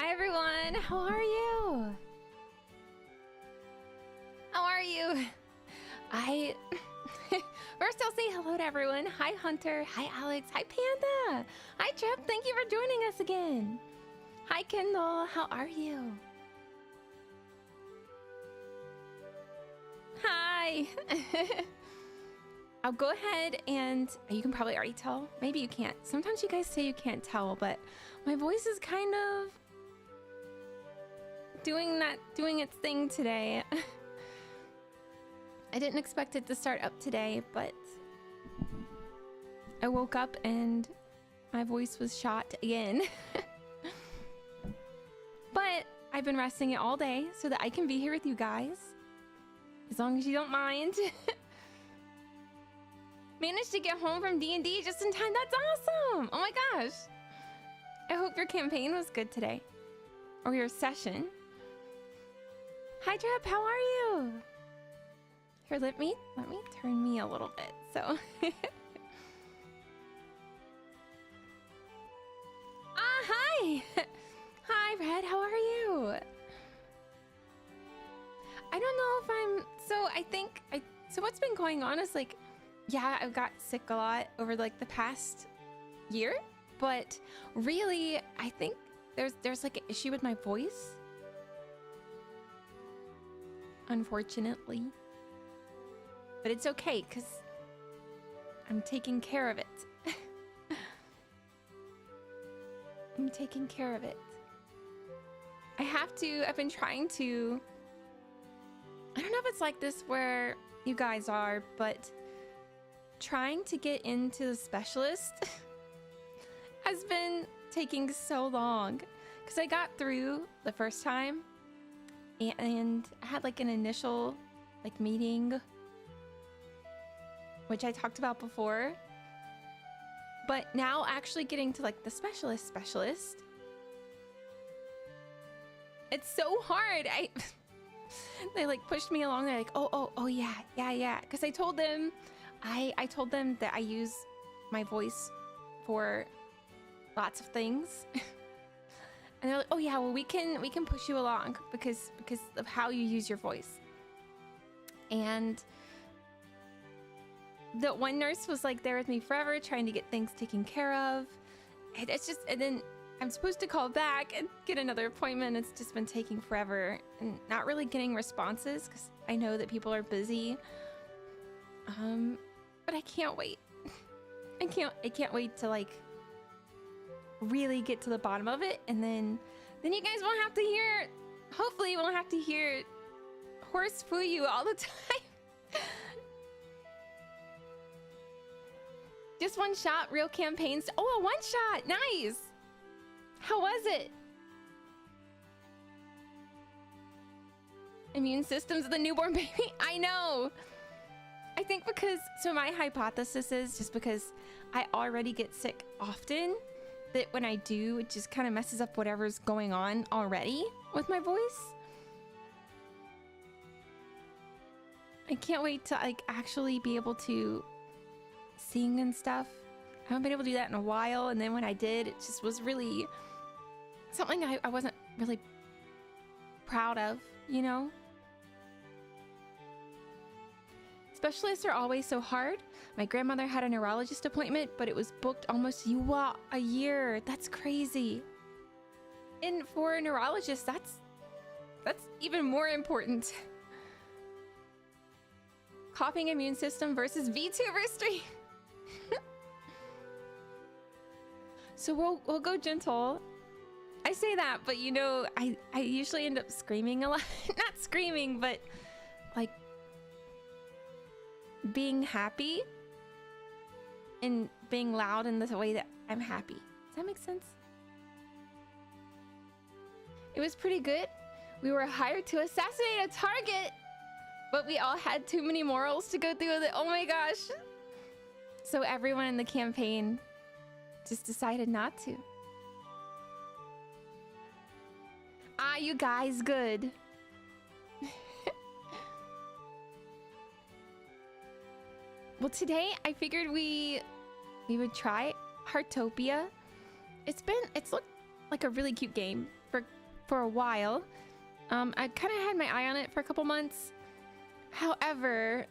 Hi everyone, how are you? How are you? First I'll say hello to everyone. Hi Hunter, hi Alex, hi Panda, hi Trip, thank you for joining us again. Hi Kendall, how are you? Hi. I'll go ahead and you can probably already tell. Maybe you can't. Sometimes you guys say you can't tell, but my voice is kind of doing its thing today. I didn't expect it to start up today, but I woke up and my voice was shot again. But I've been resting it all day so that I can be here with you guys. As long as you don't mind. Managed to get home from D&D just in time. That's awesome! Oh my gosh. I hope your campaign was good today. Or your session. Hi Trap, how are you? Here, let me turn me a little bit. So hi! Hi Red, how are you? I don't know if I'm so what's been going on is like, yeah, I've got sick a lot over like the past year, but really I think there's like an issue with my voice, unfortunately. But it's okay because I'm taking care of it. I'm taking care of it. I've been trying to, I don't know if it's like this where you guys are, but trying to get into the specialist has been taking so long because I got through the first time and I had like an initial like meeting, which I talked about before, but now actually getting to like the specialist, it's so hard. They like pushed me along. They're like, oh yeah. Because I told them that I use my voice for lots of things. And they're like, oh yeah, well we can push you along because of how you use your voice. And the one nurse was like there with me forever, trying to get things taken care of. And it's just, and then I'm supposed to call back and get another appointment. It's just been taking forever and not really getting responses because I know that people are busy. But I can't wait. I can't wait to like really get to the bottom of it, and then you guys won't have to hear, hopefully you won't have to hear horse Fuyu all the time. Just one shot, real campaigns. Oh, a one shot, nice. How was it? Immune systems of the newborn baby. I know. I think because, so my hypothesis is just because I already get sick often, that when I do, it just kind of messes up whatever's going on already with my voice. I can't wait to like actually be able to sing and stuff. I haven't been able to do that in a while, and then when I did, it just was really something I wasn't really proud of, you know? Specialists are always so hard. My grandmother had a neurologist appointment, but it was booked almost a year. That's crazy. And for a neurologist, that's even more important. Coughing immune system versus V2 versus 3. So we'll go gentle. I say that, but you know, I usually end up screaming a lot. Not screaming, but like being happy and being loud in the way that I'm happy. Does that make sense? It was pretty good. We were hired to assassinate a target, but we all had too many morals to go through with it. Oh my gosh. So everyone in the campaign just decided not to. Ah, you guys, good. Well, today I figured we would try Heartopia. It's looked like a really cute game for for a while. I kind of had my eye on it for a couple months. However,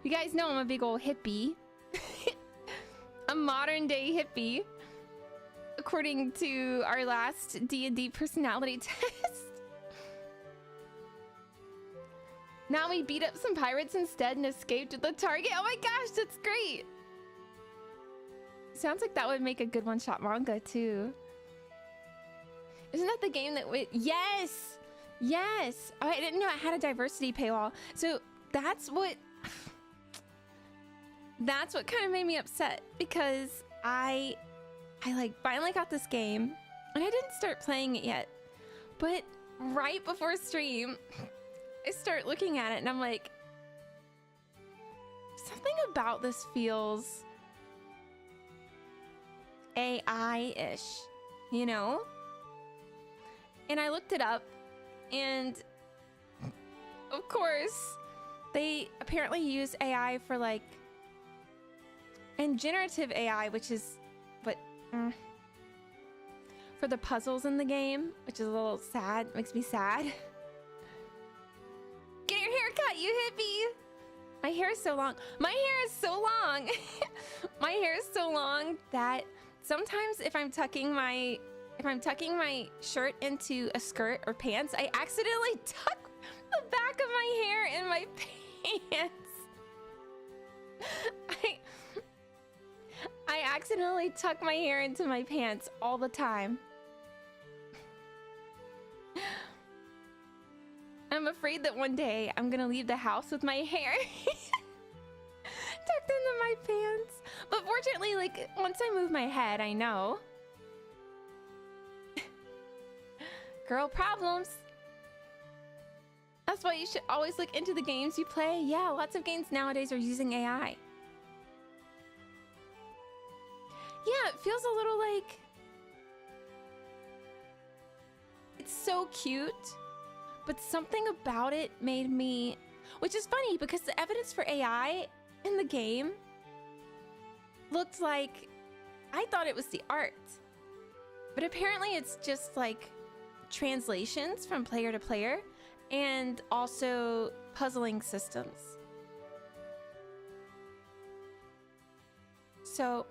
you guys know I'm a big old hippie. A modern day hippie, according to our last D&D personality test. Now we beat up some pirates instead and escaped with the target. Oh my gosh, that's great. Sounds like that would make a good one-shot manga too. Isn't that the game that would... Yes! Yes! Oh, I didn't know it had a diversity paywall. So that's what kind of made me upset, because I like finally got this game and I didn't start playing it yet. But right before stream, I start looking at it and I'm like, something about this feels AI-ish, you know? And I looked it up, and of course, they apparently use AI for like, and generative AI, which is what, for the puzzles in the game, which is a little sad, makes me sad. Get your hair cut, you hippie! My hair is so long. My hair is so long. My hair is so long that sometimes if I'm tucking my shirt into a skirt or pants, I accidentally tuck the back of my hair in my pants. I accidentally tuck my hair into my pants all the time. I'm afraid that one day I'm gonna leave the house with my hair tucked into my pants. But fortunately, like, once I move my head, I know. Girl problems. That's why you should always look into the games you play. Yeah, lots of games nowadays are using AI. Yeah, it feels a little like... It's so cute, but something about it made me... Which is funny, because the evidence for AI in the game looked like... I thought it was the art. But apparently it's just like translations from player to player, and also puzzling systems. So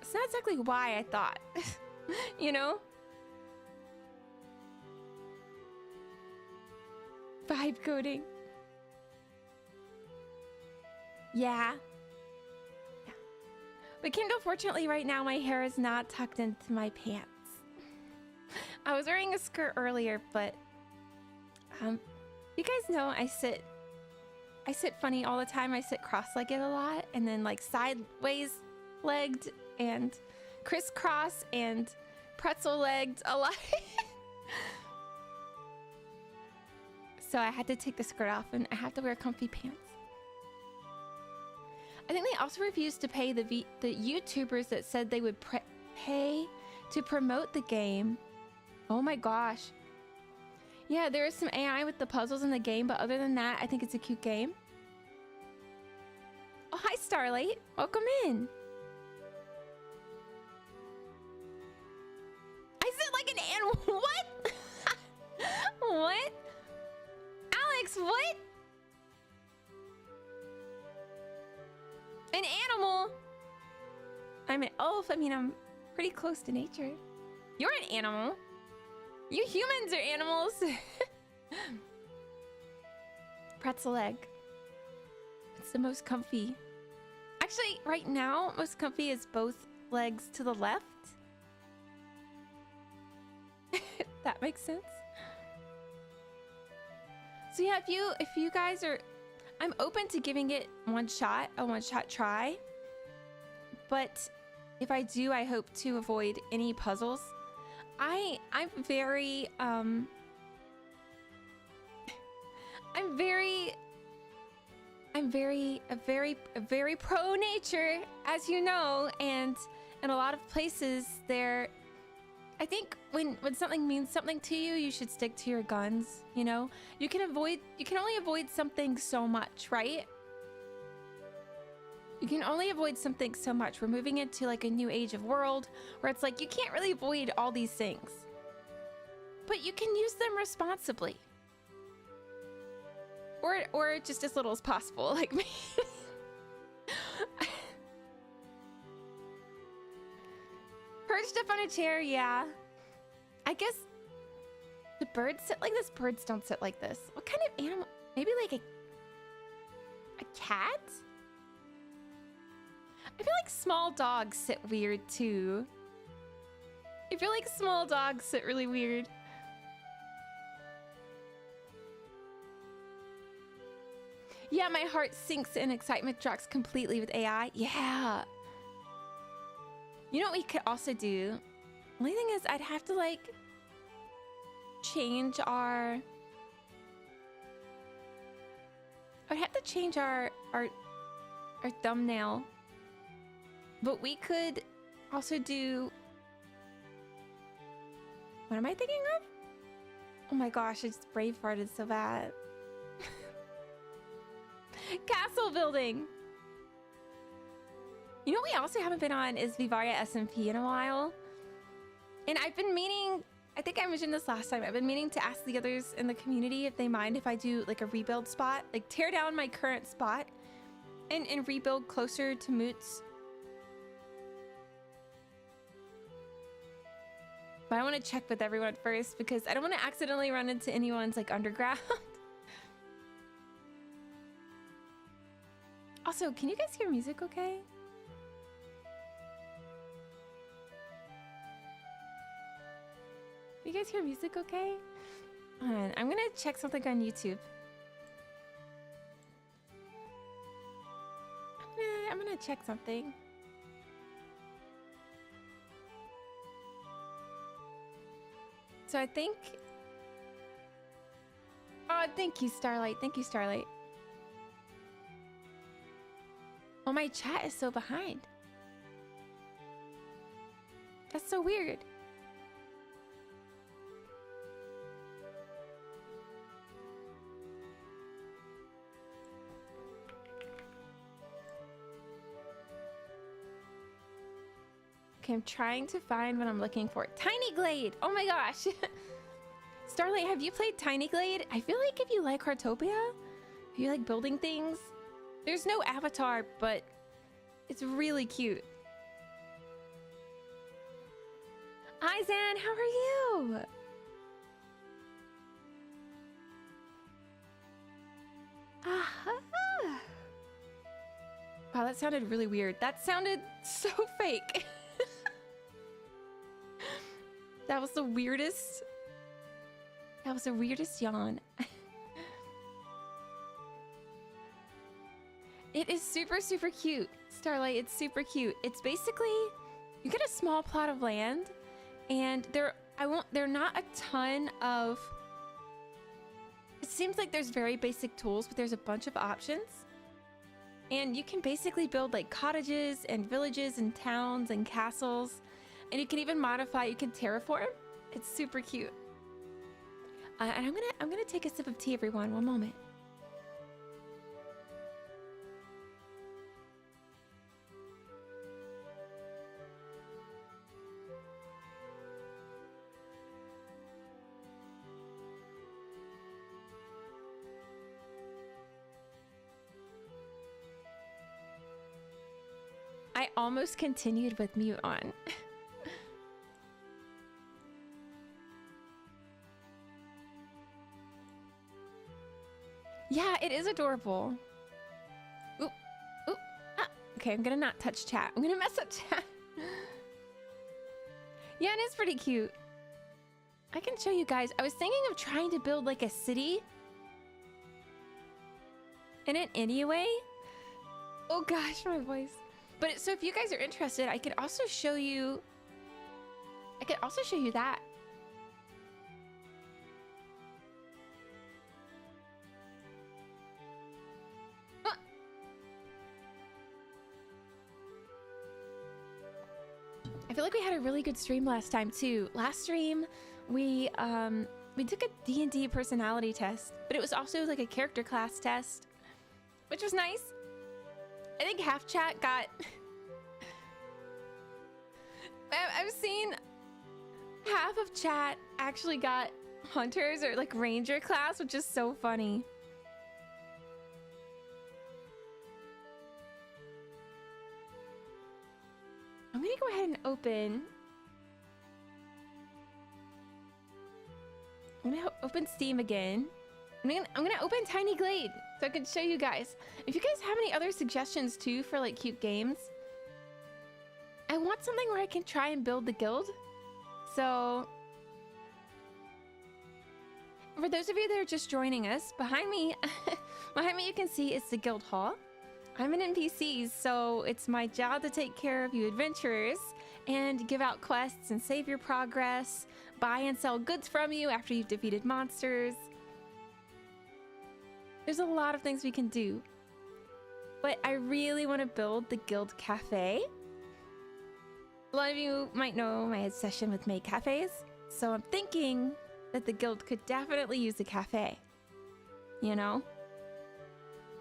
it's not exactly why I thought, you know? Vibe coding. Yeah. But Kindle, fortunately right now my hair is not tucked into my pants. I was wearing a skirt earlier, but you guys know I sit funny all the time. I sit cross-legged a lot, and then like sideways legged and crisscross and pretzel legged a lot. So I had to take the skirt off, and I have to wear comfy pants. I think they also refused to pay the YouTubers that said they would pay to promote the game. Oh my gosh. Yeah, there is some AI with the puzzles in the game, but other than that, I think it's a cute game. Oh, hi, Starlight. Welcome in. I said like an animal. What? What? Alex, what? An animal? I'm an elf. I mean, I'm pretty close to nature. You're an animal. You humans are animals. Pretzel egg. It's the most comfy. Actually, right now, most comfy is both legs to the left. That makes sense. So yeah, if you guys are, I'm open to giving it a one-shot try. But if I do, I hope to avoid any puzzles. I'm very pro nature, as you know, and in a lot of places there, I think when something means something to you, you should stick to your guns, you know? You can only avoid something so much, right? You can only avoid something so much. We're moving into like a new age of world where it's like you can't really avoid all these things. But you can use them responsibly. Or just as little as possible, like me. Perched up on a chair, yeah. I guess the birds sit like this. Birds don't sit like this. What kind of animal? Maybe like a cat? I feel like small dogs sit weird too. I feel like small dogs sit really weird. Yeah, my heart sinks and excitement drops completely with AI. Yeah. You know what we could also do? Only thing is I'd have to like change our... I'd have to change our thumbnail. But we could also do... What am I thinking of? Oh my gosh, I just brave farted so bad. Castle building. You know what we also haven't been on is Vivaria SMP in a while. And I've been meaning, I think I mentioned this last time, I've been meaning to ask the others in the community if they mind if I do like a rebuild spot, like tear down my current spot and rebuild closer to Moots. But I want to check with everyone first because I don't want to accidentally run into anyone's like underground. Also, can you guys hear music okay? You guys hear music okay? Hold on, I'm gonna check something on YouTube. I'm gonna check something. So I think... Oh, thank you, Starlight. Thank you, Starlight. Oh, my chat is so behind. That's so weird. Okay, I'm trying to find what I'm looking for. TinyGlade! Oh my gosh! Starlight, have you played TinyGlade? I feel like if you like Heartopia, if you like building things, there's no avatar, but it's really cute. Hi, Zan, how are you? Wow, that sounded really weird. That sounded so fake. That was the weirdest. That was the weirdest yawn. It is super, super cute. Starlight, it's super cute. It's basically, you get a small plot of land and they're not a ton of, it seems like there's very basic tools, but there's a bunch of options. And you can basically build like cottages and villages and towns and castles. And you can even modify, you can terraform. It's super cute. And I'm gonna take a sip of tea, everyone. One moment. I almost continued with mute on. Yeah, it is adorable. Oop, oop, ah. Okay, I'm gonna not touch chat. I'm gonna mess up chat. Yeah, it is pretty cute. I can show you guys. I was thinking of trying to build like a city in it anyway. Oh gosh, my voice. But so if you guys are interested, I could also show you that. I feel like we had a really good stream last time too. Last stream, we took a D&D personality test, but it was also like a character class test, which was nice. I think half chat got... I've seen half of chat actually got hunters or like ranger class, which is so funny. I'm gonna go ahead and open... I'm gonna open Steam again. I'm gonna open TinyGlade so I can show you guys. If you guys have any other suggestions too for like cute games, I want something where I can try and build the guild. So for those of you that are just joining us, behind me, you can see it's the guild hall. I'm an NPC, so it's my job to take care of you adventurers and give out quests and save your progress, buy and sell goods from you after you've defeated monsters. There's a lot of things we can do, but I really want to build the guild cafe. A lot of you might know my obsession with maid cafes, so I'm thinking that the guild could definitely use a cafe, you know?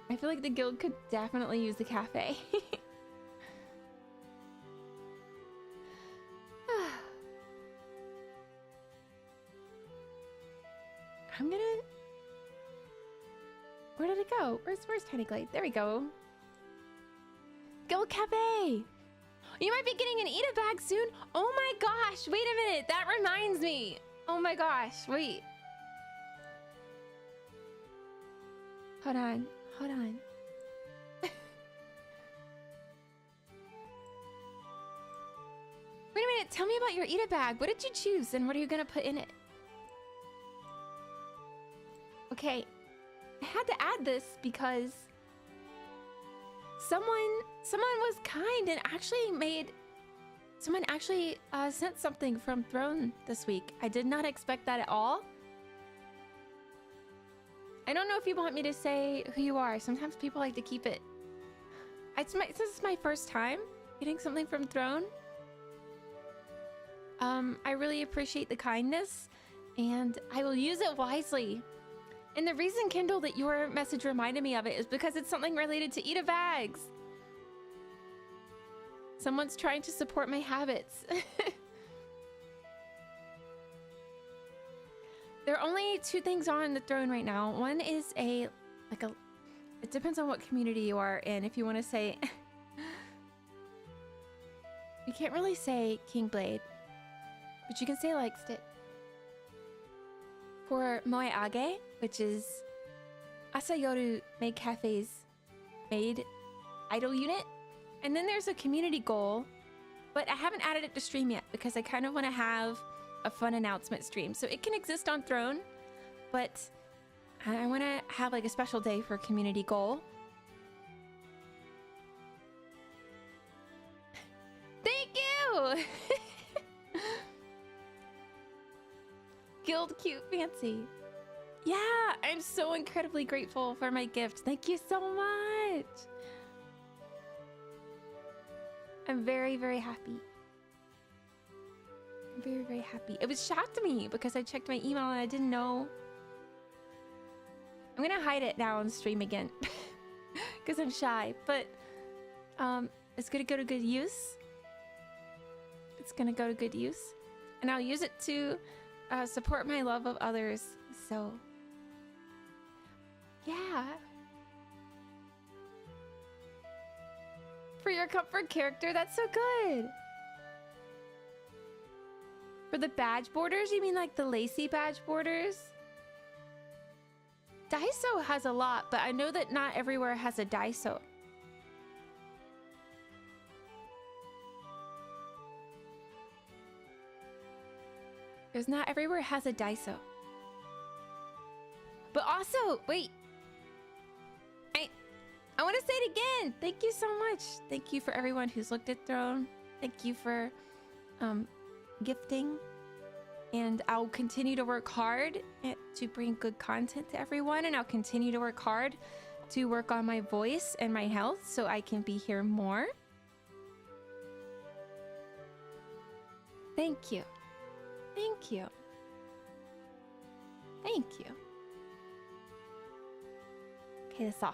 I feel like the guild could definitely use the cafe. I'm gonna... Where did it go? Where's TinyGlade? There we go. Guild cafe! You might be getting an eat-a bag soon. Oh my gosh, wait a minute. That reminds me. Oh my gosh, wait. Hold on. Wait a minute, tell me about your eat-a bag. What did you choose and what are you gonna put in it? Okay, I had to add this because someone was kind and actually sent something from Throne this week. I did not expect that at all. I don't know if you want me to say who you are. Sometimes people like to keep it. This is my first time getting something from Throne. I really appreciate the kindness, and I will use it wisely. And the reason, Kindle, that your message reminded me of it is because it's something related to eat-a bags. Someone's trying to support my habits. There are only two things on the Throne right now. One is it depends on what community you are in. If you want to say, you can't really say Kingblade, but you can say likes it. For Moe Age, which is Asayoru Maid Cafe's maid idol unit. And then there's a community goal, but I haven't added it to stream yet because I kind of want to have a fun announcement stream. So it can exist on Throne, but I want to have like a special day for community goal. Thank you! Guild cute fancy. Yeah, I'm so incredibly grateful for my gift. Thank you so much. I'm very, very happy. I'm very, very happy. It was shocked to me because I checked my email and I didn't know. I'm gonna hide it now on stream again because I'm shy, but it's gonna go to good use. It's gonna go to good use, and I'll use it to support my love of others. So yeah. For your comfort character, that's so good. For the badge borders, you mean like the lacy badge borders? Daiso has a lot, but I know that not everywhere has a Daiso. Because not everywhere has a Daiso. But also, wait. I want to say it again. Thank you so much. Thank you for everyone who's looked at Throne. Thank you for gifting. And I'll continue to work hard to bring good content to everyone. And I'll continue to work hard to work on my voice and my health so I can be here more. Thank you. Thank you. Thank you. Okay, that's all.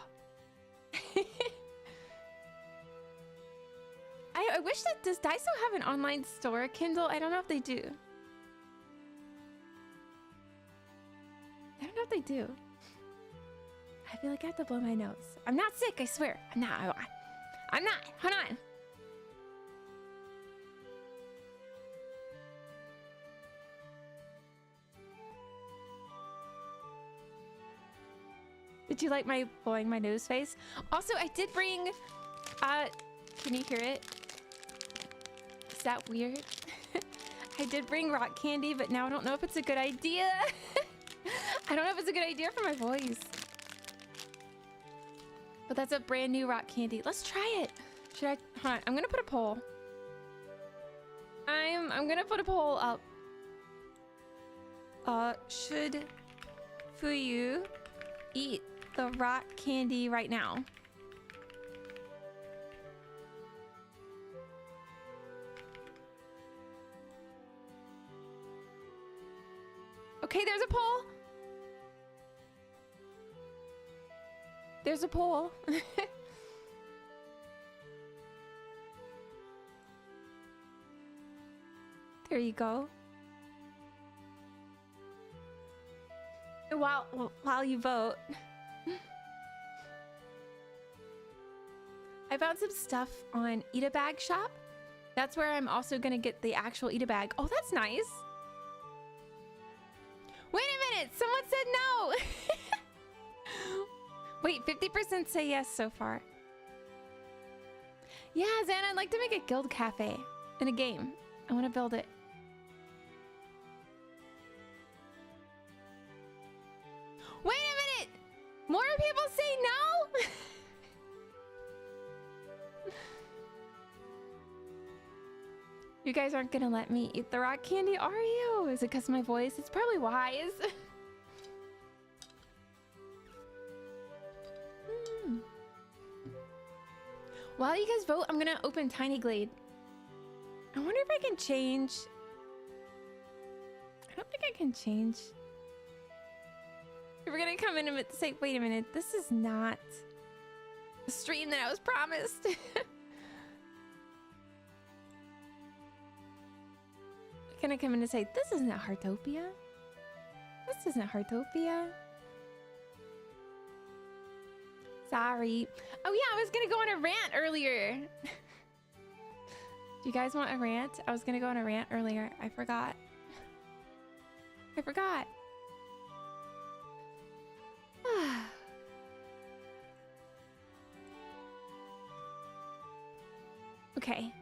wish that, does Daiso have an online store, Kindle? I don't know if they do. I don't know if they do. I feel like I have to blow my nose. I'm not sick, I swear. I'm not. I'm not. Hold on. Did you like my blowing my nose face? Also, I did bring, can you hear it? Is that weird? I did bring rock candy, but now I don't know if it's a good idea. I don't know if it's a good idea for my voice. But that's a brand new rock candy. Let's try it. Should I? Hold on. I'm gonna put a poll. I'm gonna put a poll up. Should Fuyu eat the rock candy right now? Okay, there's a poll. There's a poll. There you go. While you vote, I found some stuff on Eat a Bag shop. That's where I'm also gonna get the actual Eat a Bag. Oh, that's nice. Wait a minute, someone said no. Wait, 50% say yes so far. Yeah, Zan, I'd like to make a guild cafe in a game. I want to build it. Wait a minute! More people say no? You guys aren't gonna let me eat the rock candy, are you? Is it because of my voice? It's probably wise. While you guys vote, I'm gonna open TinyGlade. I wonder if I can change. I don't think I can change. We're gonna come in and say, wait a minute, this is not the stream that I was promised. Gonna come in and say, this isn't Heartopia. This isn't Heartopia. Sorry. Oh yeah, I was gonna go on a rant earlier. Do you guys want a rant? I was gonna go on a rant earlier. I forgot. I forgot. Okay.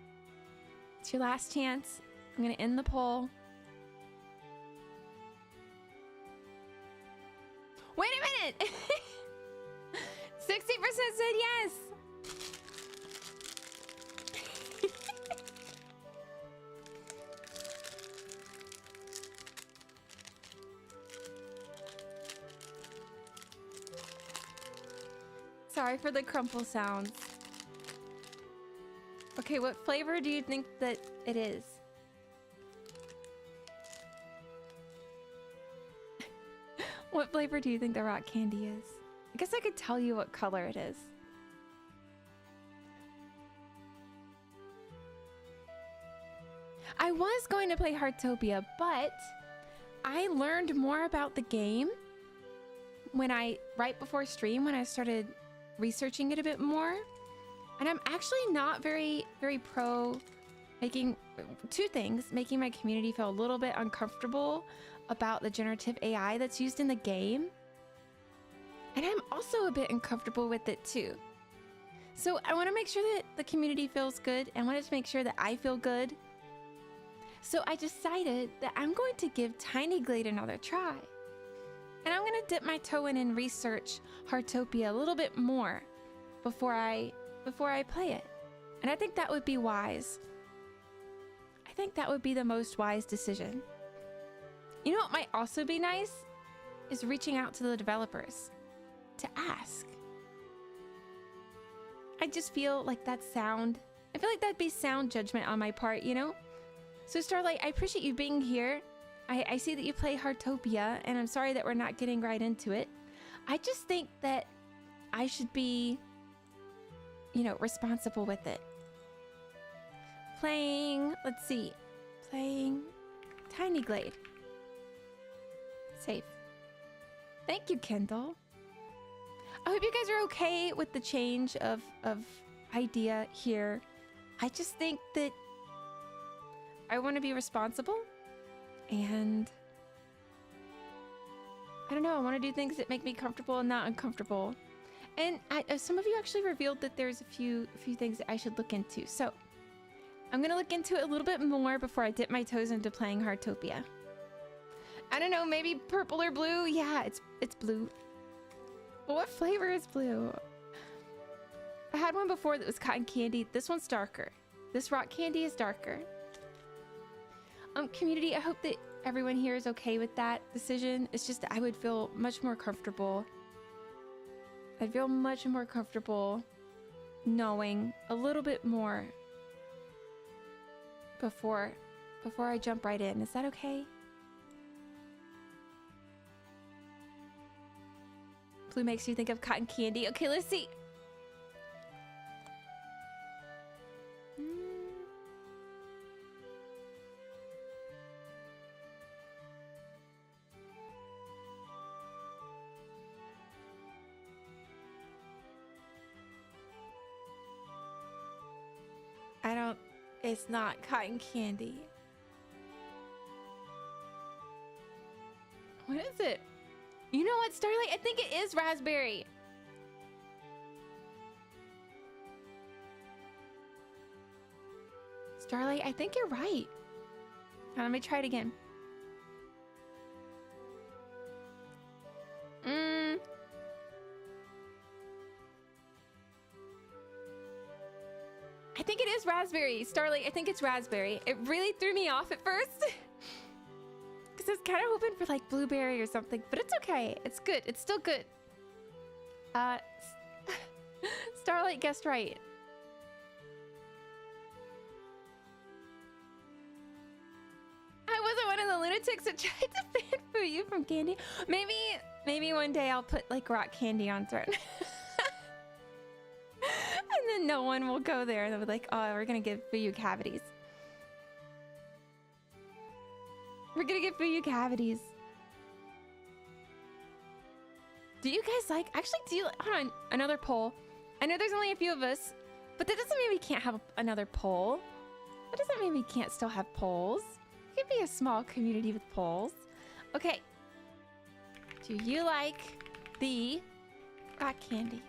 It's your last chance. I'm gonna end the poll. Wait a minute! 60% said yes! Sorry for the crumple sounds. Okay, what flavor do you think that it is? What flavor do you think the rock candy is? I guess I could tell you what color it is. I was going to play Heartopia, but I learned more about the game right before stream, when I started researching it a bit more. And I'm actually not very pro making two things: making my community feel a little bit uncomfortable about the generative AI that's used in the game. And I'm also a bit uncomfortable with it too. So I want to make sure that the community feels good. I wanted to make sure that I feel good. So I decided that I'm going to give TinyGlade another try. And I'm going to dip my toe in and research Heartopia a little bit more before I play it. And I think that would be wise. I think that would be the most wise decision. You know what might also be nice? Is reaching out to the developers to ask. I just feel like I feel like that'd be sound judgment on my part, you know? So Starlight, I appreciate you being here. I see that you play Heartopia, and I'm sorry that we're not getting right into it. I just think that I should be, you know, responsible with it. playing, let's see, playing TinyGlade. Safe. Thank you, Kendall. I hope you guys are okay with the change of idea here. I just think that I want to be responsible, and I don't know, I want to do things that make me comfortable and not uncomfortable. And some of you actually revealed that there's a few things that I should look into. So I'm gonna look into it a little bit more before I dip my toes into playing Heartopia. I don't know, maybe purple or blue? Yeah, it's blue. But what flavor is blue? I had one before that was cotton candy. This one's darker. This rock candy is darker. Community, I hope that everyone here is okay with that decision. It's just that I would feel much more comfortable. I'd feel much more comfortable knowing a little bit more before I jump right in. Is that okay? Blue makes you think of cotton candy. Okay, let's see. It's not cotton candy. What is it? You know what, Starlight? I think it is raspberry. Starlight, I think you're right. Now, let me try it again. I think it is raspberry. Starlight, I think it's raspberry. It really threw me off at first. Because I was kind of hoping for like blueberry or something, but it's okay. It's good. It's still good. Starlight guessed right. I wasn't one of the lunatics that tried to ban Fuyu from candy. Maybe one day I'll put like rock candy on throne. And then no one will go there and they'll be like, oh, we're gonna give Fuyu cavities. We're gonna give Fuyu cavities. Do you guys like, actually, hold on, another poll. I know there's only a few of us, but that doesn't mean we can't have another poll. That doesn't mean we can't still have polls. It could be a small community with polls. Okay. Do you like the rock candy?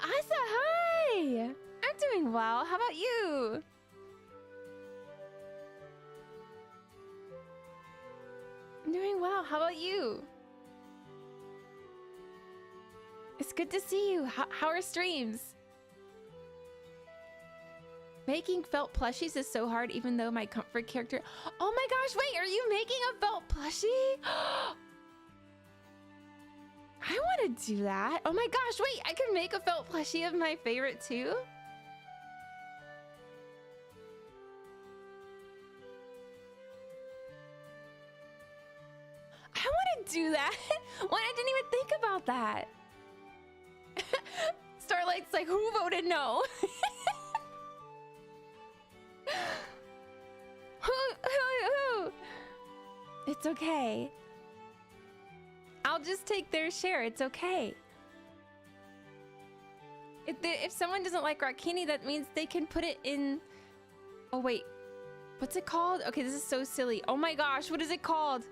Asa, hi! I'm doing well. How about you? I'm doing well. How about you? It's good to see you. How are streams? Making felt plushies is so hard, even though my comfort character... Oh my gosh, wait, are you making a felt plushie? I want to do that. Oh my gosh, wait, I can make a felt plushie of my favorite too? I want to do that. Why, I didn't even think about that. Starlight's like, who voted no? Who? It's okay. I'll just take their share. It's okay. If someone doesn't like rock candy, that means they can put it in... Oh, wait. What's it called? Okay, this is so silly. Oh my gosh, what is it called?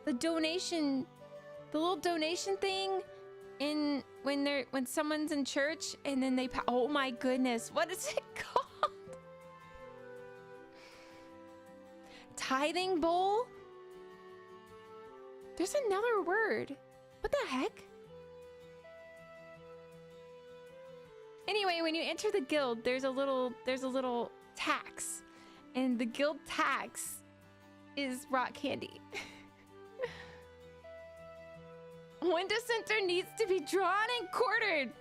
The donation... The little donation thing in... When someone's in church and then they... Oh my goodness. What is it called? Tithing bowl? There's another word. What the heck? Anyway, when you enter the guild, there's a little tax. And the guild tax is rock candy. One dissenter needs to be drawn and quartered.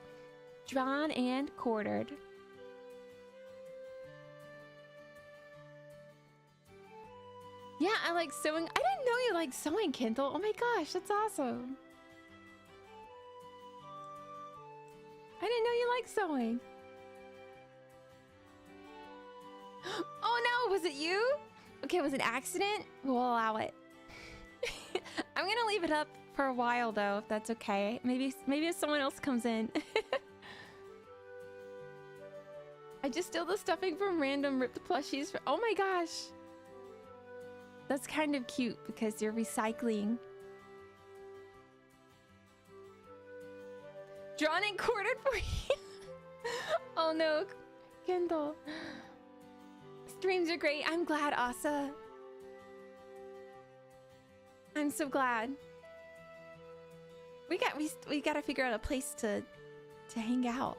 Drawn and quartered. Yeah, I like sewing. I didn't know you like sewing, Kindle. Oh my gosh, that's awesome. I didn't know you like sewing. Oh no, was it you? Okay, it was an accident. We'll allow it. I'm gonna leave it up for a while though, if that's okay. Maybe if someone else comes in. I just steal the stuffing from random ripped plushies. Oh my gosh. That's kind of cute because you're recycling. Drawn and quartered for you. Oh no, Kendall. Streams are great. I'm glad, Asa. I'm so glad. We gotta figure out a place to hang out.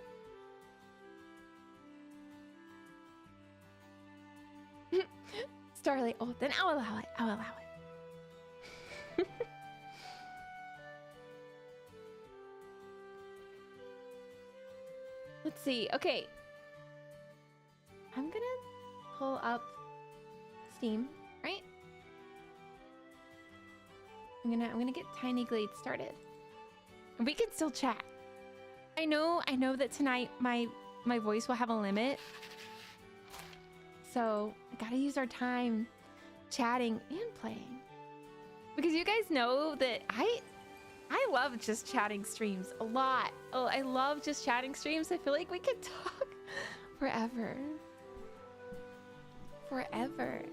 Starlight. Oh, then I'll allow it. I'll allow it. Let's see. Okay. I'm gonna pull up Steam, right? I'm gonna get TinyGlade started. And we can still chat. I know that tonight my voice will have a limit. So I gotta use our time chatting and playing. Because you guys know that I love just chatting streams a lot. Oh, I love just chatting streams. I feel like we could talk forever. Forever.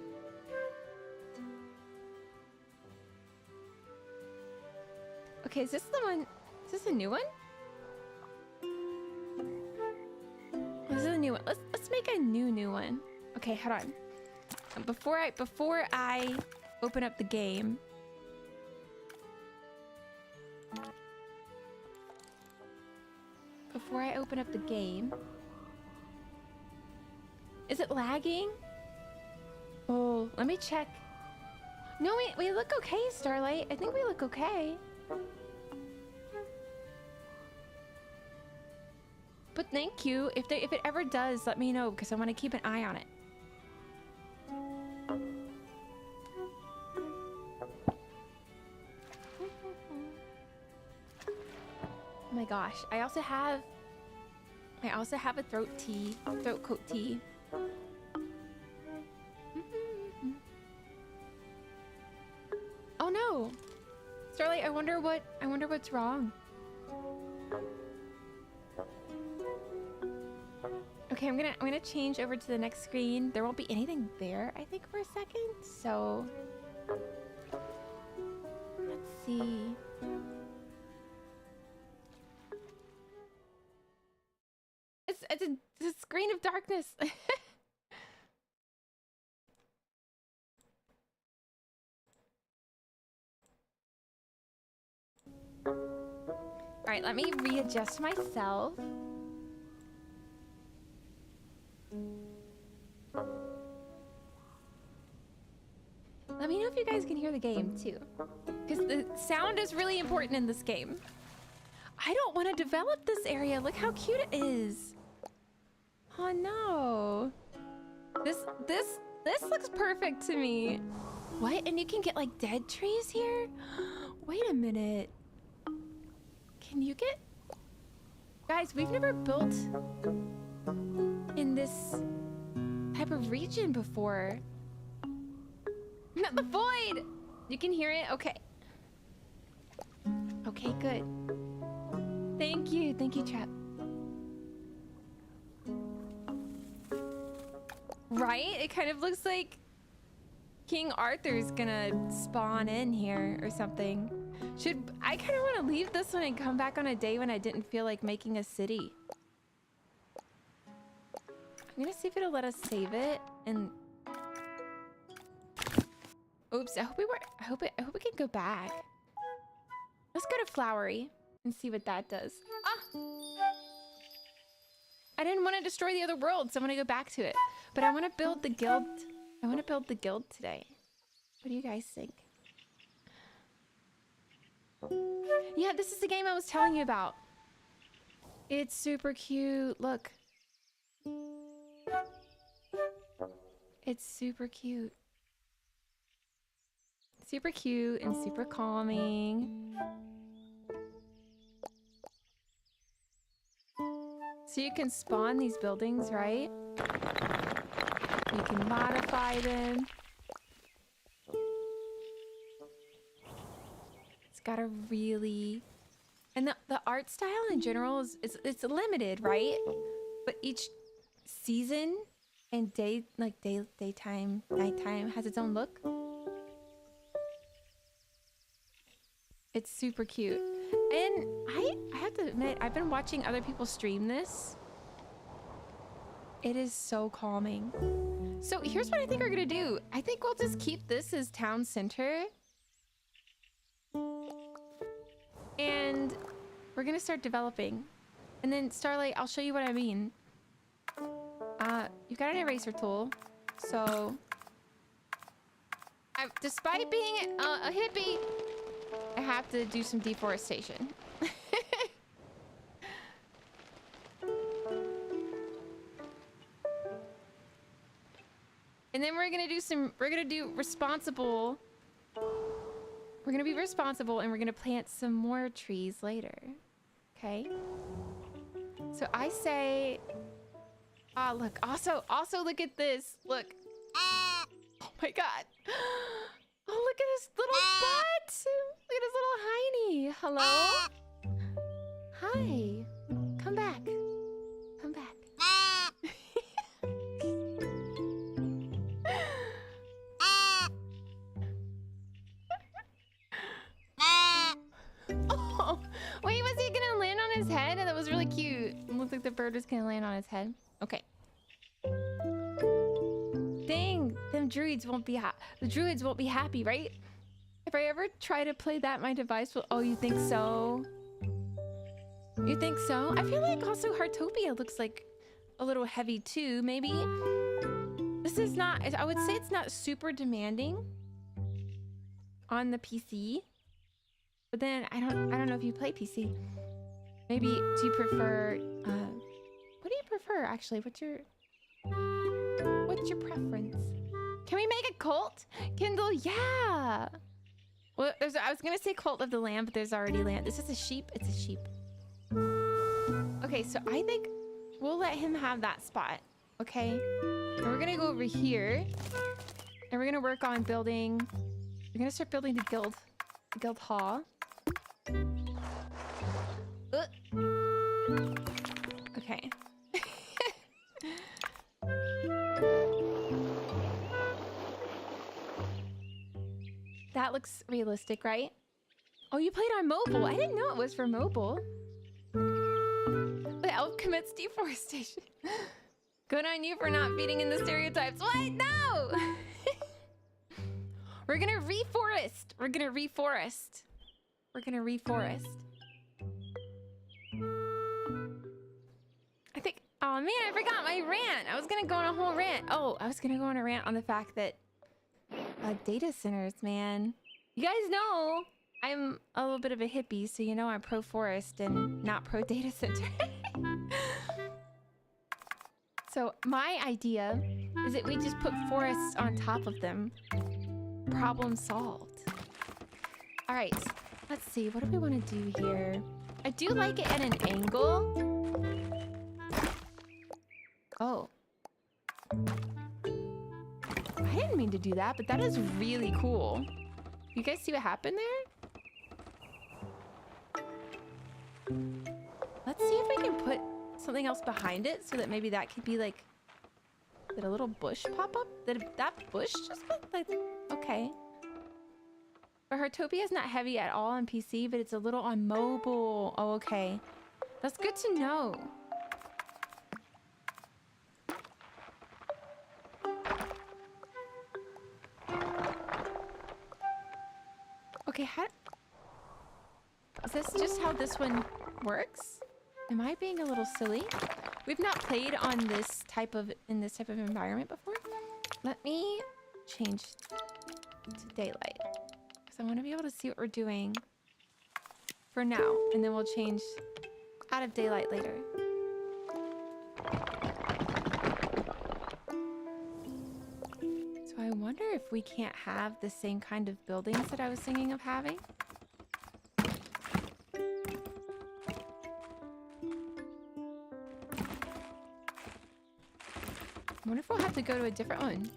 Okay, is this the one? Is this a new one? This is a new one. Let's make a new one. Okay, hold on. Before I open up the game. Before I open up the game. Is it lagging? Oh, let me check. No, we look okay, Starlight. I think we look okay. But thank you. If it ever does, let me know because I want to keep an eye on it. Oh my gosh. I also have a throat coat tea. Oh no. Starlight, I wonder what's wrong. Okay, I'm gonna change over to the next screen. There won't be anything there, I think, for a second. So let's see. It's a screen of darkness. All right, let me readjust myself. Let me know if you guys can hear the game too, because the sound is really important in this game. I don't want to develop this area. Look how cute it is. Oh no. This looks perfect to me. What? And you can get like dead trees here? Wait a minute. Can you get... Guys, we've never built in this type of region before. Not the void! You can hear it? Okay. Okay, good. Thank you, Trap. Right? It kind of looks like King Arthur's gonna spawn in here or something. I kind of want to leave this one and come back on a day when I didn't feel like making a city. I'm gonna see if it'll let us save it and... Oops, I hope we can go back. Let's go to Flowery and see what that does. Ah! I didn't want to destroy the other world, so I'm gonna go back to it. But I want to build the guild. I want to build the guild today. What do you guys think? Yeah, this is the game I was telling you about. It's super cute. Look. It's super cute. Super cute and super calming. So you can spawn these buildings, right? You can modify them. It's got a really... And the art style in general is it's limited, right? But each season and daytime, nighttime has its own look. It's super cute. And I have to admit, I've been watching other people stream this. It is so calming. So here's what I think we're gonna do. I think we'll just keep this as town center. And we're gonna start developing. And then Starlight, I'll show you what I mean. You've got an eraser tool. So, despite being a hippie, I have to do some deforestation. And then we're gonna be responsible and we're gonna plant some more trees later. Okay? So I say, look, also look at this. Look. Oh my God. Oh, look at his little butt. Look at his little hiney. Hello? Hi. Come back. Come back. Oh, wait, was he gonna land on his head? That was really cute. It looked like the bird was gonna land on his head. Okay. Dang, them druids won't be the druids won't be happy, right? If I ever try to play that, my device will... Oh, you think so? You think so? I feel like also Heartopia looks like a little heavy too, maybe. This is not... I would say it's not super demanding on the PC. But then I don't know if you play PC. Maybe do you prefer... what do you prefer, actually? What's your preference? Can we make a cult? Kindle, yeah! Well, I was gonna say Cult of the Lamb, but there's already lamb. This is a sheep. It's a sheep. Okay, so I think we'll let him have that spot. Okay? And we're gonna go over here. And we're gonna work on building... We're gonna start building the guild hall. Okay. That looks realistic, right? Oh, you played on mobile. I didn't know it was for mobile. The elf commits deforestation. Good on you for not feeding in the stereotypes. What? No! We're gonna reforest. We're gonna reforest. We're gonna reforest. I think... Oh man, I forgot my rant. I was gonna go on a whole rant. Oh, I was gonna go on a rant on the fact that data centers, man. You guys know I'm a little bit of a hippie, so you know I'm pro forest and not pro data center. So my idea is that we just put forests on top of them. Problem solved. All right, let's see. What do we want to do here? I do like it at an angle. Oh. I didn't mean to do that, but that is really cool. You guys see what happened there? Let's see if we can put something else behind it so that maybe that could be like... Did a little bush pop up? Did that bush just pop? Like, okay. But Heartopia is not heavy at all on PC, but it's a little on mobile. Oh, okay. That's good to know. Okay, how... Is this just how this one works? Am I being a little silly? We've not played on this type of... in this type of environment before. Let me change to daylight. Because I want to be able to see what we're doing for now. And then we'll change out of daylight later. So I wonder wonder if we can't have the same kind of buildings that I was thinking of having. I wonder if we'll have to go to a different one.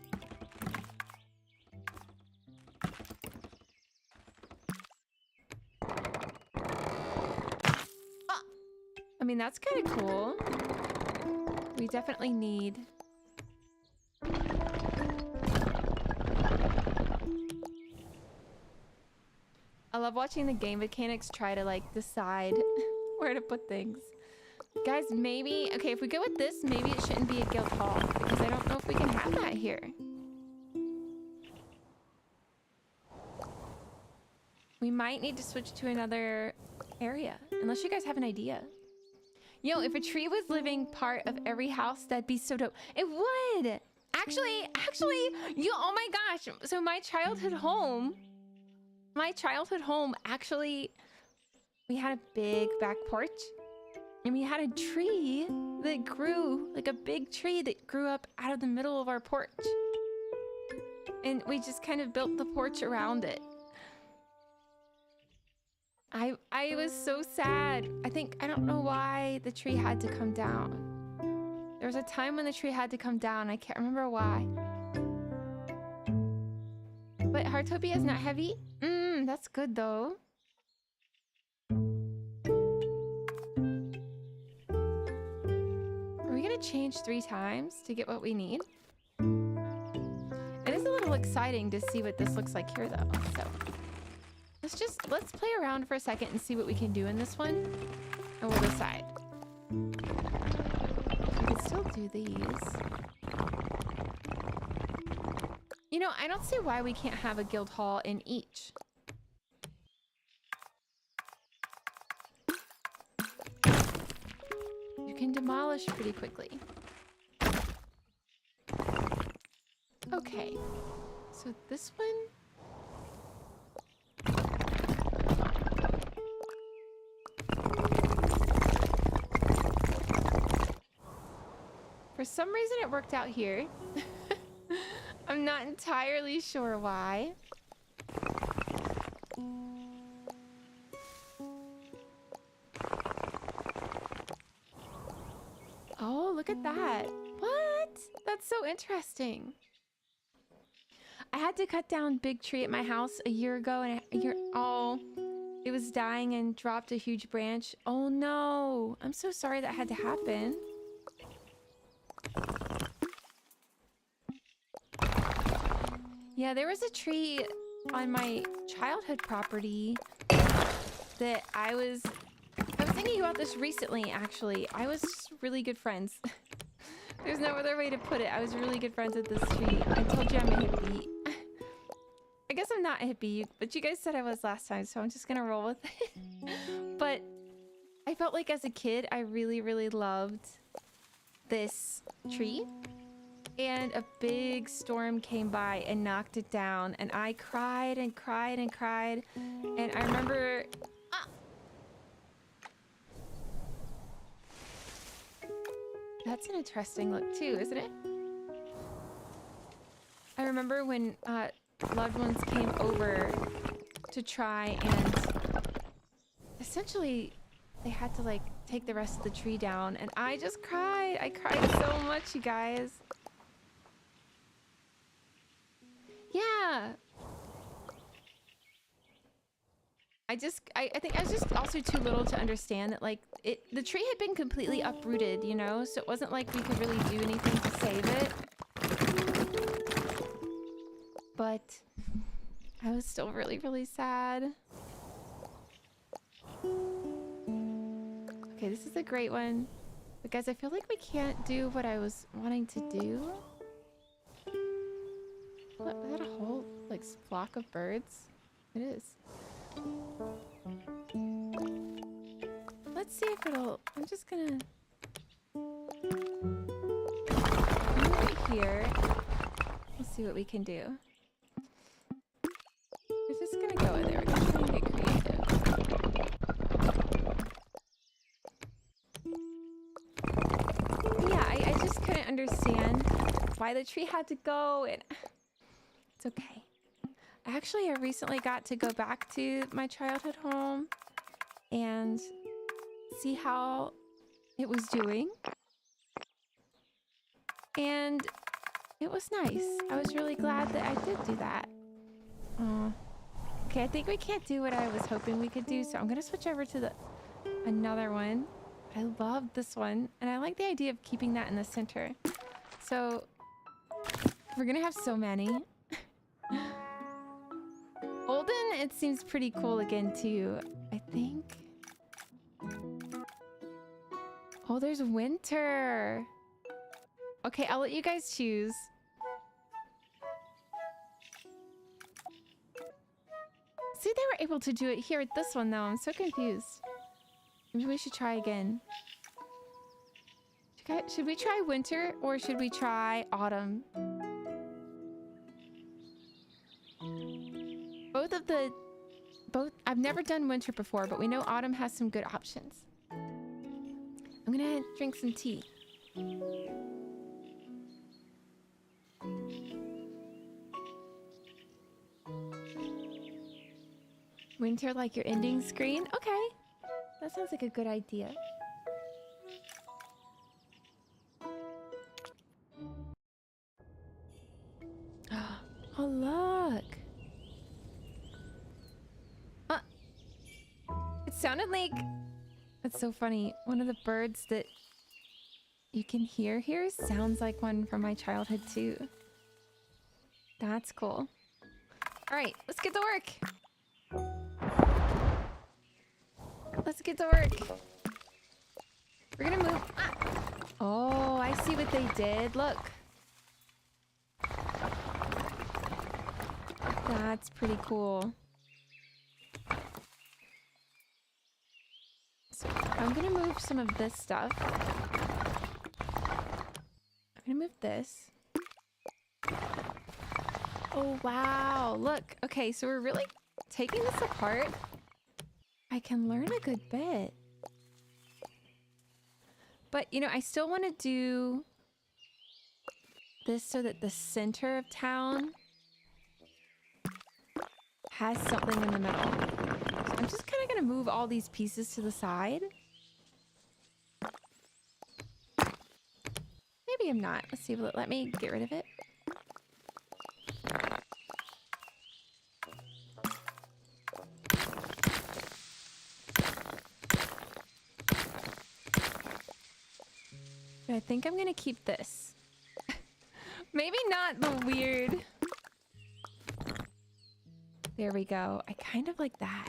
Oh! I mean, that's kind of cool. We definitely need... I love watching the game mechanics try to, like, decide where to put things. Guys, maybe... Okay, if we go with this, maybe it shouldn't be a guild hall. Because I don't know if we can have that here. We might need to switch to another area. Unless you guys have an idea. Yo, if a tree was living part of every house, that'd be so dope. It would! Actually, you... Oh my gosh! So my childhood home... actually... We had a big back porch. And we had a tree that grew, like a big tree that grew up out of the middle of our porch. And we just kind of built the porch around it. I was so sad. I don't know why the tree had to come down. There was a time when the tree had to come down. I can't remember why. But Heartopia is not heavy? That's good though. Are we gonna change 3 times to get what we need? It is a little exciting to see what this looks like here though, so. Let's play around for a second and see what we can do in this one, and we'll decide. We can still do these. You know, I don't see why we can't have a guild hall in each. You can demolish pretty quickly. Okay, so this one... For some reason it worked out here. I'm not entirely sure why. Oh, look at that. What? That's so interesting. I had to cut down a big tree at my house a year ago and it was dying and dropped a huge branch. Oh no. I'm so sorry that had to happen. Yeah, there was a tree on my childhood property that I was thinking about this recently, actually. I was really good friends. There's no other way to put it. I was really good friends with this tree. I told you I'm a hippie. I guess I'm not a hippie, but you guys said I was last time, so I'm just gonna roll with it. But I felt like as a kid, I really, really loved this tree. And a big storm came by and knocked it down. And I cried and cried and cried. And I remember... That's an interesting look too, isn't it? I remember when loved ones came over to try and... Essentially, they had to like take the rest of the tree down. And I just cried. I cried so much, you guys. Yeah. I think I was just also too little to understand that like the tree had been completely uprooted, you know, so it wasn't like we could really do anything to save it. But I was still really, really sad. Okay, this is a great one. But guys, I feel like we can't do what I was wanting to do. What, was that a whole, like, flock of birds? It is. Let's see if it'll... I'm just gonna... Right here. We'll see what we can do. We're just gonna go in there. We're gonna try and get creative. Yeah, I just couldn't understand why the tree had to go, and... It's okay. Actually, I recently got to go back to my childhood home and see how it was doing. And it was nice. I was really glad that I did do that. Okay, I think we can't do what I was hoping we could do, so I'm gonna switch over to another one. I love this one, and I like the idea of keeping that in the center. So we're gonna have so many. Olden, it seems pretty cool again too, I think. Oh, there's winter. Okay, I'll let you guys choose. See, they were able to do it here with this one though. I'm so confused. Maybe we should try again. Should we try winter or should we try autumn? I've never done winter before, but we know autumn has some good options. I'm gonna drink some tea. Winter like your ending screen? Okay. That sounds like a good idea. Oh, look. It sounded like... That's so funny. One of the birds that you can hear here sounds like one from my childhood too. That's cool. All right, let's get to work. Let's get to work. We're gonna move. Oh, I see what they did. Look. That's pretty cool. So I'm gonna move some of this stuff. I'm gonna move this. Oh, wow. Look. Okay, so we're really taking this apart. I can learn a good bit. But, you know, I still want to do this so that the center of town has something in the middle. So I'm just kind of going to move all these pieces to the side. Maybe I'm not. Let's see. Will it let me get rid of it? I think I'm going to keep this. Maybe not the weird... There we go. I kind of like that.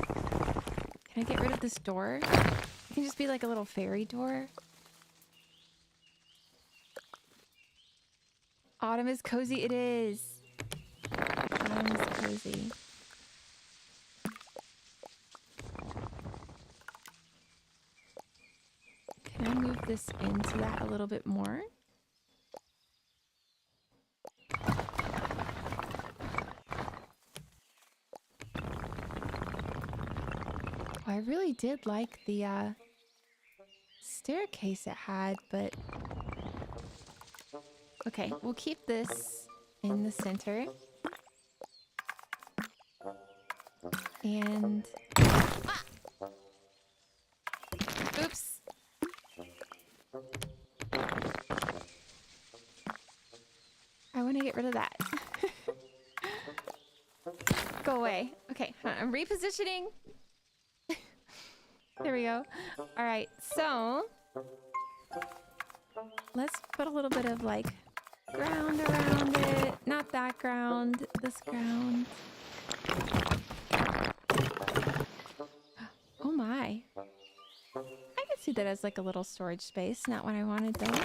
Can I get rid of this door? It can just be like a little fairy door. Autumn is cozy. It is. Autumn is cozy. Can I move this into that a little bit more? I really did like the staircase it had, but... Okay, we'll keep this in the center. And... Ah! Oops! I want to get rid of that. Go away. Okay, I'm repositioning. There we go. All right, so let's put a little bit of like ground around it. Not that ground, this ground. Oh my. I can see that as like a little storage space. Not what I wanted though.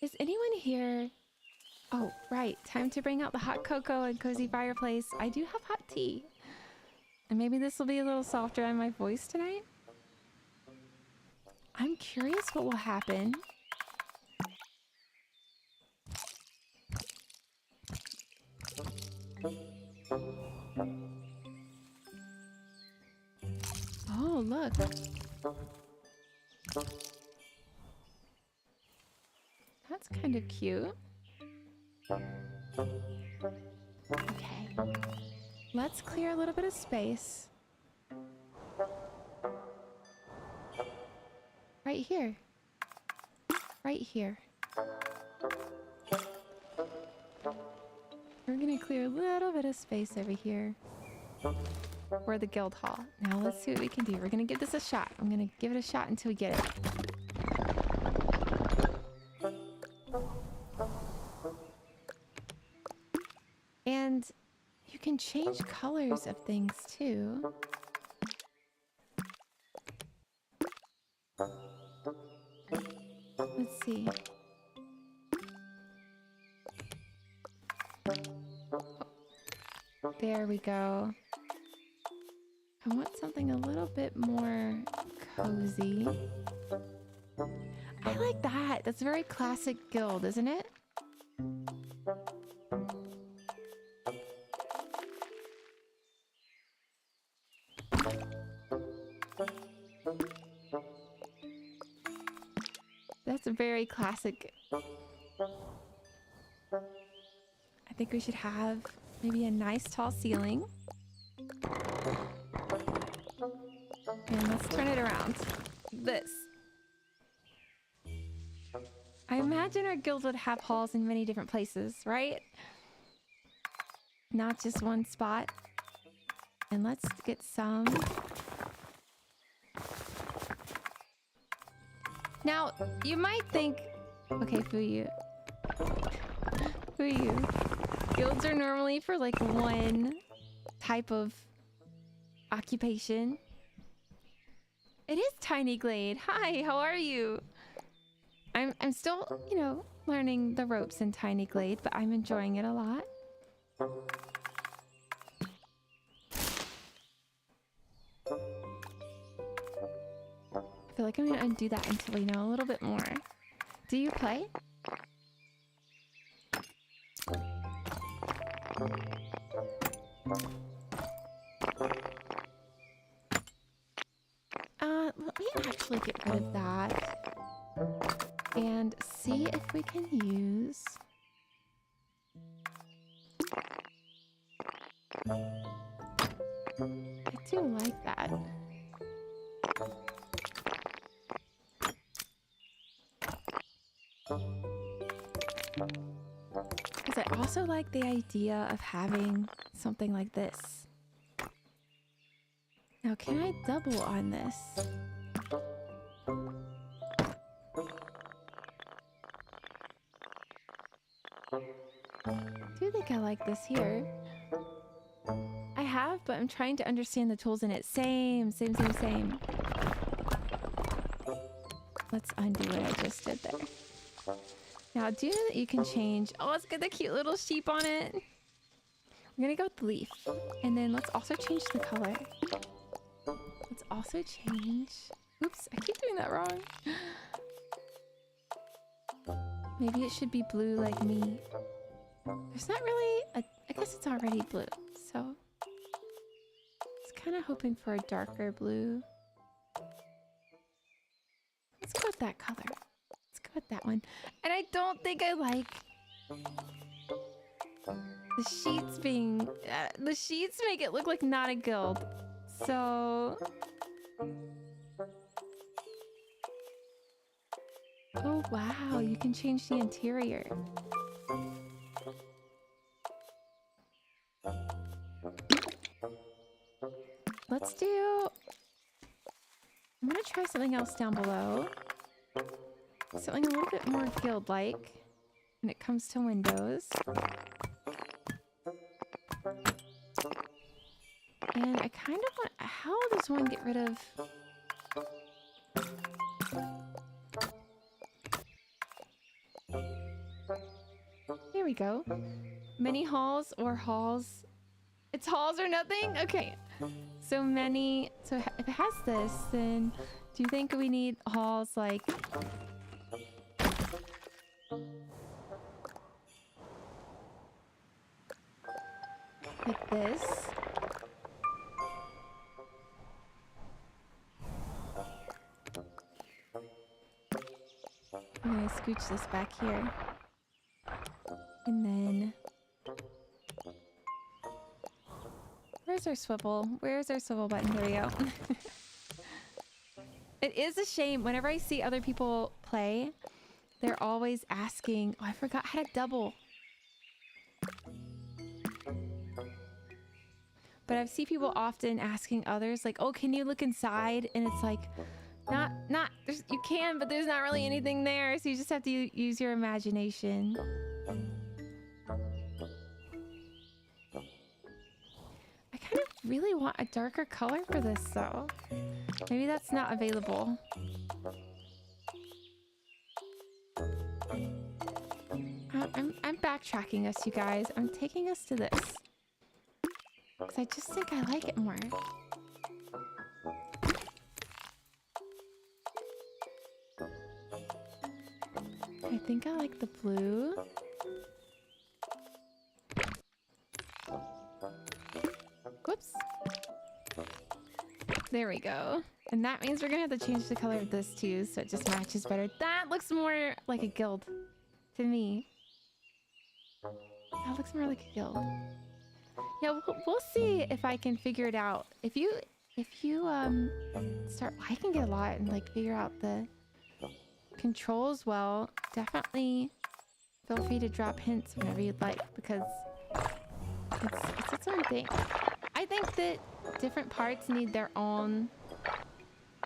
Is anyone here? Oh, right. Time to bring out the hot cocoa and cozy fireplace. I do have hot tea. And maybe this will be a little softer on my voice tonight. I'm curious what will happen. Oh, look. That's kind of cute. Okay. Let's clear a little bit of space. Right here. Right here. We're gonna clear a little bit of space over here for the guild hall. Now let's see what we can do. We're gonna give this a shot. I'm gonna give it a shot until we get it. And you can change colors of things too. Let's see. There we go. I want something a little bit more cozy. I like that. That's very classic guild, isn't it? That's a very classic. I think we should have maybe a nice tall ceiling. And let's turn it around. This. I imagine our guild would have halls in many different places, right? Not just one spot. And let's get some. Now, you might think, okay, Fuyu. Fuyu. Guilds are normally for like one type of occupation. It is TinyGlade. Hi, how are you? I'm still, you know, learning the ropes in TinyGlade, but I'm enjoying it a lot. I feel like I'm gonna undo that until we know a little bit more. Do you play? Let me actually get rid of that and see if we can use I do like that. Because I also like the idea of having something like this. Now, can I double on this? I do think I like this here. I have, but I'm trying to understand the tools in it. Same. Let's undo what I just did there. Now, do you know that you can change... Oh, let's get the cute little sheep on it. We're gonna go with the leaf. And then let's also change the color. Let's also change... Oops, I keep doing that wrong. Maybe it should be blue like me. There's not really a... I guess it's already blue, so... I was kind of hoping for a darker blue. Let's go with that color. Let's go with that one. And I don't think I like... the sheets being... the sheets make it look like not a guild. So... Oh, wow. You can change the interior. Let's do... I'm gonna try something else down below. Something a little bit more guild-like when it comes to windows. And I kind of want... How does one get rid of... There we go. Many halls or halls. It's halls or nothing? Okay. So many... So if it has this, then do you think we need halls like... like this? I'm gonna scooch this back here. And then... Where's our swivel? Where's our swivel button? Here we go. It is a shame. Whenever I see other people play, they're always asking... Oh, I forgot how to double. But I've seen people often asking others, like, oh, can you look inside? And it's like, you can, but there's not really anything there. So you just have to use your imagination. I kind of really want a darker color for this, though. Maybe that's not available. I'm backtracking us, you guys. I'm taking us to this. Because I just think I like it more. I think I like the blue. Whoops. There we go. And that means we're gonna have to change the color of this too, so it just matches better. That looks more like a guild to me. That looks more like a guild. Yeah, we'll see if I can figure it out. If you start liking it a lot and like figure out the controls well, definitely feel free to drop hints whenever you'd like, because it's its own thing. I think that different parts need their own.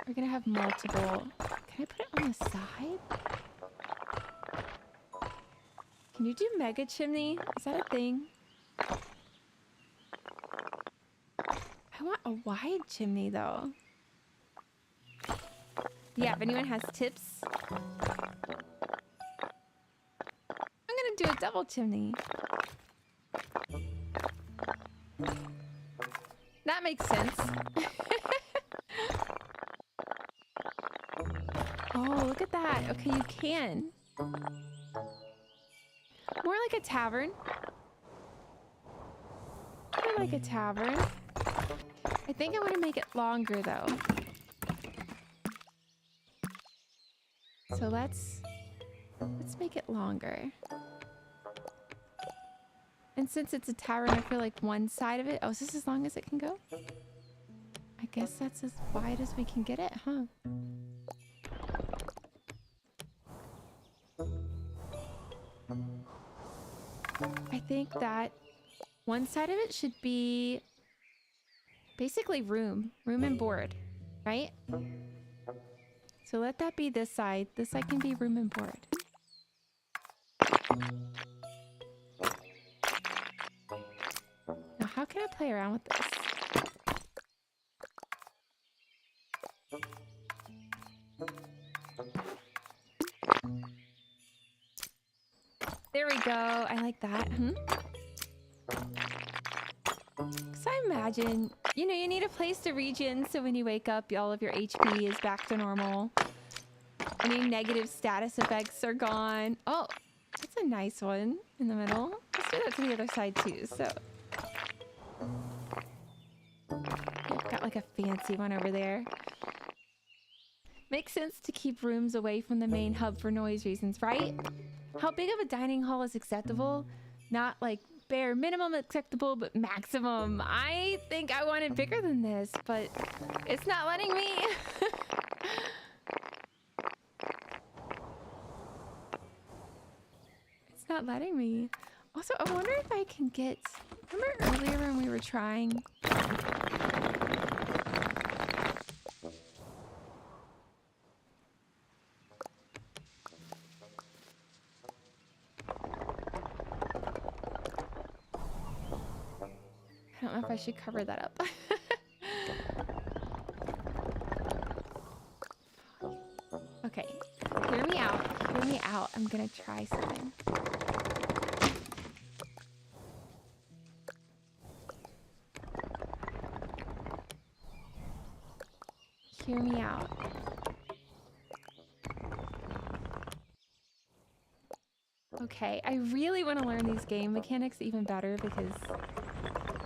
We're gonna have multiple. Can I put it on the side? Can you do mega chimney? Is that a thing? I want a wide chimney though. Yeah, if anyone has tips. I'm gonna do a double chimney. That makes sense. Oh, look at that. Okay, you can. More like a tavern. More like a tavern. I think I want to make it longer though. So let's make it longer. And since it's a tavern, I feel like one side of it... Oh, is this as long as it can go? I guess that's as wide as we can get it, huh? I think that one side of it should be basically room and board, right? So let that be this side. This side can be room and board. Now, how can I play around with this? There we go. I like that. Because I imagine, you know, you need a place to regen so when you wake up, all of your HP is back to normal. Any negative status effects are gone. Oh, that's a nice one in the middle. Let's do that to the other side too, so. I've got like a fancy one over there. Makes sense to keep rooms away from the main hub for noise reasons, right? How big of a dining hall is acceptable? Not like bare minimum acceptable, but maximum. I think I wanted bigger than this, but it's not letting me. It's not letting me. Also, I wonder if I can get... Remember earlier when we were trying... I don't know if I should cover that up. Okay, hear me out. Hear me out. I'm gonna try something. Hear me out. Okay, I really want to learn these game mechanics even better because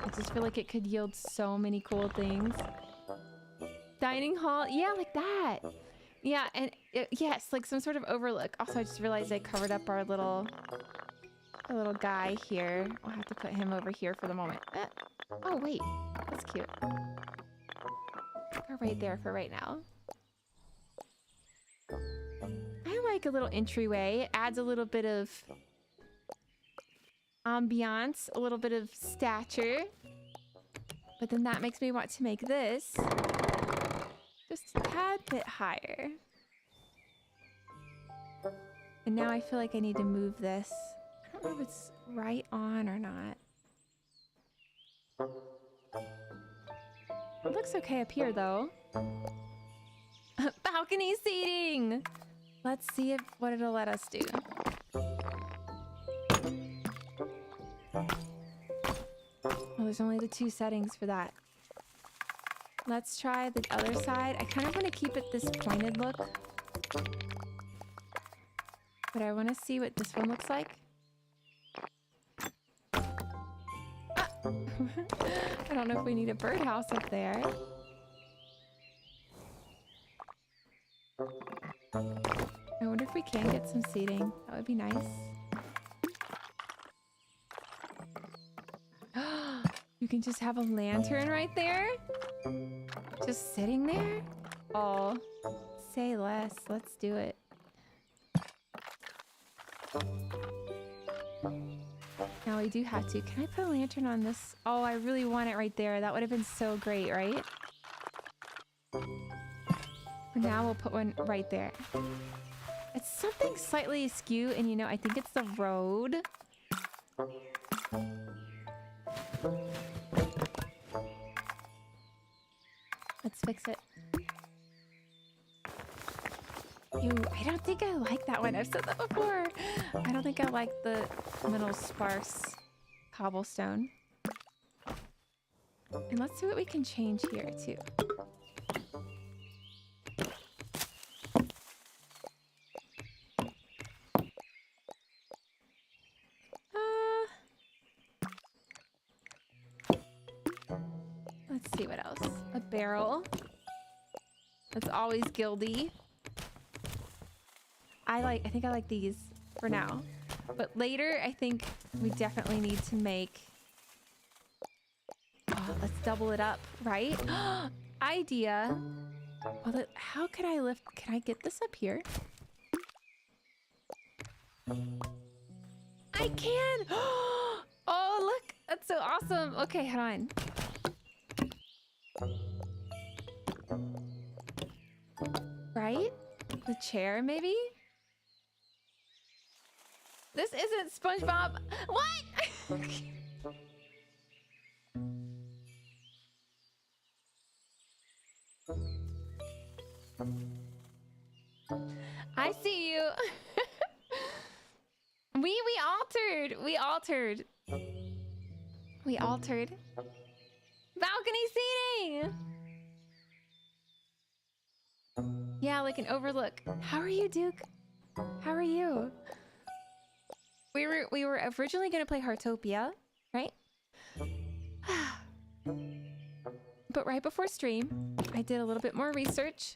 I just feel like it could yield so many cool things. Dining hall, yeah, like that. Yeah, and yes, like some sort of overlook. Also, I just realized I covered up our little a little guy here. I'll have to put him over here for the moment. Oh, wait. That's cute. Or right there for right now. I like a little entryway. It adds a little bit of ambiance, a little bit of stature. But then that makes me want to make this just a tad bit higher. And now I feel like I need to move this. I don't know if it's right on or not. It looks okay up here though. Balcony seating! Let's see what it'll let us do. Oh, there's only the 2 settings for that. Let's try the other side. I kind of want to keep it this pointed look. But I want to see what this one looks like. Ah! I don't know if we need a birdhouse up there. I wonder if we can get some seating. That would be nice. You can just have a lantern right there? Just sitting there? Oh, say less. Let's do it. Now we do have to. Can I put a lantern on this? Oh, I really want it right there. That would have been so great, right? Now we'll put one right there. It's something slightly askew, and you know, I think it's the road. Let's fix it. Ew, I don't think I like that one. I've said that before. I don't think I like the little sparse cobblestone. And let's see what we can change here too. Let's see what else. A barrel. That's always gildy. I think I like these for now. But later, I think we definitely need to make... Oh, let's double it up, right? Idea. Well, how could I lift... Can I get this up here? I can! Oh, look! That's so awesome! Okay, hold on. Right? The chair, maybe? This isn't SpongeBob. What? I see you. We altered. We altered. We altered. Balcony seating. Yeah, like an overlook. How are you, Duke? How are you? We were originally gonna play Heartopia, right? But right before stream, I did a little bit more research,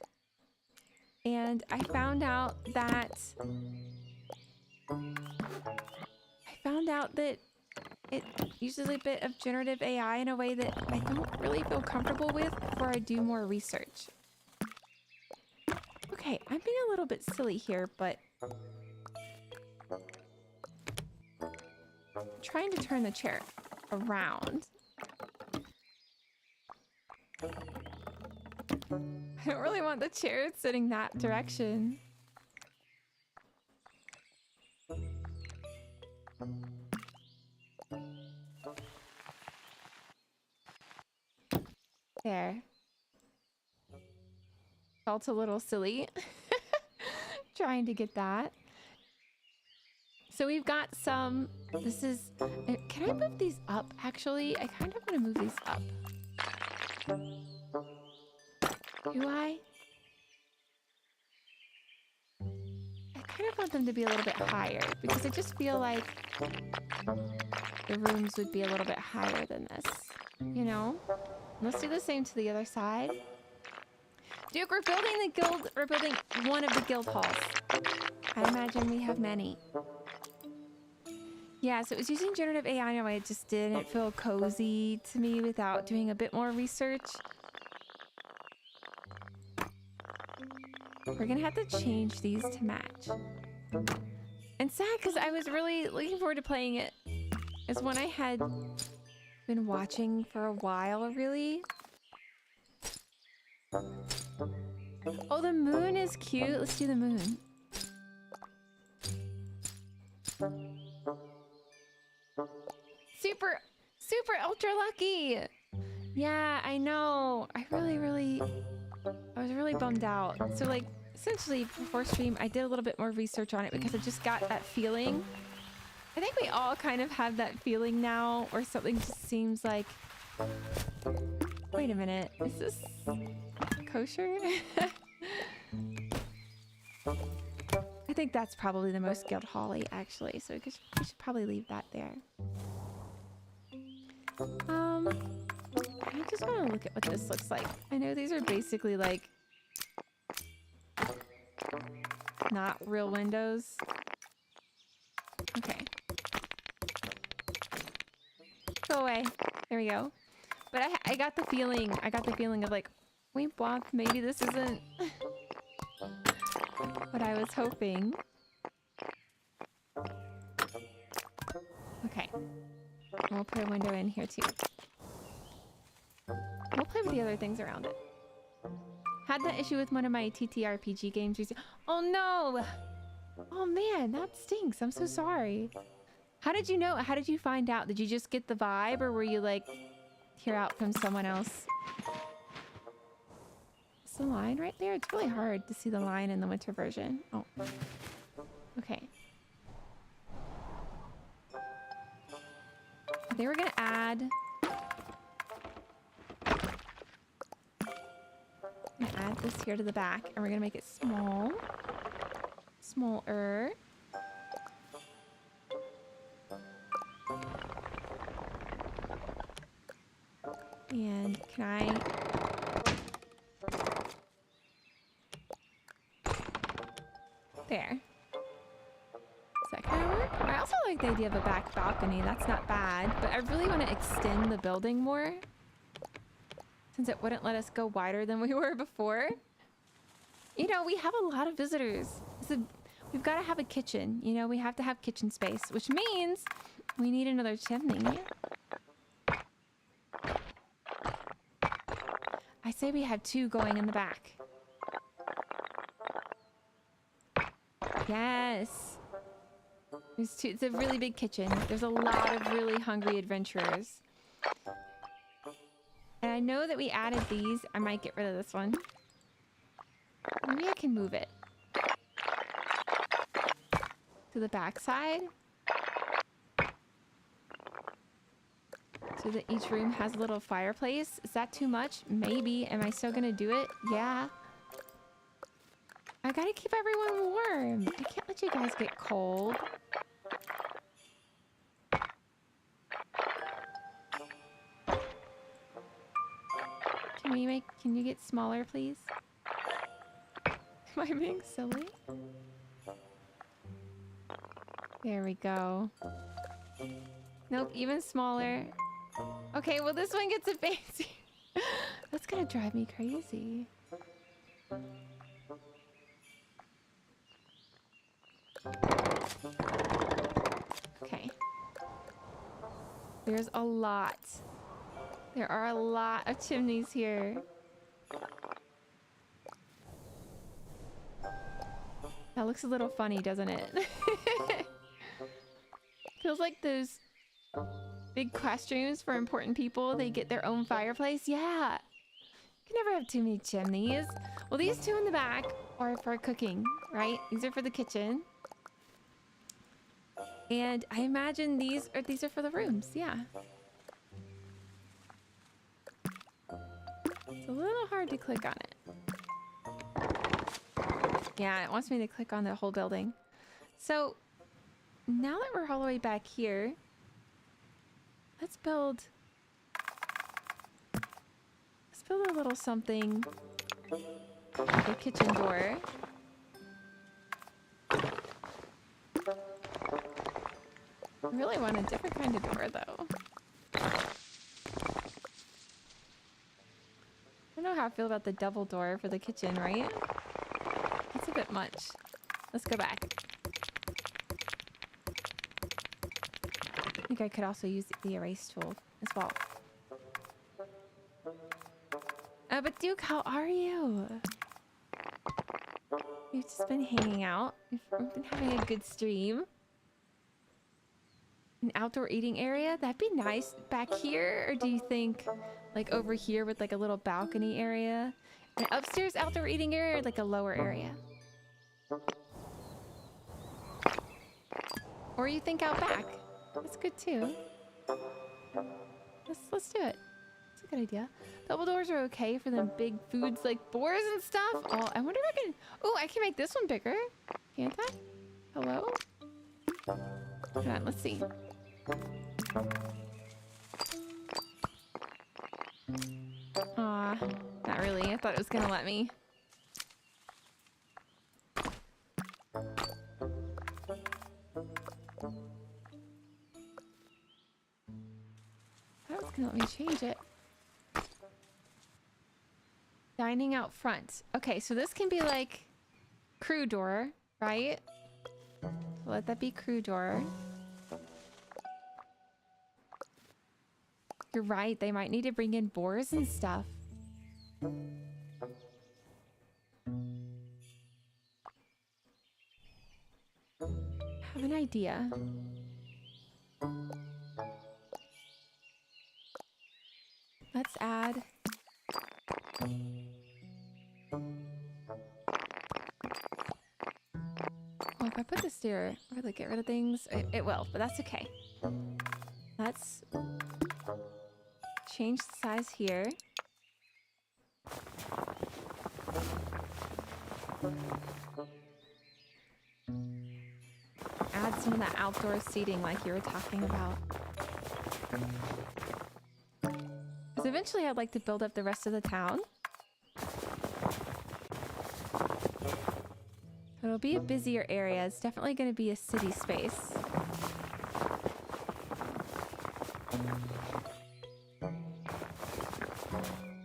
and I found out that it uses a bit of generative AI in a way that I don't really feel comfortable with before I do more research. Okay, I'm being a little bit silly here, but I'm trying to turn the chair around. I don't really want the chair sitting that direction. There. Felt a little silly trying to get that. So we've got some, this is, can I move these up actually? I kind of want to move these up. Do I? I kind of want them to be a little bit higher because I just feel like the rooms would be a little bit higher than this, you know? Let's do the same to the other side. Duke, we're building the guild, we're building one of the guild halls. I imagine we have many. Yeah, so it was using generative AI in a way it just didn't feel cozy to me without doing a bit more research. We're gonna have to change these to match. And sad because I was really looking forward to playing it. It's one I had been watching for a while, really. Oh, the moon is cute. Let's do the moon. Super, super ultra lucky. Yeah, I know. I was really bummed out. So like, essentially before stream, I did a little bit more research on it because I just got that feeling. I think we all kind of have that feeling now where something just seems like, wait a minute, is this kosher? I think that's probably the most guild holly, actually, so we should probably leave that there. I just want to look at what this looks like. I know these are basically like not real windows. Okay. Go away. There we go. But I got the feeling of like, wimp womp, maybe this isn't what I was hoping. Okay. And we'll put a window in here too. We'll play with the other things around it. Had that issue with one of my TTRPG games recently. Oh no! Oh man, that stinks. I'm so sorry. How did you know? How did you find out? Did you just get the vibe, or were you like hear out from someone else? Is the line right there? It's really hard to see the line in the winter version. Oh. Okay. They were gonna add this here to the back, and we're gonna make it small. Smaller. And can I... There. Does that kind of work? I also like the idea of a back balcony. That's not bad, but I really want to extend the building more, since it wouldn't let us go wider than we were before. You know, we have a lot of visitors. So we've got to have a kitchen. You know, we have to have kitchen space, which means we need another chimney. I say we have two going in the back. Yes. There's two. It's a really big kitchen. There's a lot of really hungry adventurers. And I know that we added these. I might get rid of this one. Maybe I can move it to the back side, so that each room has a little fireplace. Is that too much? Maybe. Am I still gonna do it? Yeah. I gotta keep everyone warm. I can't let you guys get cold. Can you get smaller, please? Am I being silly? There we go. Nope, even smaller. Okay, well this one gets a fancy. That's gonna drive me crazy. Okay. There's a lot. There are a lot of chimneys here. That looks a little funny, doesn't it? Feels like those big quest rooms for important people. They get their own fireplace. Yeah. You can never have too many chimneys. Well, these two in the back are for cooking, right? These are for the kitchen. And I imagine these are for the rooms. Yeah. It's a little hard to click on it. Yeah, it wants me to click on the whole building. So now that we're all the way back here, let's build a little something like a kitchen door. I really want a different kind of door, though. I don't know how I feel about the double door for the kitchen, right? That's a bit much. Let's go back. I think I could also use the erase tool as well. But Duke, how are you? We've just been hanging out. We've been having a good stream. An outdoor eating area? That'd be nice back here, or do you think like over here with like a little balcony area? An upstairs outdoor eating area, or like a lower area? Or you think out back? That's good too. Let's do it. That's a good idea. Double doors are okay for them big foods like boars and stuff. Oh, I wonder if I can... Oh, I can make this one bigger. Can't I? Hello? Hold on, let's see. Aw, not really. I thought it was gonna let me. I was gonna let me change it. Dining out front. Okay, so this can be like crew door, right? So let that be crew door. You're right, they might need to bring in boars and stuff. I have an idea. Let's add... Oh, if I put this there, will it get rid of things? It will, but that's okay. Let's change the size here. Add some of that outdoor seating like you were talking about. Because eventually I'd like to build up the rest of the town. It'll be a busier area. It's definitely going to be a city space.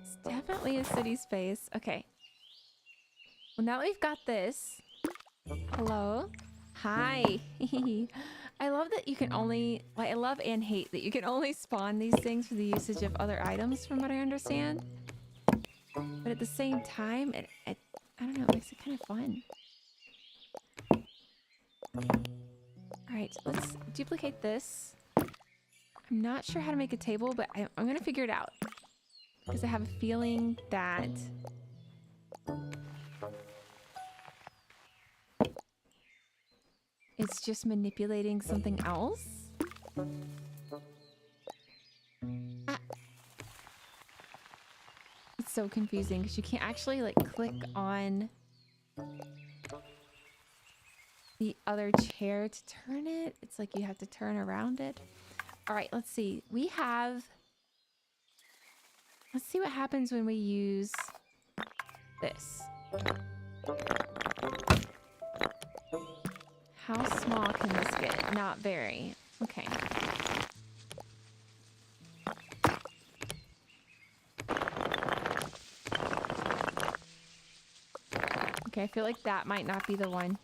It's definitely a city space. Okay. Well, now that we've got this... Hello? Hi! I love that you can only... Well, I love and hate that you can only spawn these things for the usage of other items, from what I understand. But at the same time, I don't know, it makes it kind of fun. Alright, let's duplicate this. I'm not sure how to make a table, but I'm gonna figure it out. Because I have a feeling that... it's just manipulating something else? Ah. It's so confusing because you can't actually like click on the other chair to turn it. It's like you have to turn around it. All right, let's see. We have... Let's see what happens when we use this. How small can this get? Not very. Okay. Okay, I feel like that might not be the one.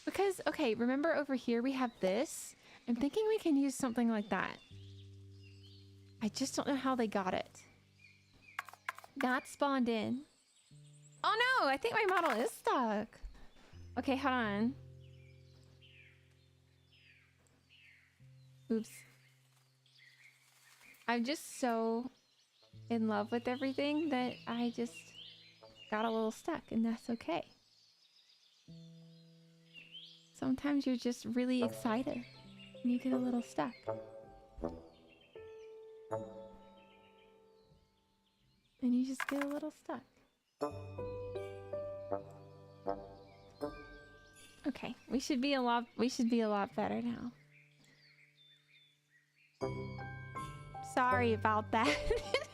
Because, okay, remember over here we have this? I'm thinking we can use something like that. I just don't know how they got it. Not spawned in. Oh no, I think my model is stuck. Okay, hold on. Oops. I'm just so in love with everything that I just got a little stuck, and that's okay. Sometimes you're just really excited and you get a little stuck. And you just get a little stuck. Okay, we should be a lot better now. Sorry about that.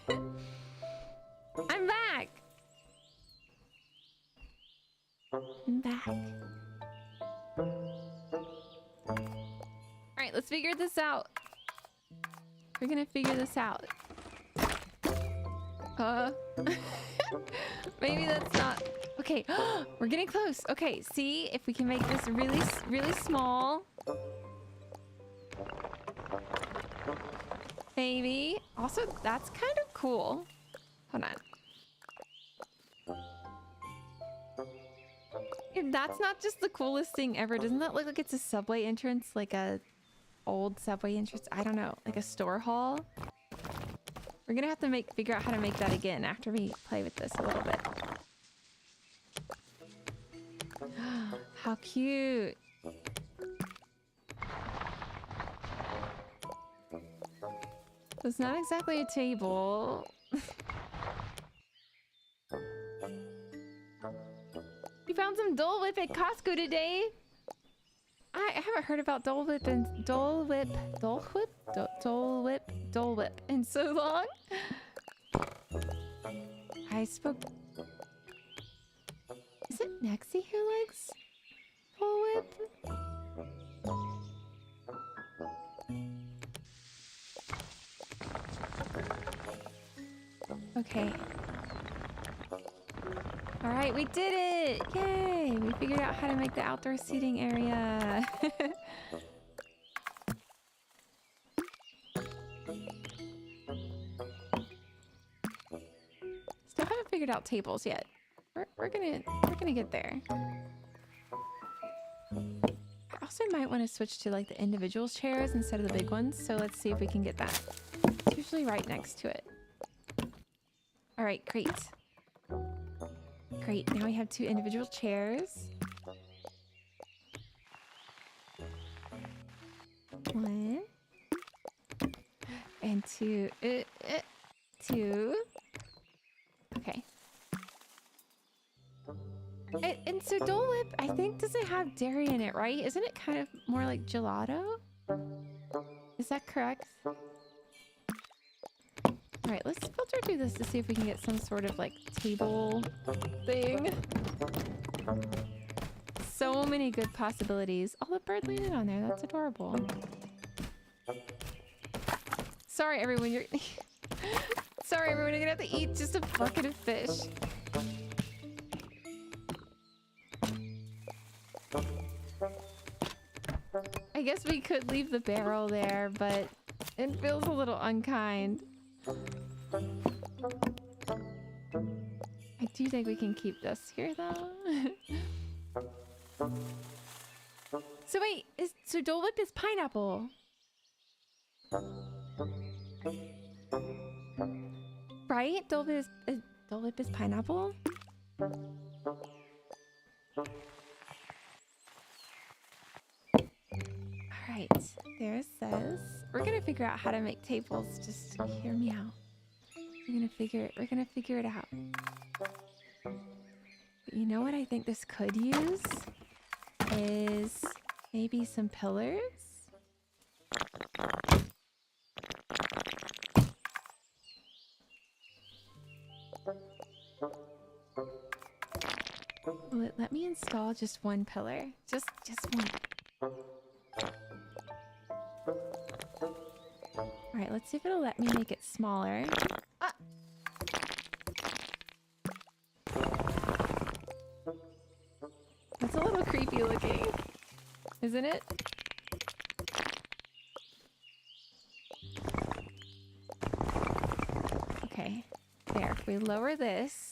I'm back. I'm back. Let's figure this out. We're gonna figure this out. Maybe that's not... Okay, we're getting close. Okay, see if we can make this really, really small. Maybe. Also, that's kind of cool. Hold on. If that's not just the coolest thing ever, doesn't that look like it's a subway entrance? Like a old subway entrance? I don't know. Like a store hall? We're gonna have to figure out how to make that again after we play with this a little bit. How cute. It's not exactly a table. You found some Dole Whip at Costco today? I haven't heard about Dole Whip in so long. I spoke... Is it Nexie who likes Dole Whip? Okay. All right, we did it! Yay! We figured out how to make the outdoor seating area. Still haven't figured out tables yet. We're gonna get there. I also might want to switch to like the individual chairs instead of the big ones. So let's see if we can get that. It's usually right next to it. All right, great. Great, now we have 2 individual chairs. 1 and 2. 2. Okay. And so Dole Whip, I think, doesn't have dairy in it, right? Isn't it kind of more like gelato? Is that correct? All right, let's filter through this to see if we can get some sort of like table thing. So many good possibilities. Oh, the bird landed on there. That's adorable. Sorry, everyone. Sorry, everyone. You're gonna have to eat just a bucket of fish. I guess we could leave the barrel there, but it feels a little unkind. I do think we can keep this here, though. So wait, so Dole Whip is pineapple, right? Dole Whip is pineapple. All right, there it says. We're gonna figure out how to make tables. Just hear me out. We're gonna figure it out. But you know what I think this could use is maybe some pillars. Let me install just one pillar. Just one. All right, let's see if it'll let me make it smaller. Ah! That's a little creepy looking, isn't it? Okay, there. If we lower this...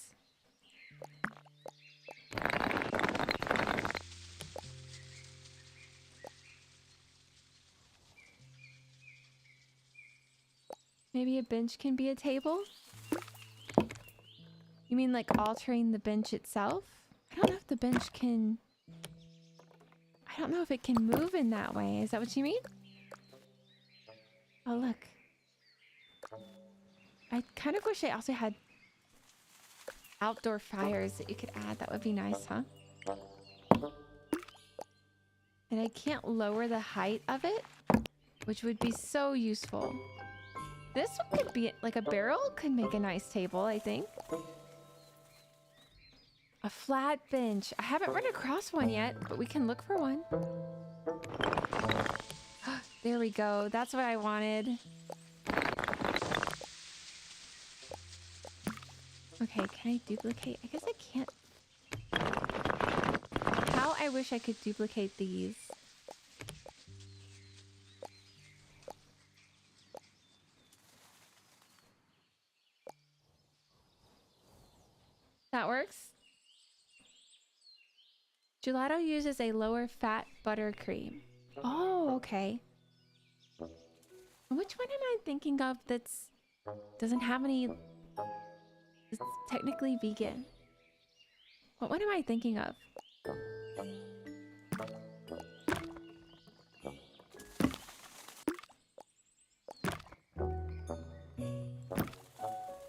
Maybe a bench can be a table? You mean like altering the bench itself? I don't know if the bench can... I don't know if it can move in that way. Is that what you mean? Oh, look. I kind of wish I also had outdoor fires that you could add. That would be nice, huh? And I can't lower the height of it, which would be so useful. This one could be, like a barrel could make a nice table, I think. A flat bench. I haven't run across one yet, but we can look for one. There we go. That's what I wanted. Okay, can I duplicate? I guess I can't. How I wish I could duplicate these. That works. Gelato uses a lower fat buttercream. Oh, okay. Which one am I thinking of that's doesn't have any... It's technically vegan. What one am I thinking of?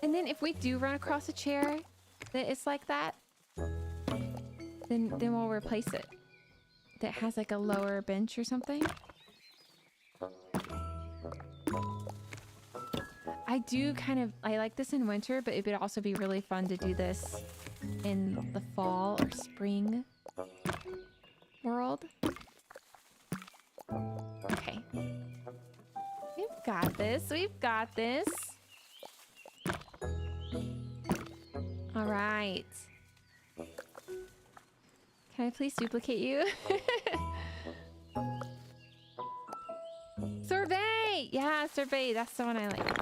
And then if we do run across a chair that is like that, then we'll replace it. That has like a lower bench or something. I like this in winter, but it would also be really fun to do this in the fall or spring world. Okay. We've got this. We've got this. All right. Can I please duplicate you? Sorbet! Yeah, sorbet. That's the one I like.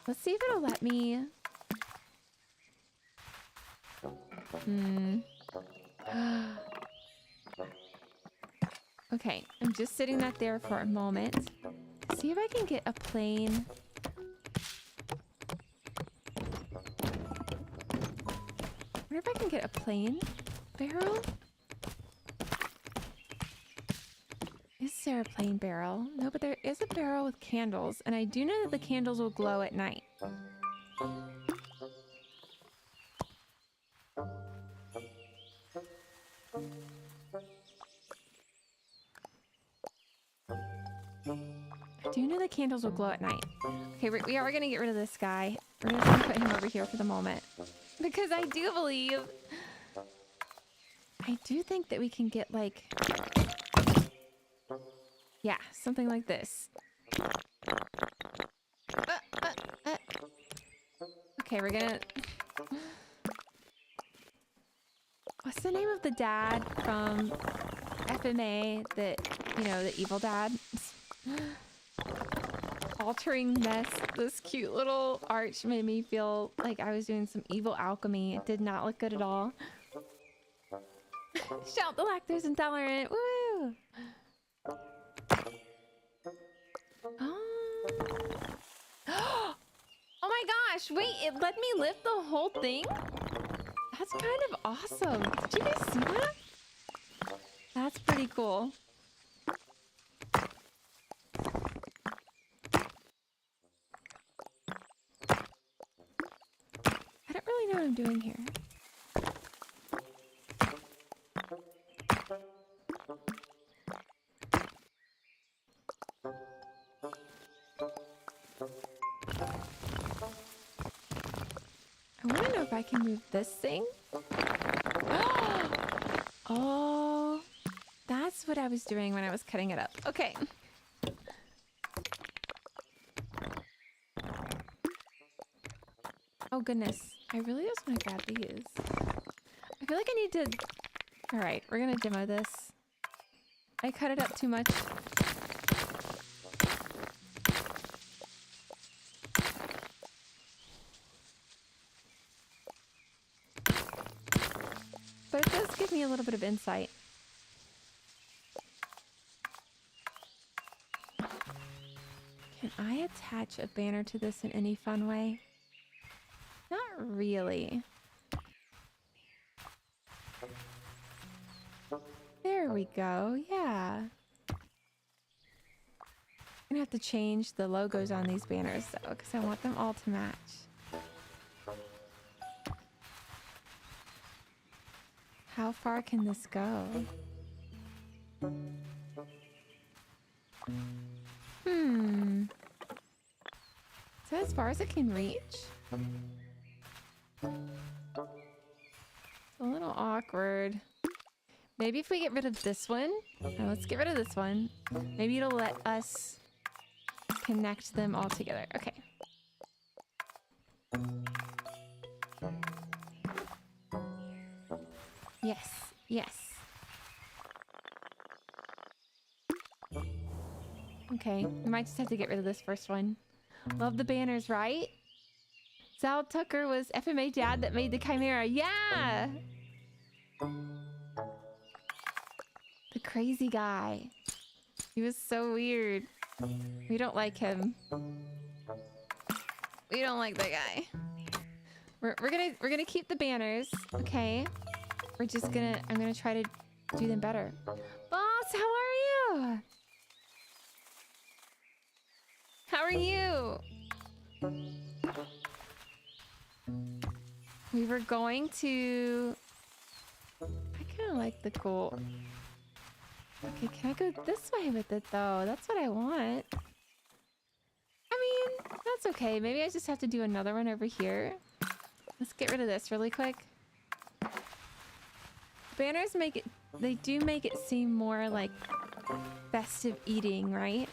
Let's see if it'll let me. Okay, I'm just sitting that there for a moment. See if I can get a plane. I wonder if I can get a plain barrel? Is there a plain barrel? No, but there is a barrel with candles, and I do know that the candles will glow at night. I do know the candles will glow at night. Okay, we are going to get rid of this guy. We're just going to put him over here for the moment. Because I do believe... I do think that we can get, like... Yeah, something like this. Okay, we're gonna... What's the name of the dad from FMA that, you know, the evil dad? Altering mess. This cute little arch made me feel like I was doing some evil alchemy. It did not look good at all. Shout the lactose intolerant. Woo! Oh. Oh my gosh, wait, it let me lift the whole thing? That's kind of awesome. Did you guys see that? That's pretty cool. I don't really know what I'm doing here. I want to know if I can move this thing. Oh, that's what I was doing when I was cutting it up. Okay. Oh goodness, I really just want to grab these. I feel like I need to... All right, we're gonna demo this. I cut it up too much. But it does give me a little bit of insight. Can I attach a banner to this in any fun way? Not really. There we go, yeah. I'm gonna have to change the logos on these banners though, because I want them all to match. How far can this go? Is that as far as it can reach? It's a little awkward. Maybe if we get rid of this one. Let's get rid of this one. Maybe it'll let us connect them all together. Okay. Yes. Yes. Okay. We might just have to get rid of this first one. Love the banners, right? Sal Tucker was FMA dad that made the Chimera. Yeah! The crazy guy. He was so weird. We don't like him. We don't like that guy. We're gonna keep the banners, okay? I'm gonna try to do them better. Boss, how are you? How are you? We were going to... I kind of like the cool... Okay, can I go this way with it though? That's what I want. I mean, that's okay. Maybe I just have to do another one over here. Let's get rid of this really quick. Banners make it... They do make it seem more like festive eating, right?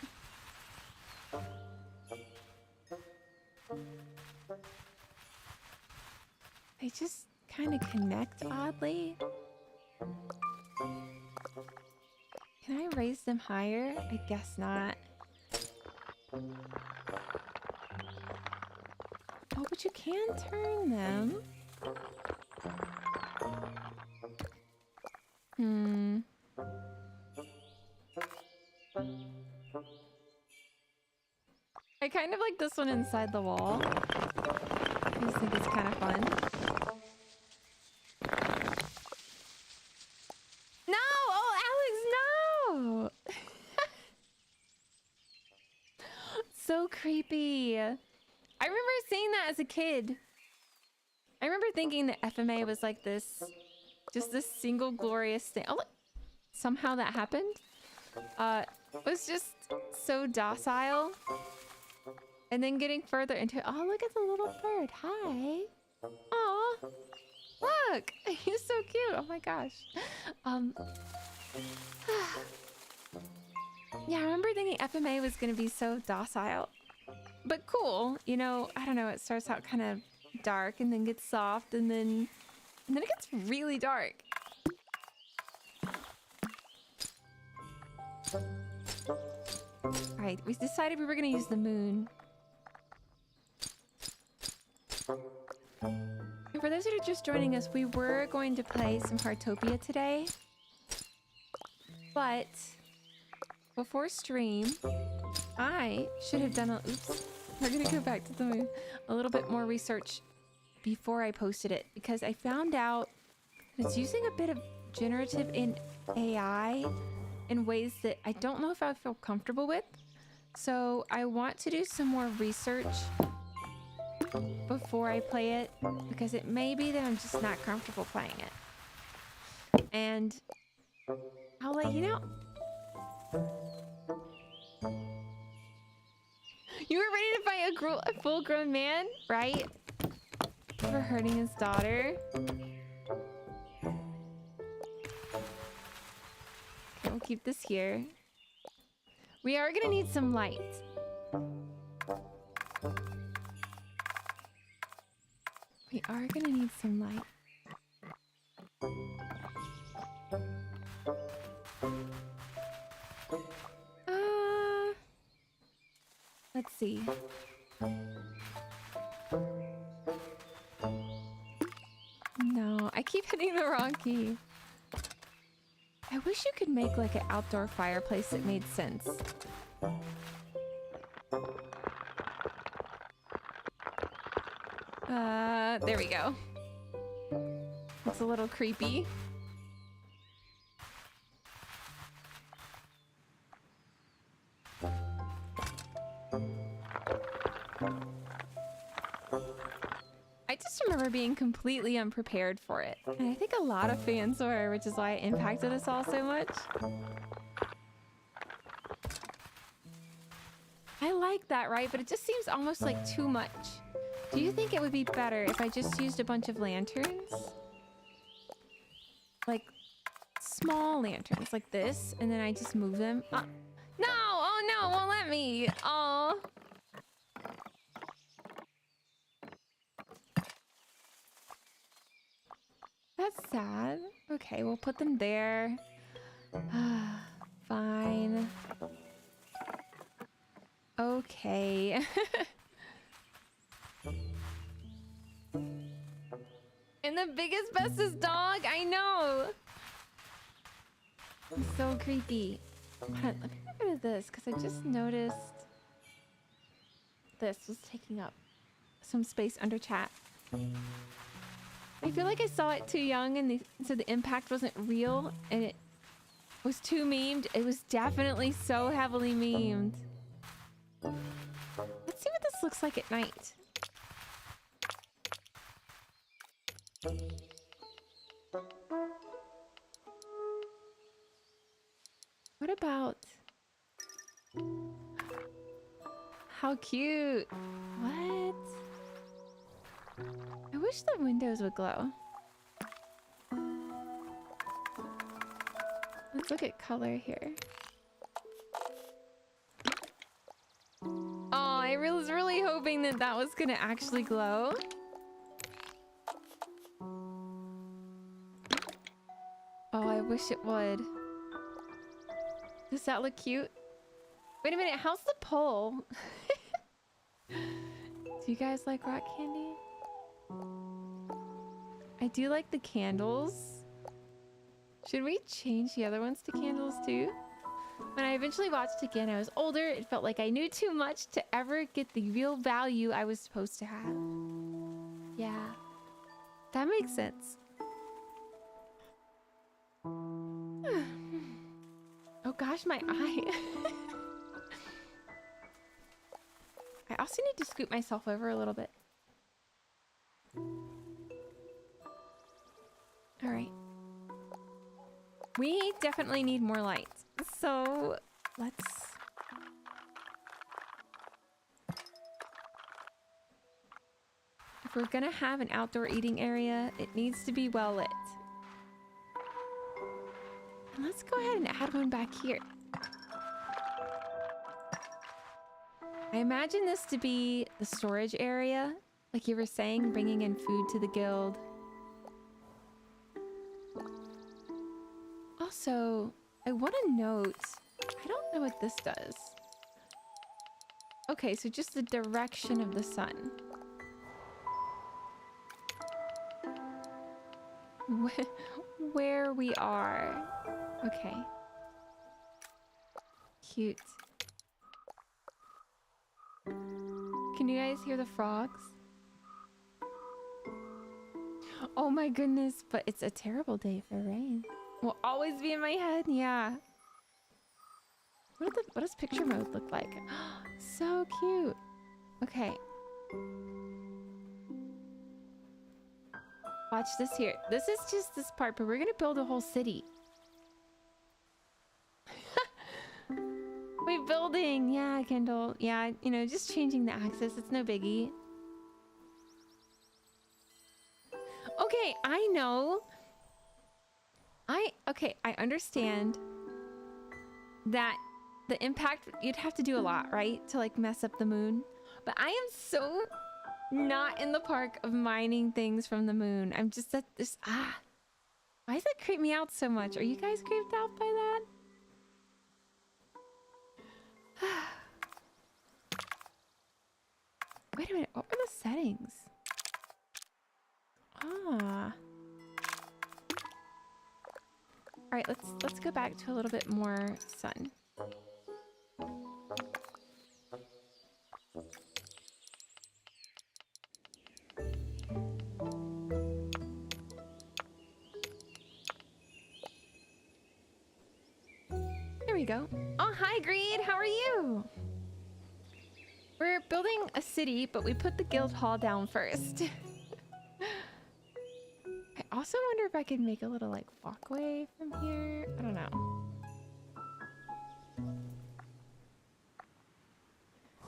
They just kind of connect oddly. Can I raise them higher? I guess not. Oh, but you can turn them. I kind of like this one inside the wall. I just think it's kind of fun. No! Oh, Alex, no! So creepy. I remember seeing that as a kid. I remember thinking that FMA was like this, just this single glorious thing. Oh, look. Somehow that happened. It was just so docile. And then getting further into it. Oh, look at the little bird. Hi. Aw. Look. He's so cute. Oh my gosh. Yeah, I remember thinking FMA was going to be so docile. But cool. You know, I don't know. It starts out kind of dark and then gets soft and then it gets really dark. Alright, we decided we were going to use the moon. And for those that are just joining us, we were going to play some Heartopia today. But before stream, I should have done we're gonna go back to the moon. A little bit more research before I posted it, because I found out that it's using a bit of generative in AI in ways that I don't know if I feel comfortable with. So I want to do some more research before I play it, because it may be that I'm just not comfortable playing it. And I'll let you know. You were ready to fight a full-grown man, right? For hurting his daughter. Okay, we'll keep this here. We are gonna need some light. We are gonna need some light. Let's see. No, I keep hitting the wrong key. I wish you could make like an outdoor fireplace that made sense. There we go. It's a little creepy. I just remember being completely unprepared for it. And I think a lot of fans were, which is why it impacted us all so much. I like that, right? But it just seems almost like too much. Do you think it would be better if I just used a bunch of lanterns? Like small lanterns like this, and then I just move them. No! Oh no, won't let me. Oh. That's sad. Okay, we'll put them there. Fine. Okay. And the biggest, bestest dog? I know! It's so creepy. Hold on, let me get rid of this, because I just noticed this was taking up some space under chat. I feel like I saw it too young, and so the impact wasn't real, and it was too memed. It was definitely so heavily memed. Let's see what this looks like at night. What about... How cute. What? I wish the windows would glow. Let's look at color here. Oh, I was really hoping that that was gonna actually glow. Oh, I wish it would. Does that look cute? Wait a minute, how's the pole? Do you guys like rock candy? I do like the candles. Should we change the other ones to candles too? When I eventually watched again, I was older. It felt like I knew too much to ever get the real value I was supposed to have. Yeah, that makes sense. Oh gosh, my eye. I also need to scoot myself over a little bit. All right. We definitely need more lights. So let's... If we're gonna have an outdoor eating area, it needs to be well lit. And let's go ahead and add one back here. I imagine this to be the storage area, like you were saying, bringing in food to the guild. Also, I want to note, I don't know what this does. Okay, so just the direction of the sun. Where we are. Okay. Cute. Can you guys hear the frogs? Oh my goodness, but it's a terrible day for rain. Will always be in my head, yeah. What does picture mode look like? So cute. Okay. Watch this here. This is just this part, but we're gonna build a whole city. Wait, building. Yeah, Kendall. Yeah, you know, just changing the axis. It's no biggie. Okay, I know. Okay, I understand that the impact, you'd have to do a lot, right? To like mess up the moon. But I am so not in the park of mining things from the moon. I'm just at this, why does that creep me out so much? Are you guys creeped out by that? Wait a minute, what were the settings? Ah. All right, let's go back to a little bit more sun. There we go. Oh, hi, Greed. How are you? We're building a city, but we put the guild hall down first. I also wonder if I could make a little like walkway from here. I don't know.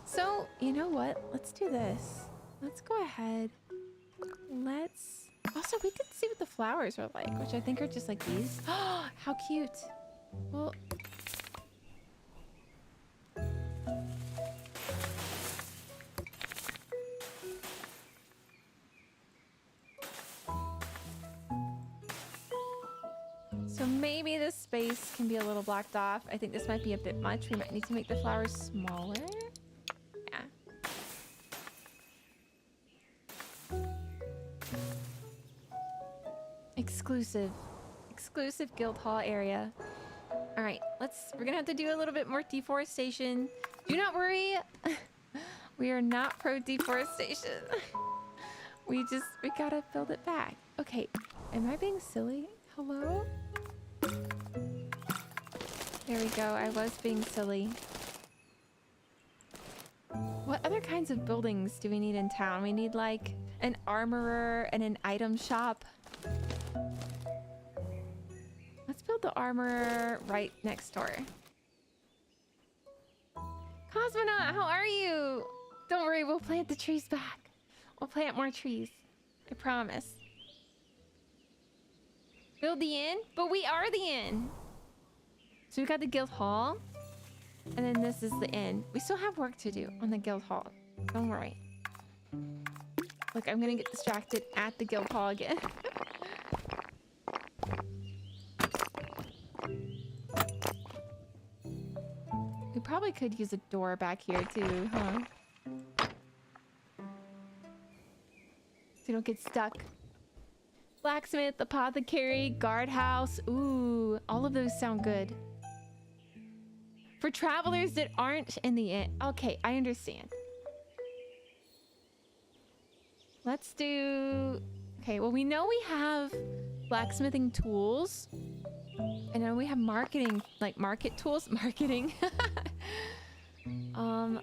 So, you know what? Let's do this. Let's go ahead. Also, we could see what the flowers are like, which I think are just like these. How cute. Well, so maybe this space can be a little blocked off. I think this might be a bit much. We might need to make the flowers smaller. Yeah. Exclusive guild hall area. All right, we're gonna have to do a little bit more deforestation. Do not worry. We are not pro deforestation. We gotta build it back. Okay, am I being silly? Hello? There we go, I was being silly. What other kinds of buildings do we need in town? We need like an armorer and an item shop. Let's build the armorer right next door. Cosmonaut, how are you? Don't worry, we'll plant the trees back. We'll plant more trees. I promise. Build the inn? But we are the inn. So we got the guild hall. And then this is the inn. We still have work to do on the guild hall. Don't worry. Look, I'm gonna get distracted at the guild hall again. We probably could use a door back here too, huh? So you don't get stuck. Blacksmith, apothecary, guardhouse. Ooh, all of those sound good. For travelers that aren't in the inn. Okay, I understand. Let's do... Okay, well, we know we have blacksmithing tools. And then we have marketing, like market tools. Marketing. I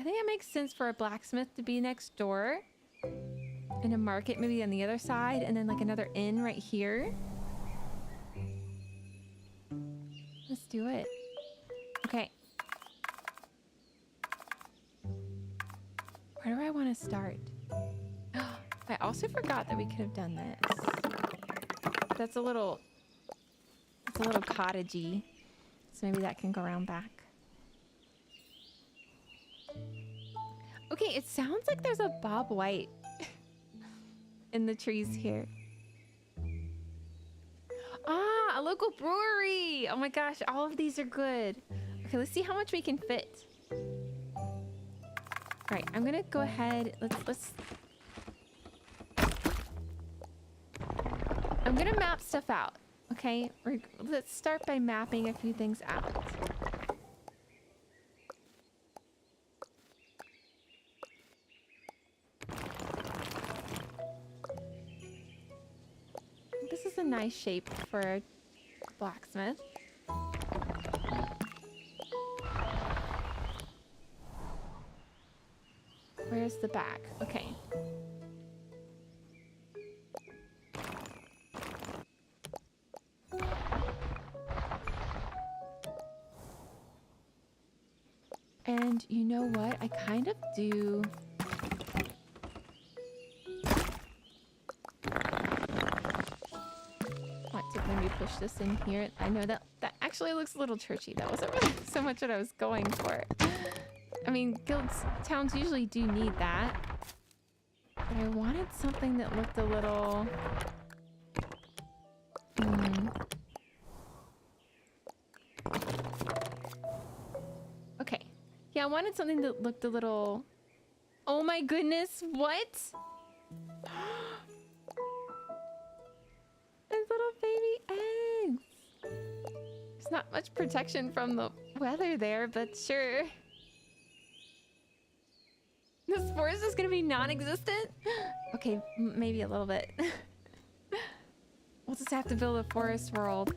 think it makes sense for a blacksmith to be next door. And a market maybe on the other side. And then like another inn right here. Let's do it. Okay. Where do I want to start? I also forgot that we could have done this. That's a little cottagey. So maybe that can go around back. Okay, it sounds like there's a Bob White in the trees here. Ah, a local brewery. Oh my gosh, all of these are good. Okay, let's see how much we can fit. All right, I'm gonna go ahead. I'm gonna map stuff out. Okay, let's start by mapping a few things out. This is a nice shape for a blacksmith. Where's the back? Okay. And you know what? I kind of do... want to maybe push this in here. I know that actually looks a little churchy. That wasn't really so much what I was going for. I mean, towns usually do need that. But I wanted something that looked a little... Okay. Yeah, I wanted something that looked a little... Oh my goodness, what? There's little baby eggs. There's not much protection from the weather there, but sure. This forest is gonna be non-existent? Okay, maybe a little bit. We'll just have to build a forest world.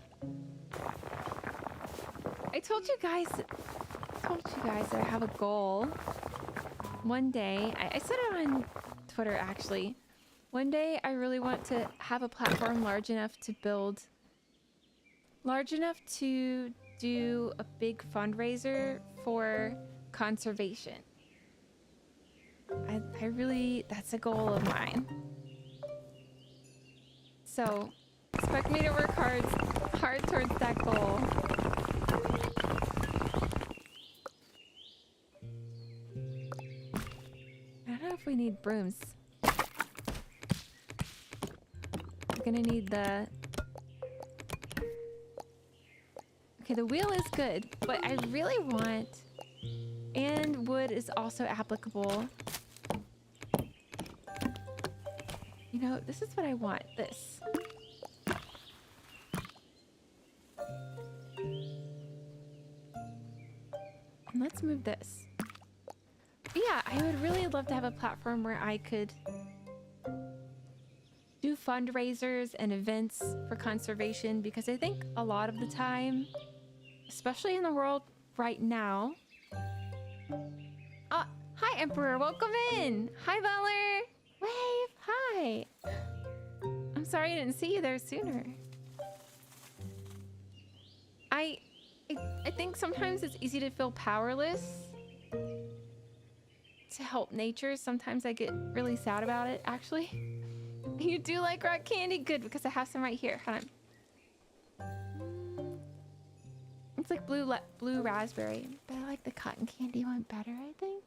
I told you guys that I have a goal. One day, I said it on Twitter actually. One day I really want to have a platform large enough to do a big fundraiser for conservation. I really, that's a goal of mine. So, expect me to work hard towards that goal. I don't know if we need brooms. We're gonna need the... Okay, the wheel is good, but I really want... And wood is also applicable. You know, this is what I want. This. And let's move this. But yeah, I would really love to have a platform where I could do fundraisers and events for conservation, because I think a lot of the time, especially in the world right now... Hi, Emperor. Welcome in. Hi, Valor. Wave. Hi. I'm sorry I didn't see you there sooner. I think sometimes it's easy to feel powerless to help nature. Sometimes I get really sad about it, actually. You do like rock candy? Good, because I have some right here. Hold on. It's like blue raspberry, but I like the cotton candy one better, I think.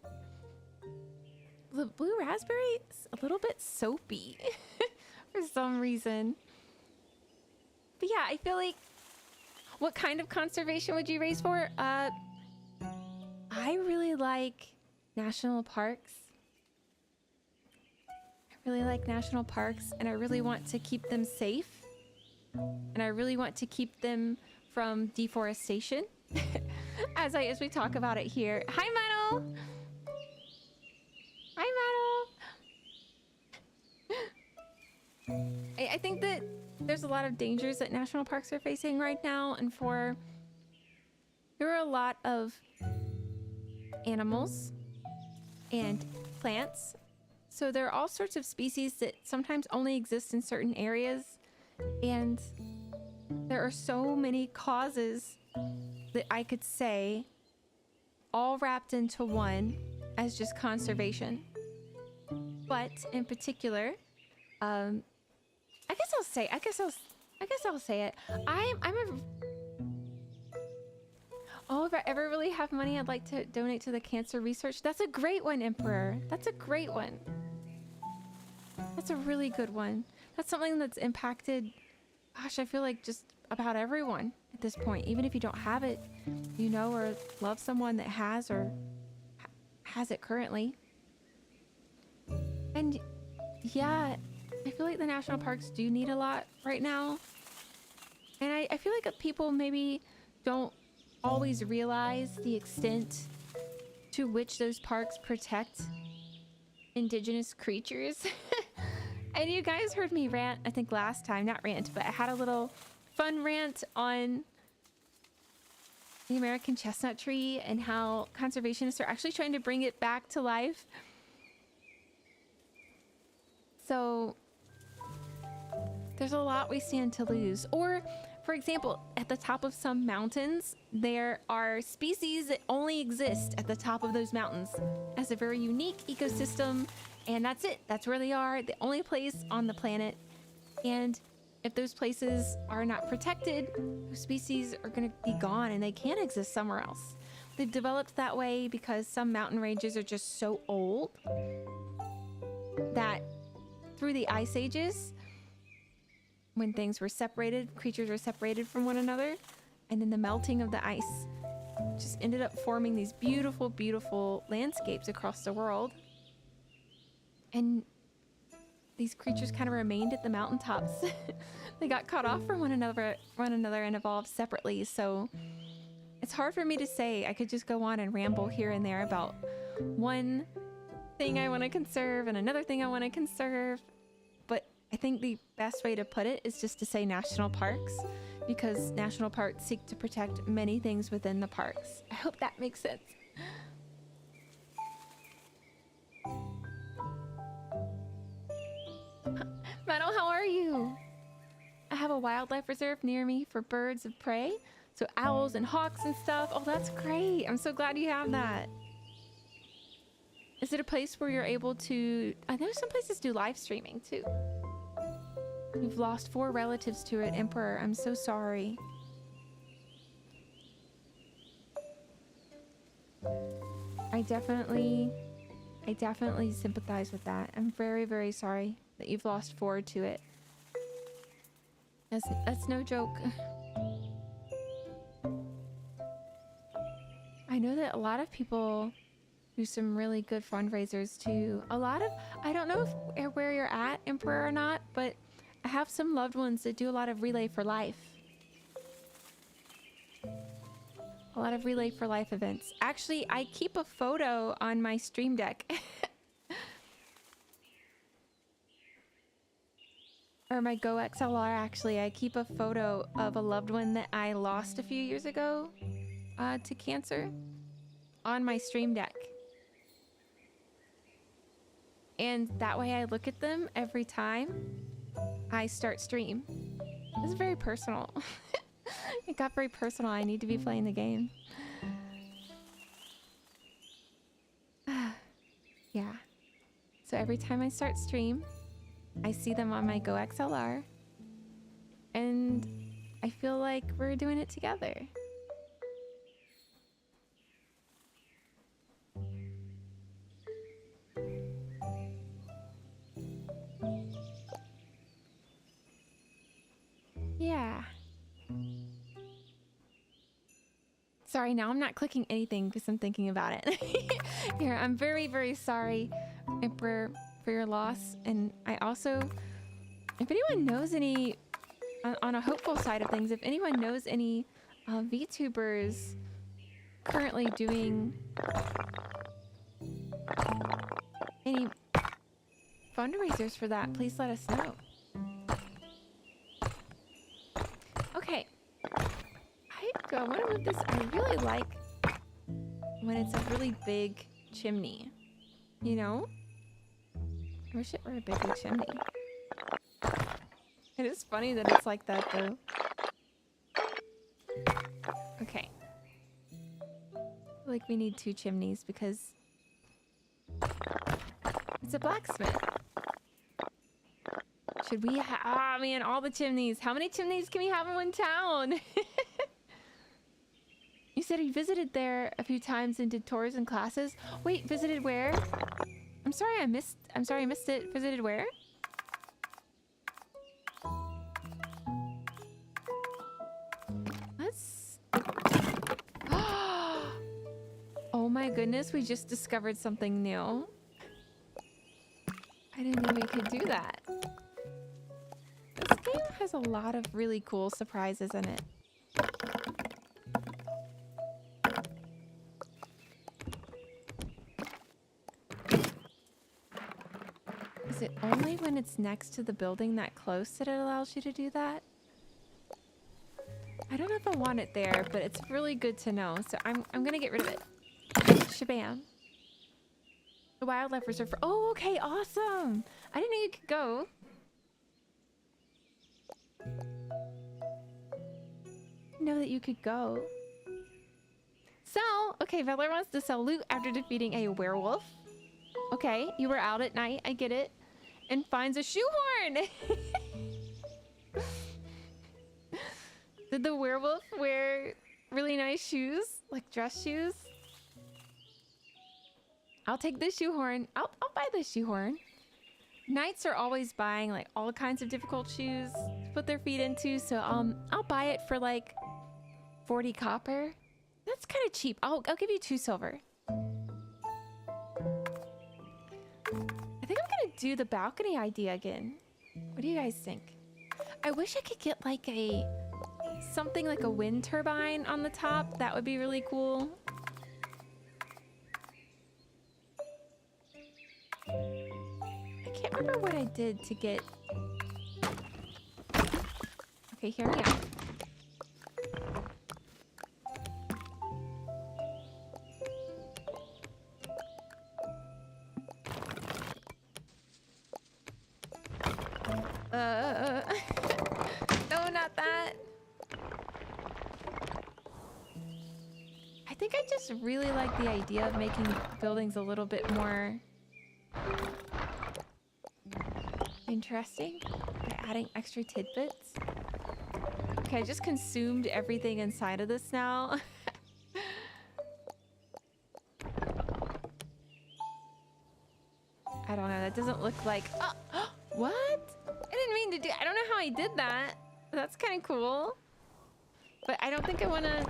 The blue raspberry is a little bit soapy for some reason. But yeah, I feel like... What kind of conservation would you raise for? I really like national parks. I really like national parks, and I really want to keep them safe. And I really want to keep them from deforestation. as we talk about it here. Hi, Metal! Hi, Metal! I think that there's a lot of dangers that national parks are facing right now, and there are a lot of animals and plants. So there are all sorts of species that sometimes only exist in certain areas, and there are so many causes that I could say all wrapped into one as just conservation. But in particular, I guess I'll say it. Oh, if I ever really have money, I'd like to donate to the cancer research. That's a great one, Emperor. That's a great one. That's a really good one. That's something that's impacted, gosh, I feel like just about everyone at this point. Even if you don't have it, you know, or love someone that has or has it currently. And yeah, I feel like the national parks do need a lot right now. And I feel like people maybe don't always realize the extent to which those parks protect indigenous creatures. And you guys heard me rant, I think last time, not rant, but I had a little fun rant on the American chestnut tree and how conservationists are actually trying to bring it back to life. So there's a lot we stand to lose. Or, for example, at the top of some mountains, there are species that only exist at the top of those mountains as a very unique ecosystem, and that's it. That's where they are, the only place on the planet. And if those places are not protected, those species are going to be gone and they can't exist somewhere else. They've developed that way because some mountain ranges are just so old that through the ice ages, when things were separated, creatures were separated from one another, and then the melting of the ice just ended up forming these beautiful, beautiful landscapes across the world. And these creatures kind of remained at the mountaintops. They got cut off from one another and evolved separately. So it's hard for me to say. I could just go on and ramble here and there about one thing I want to conserve and another thing I want to conserve. But I think the best way to put it is just to say national parks, because national parks seek to protect many things within the parks. I hope that makes sense. Metal, how are you? I have a wildlife reserve near me for birds of prey, so owls and hawks and stuff. Oh, that's great. I'm so glad you have that. Is it a place where you're able to... I know some places do live streaming too. You've lost 4 relatives to it, Emperor. I'm so sorry. I definitely sympathize with that. I'm very, very sorry that you've lost 4 to it. That's no joke. I know that a lot of people do some really good fundraisers too. I don't know if where you're at, Emperor, or not, but I have some loved ones that do a lot of Relay for Life. A lot of Relay for Life events. Actually, I keep a photo on my stream deck. Or my Go XLR, actually. I keep a photo of a loved one that I lost a few years ago to cancer on my stream deck. And that way I look at them every time I start stream. This is very personal. It got very personal. I need to be playing the game. Yeah. So every time I start stream, I see them on my Go XLR. And I feel like we're doing it together. Yeah. Sorry, now I'm not clicking anything because I'm thinking about it. Here, I'm very, very sorry, Emperor, for your loss. And I also, if anyone knows any, on a hopeful side of things, if anyone knows any VTubers currently doing any fundraisers for that, please let us know. Okay. I want to move this. I really like when it's a really big chimney. You know? I wish it were a bigger chimney. It is funny that it's like that, though. Okay. I feel like we need 2 chimneys because it's a blacksmith. Should we ah, man, all the chimneys. How many chimneys can we have in one town? You said you visited there a few times and did tours and classes. Wait, visited where? I'm sorry I missed it. Visited where? Let's... Oh my goodness, we just discovered something new. I didn't know we could do that. This game has a lot of really cool surprises in it. Is it only when it's next to the building that close that it allows you to do that? I don't know if I want it there, but it's really good to know. So I'm gonna get rid of it. Shabam. The wildlife reserve. Oh, okay, awesome. I didn't know you could go. Know that you could go. Sell. Okay, Veller wants to sell loot after defeating a werewolf. Okay, you were out at night. I get it. And finds a shoehorn. Did the werewolf wear really nice shoes? Like dress shoes? I'll take this shoehorn. I'll buy this shoehorn. Knights are always buying like all kinds of difficult shoes to put their feet into, so I'll buy it for like 40 copper. That's kind of cheap. I'll give you 2 silver. I think I'm gonna do the balcony idea again. What do you guys think? I wish I could get like something like a wind turbine on the top. That would be really cool. I can't remember what I did to get... Okay, here we go. No, not that. I think I just really like the idea of making buildings a little bit more interesting by adding extra tidbits. Okay, I just consumed everything inside of this now. I don't know. That doesn't look like... Oh, what? I didn't mean to do... I don't know how I did that. That's kind of cool. But I don't think I want to...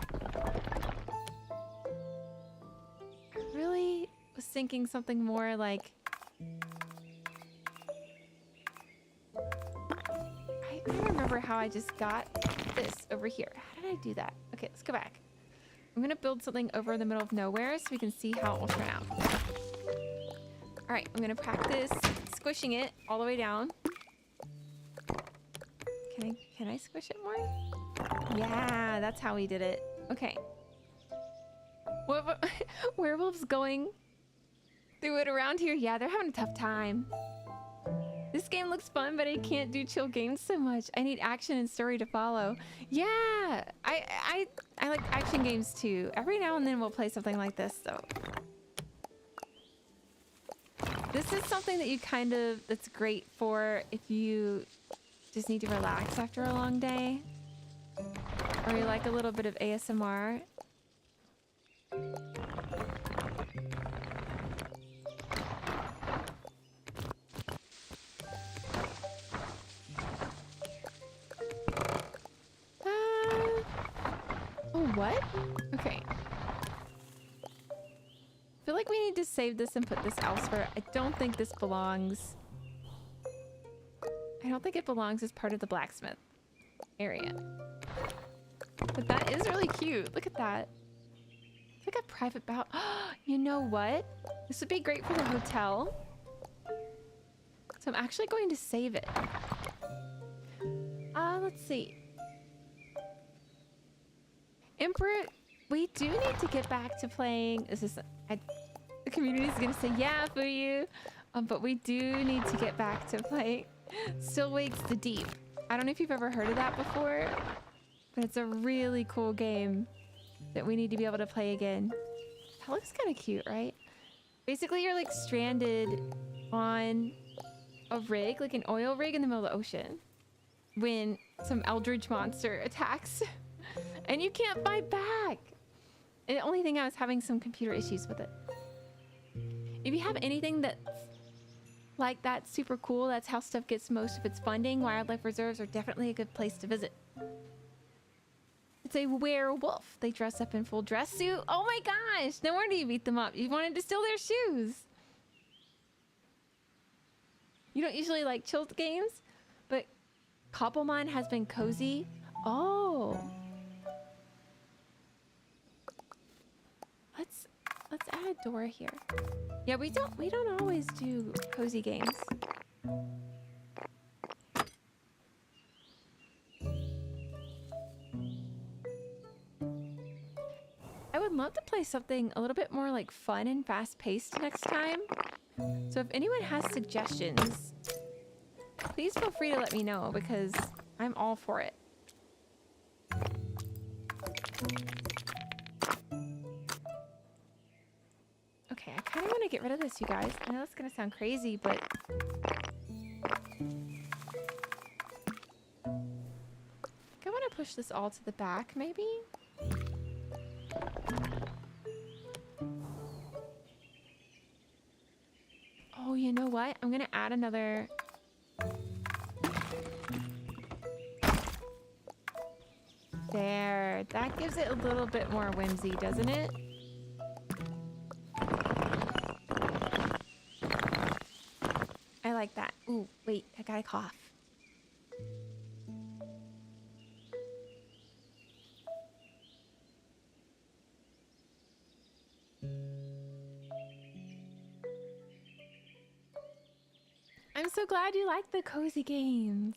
I really was thinking something more like... I don't remember how I just got this over here. How did I do that? Okay, let's go back. I'm going to build something over in the middle of nowhere so we can see how it will turn out. All right, I'm going to practice squishing it all the way down. Can I squish it more? Yeah, that's how we did it. Okay. What werewolves going through it around here? Yeah, they're having a tough time. This game looks fun, but I can't do chill games so much. I need action and story to follow. Yeah, I like action games too. Every now and then we'll play something like this though. This is something that you that's great for if you just need to relax after a long day. Or you like a little bit of ASMR. Oh, what? Okay. I feel like we need to save this and put this elsewhere. I don't think this belongs. I don't think it belongs as part of the blacksmith area. But that is really cute. Look at that. It's like a private bow. You know what? This would be great for the hotel. So I'm actually going to save it. Let's see. Emperor, we do need to get back to playing. The community is going to say, yeah, Fuyu. But we do need to get back to playing Still Wakes the Deep. I don't know if you've ever heard of that before, but it's a really cool game that we need to be able to play again. That looks kind of cute, right? Basically, you're like stranded on a rig, like an oil rig in the middle of the ocean, when some eldritch monster attacks and you can't fight back. And the only thing I was having some computer issues with it. If you have anything that's like that, super cool, that's how stuff gets most of its funding. Wildlife reserves are definitely a good place to visit. It's a werewolf. They dress up in full dress suit. Oh my gosh, no wonder you beat them up. You wanted to steal their shoes. You don't usually like chilled games, but Koppelman has been cozy. Oh. Let's add a door here. Yeah, we don't always do cozy games. I would love to play something a little bit more like fun and fast-paced next time. So if anyone has suggestions, please feel free to let me know because I'm all for it. Okay, I kind of want to get rid of this, you guys. I know that's going to sound crazy, but... I want to push this all to the back, maybe? Oh, you know what? I'm going to add another... There. That gives it a little bit more whimsy, doesn't it? I like that. Ooh, wait. I gotta cough. I'm so glad you like the cozy games.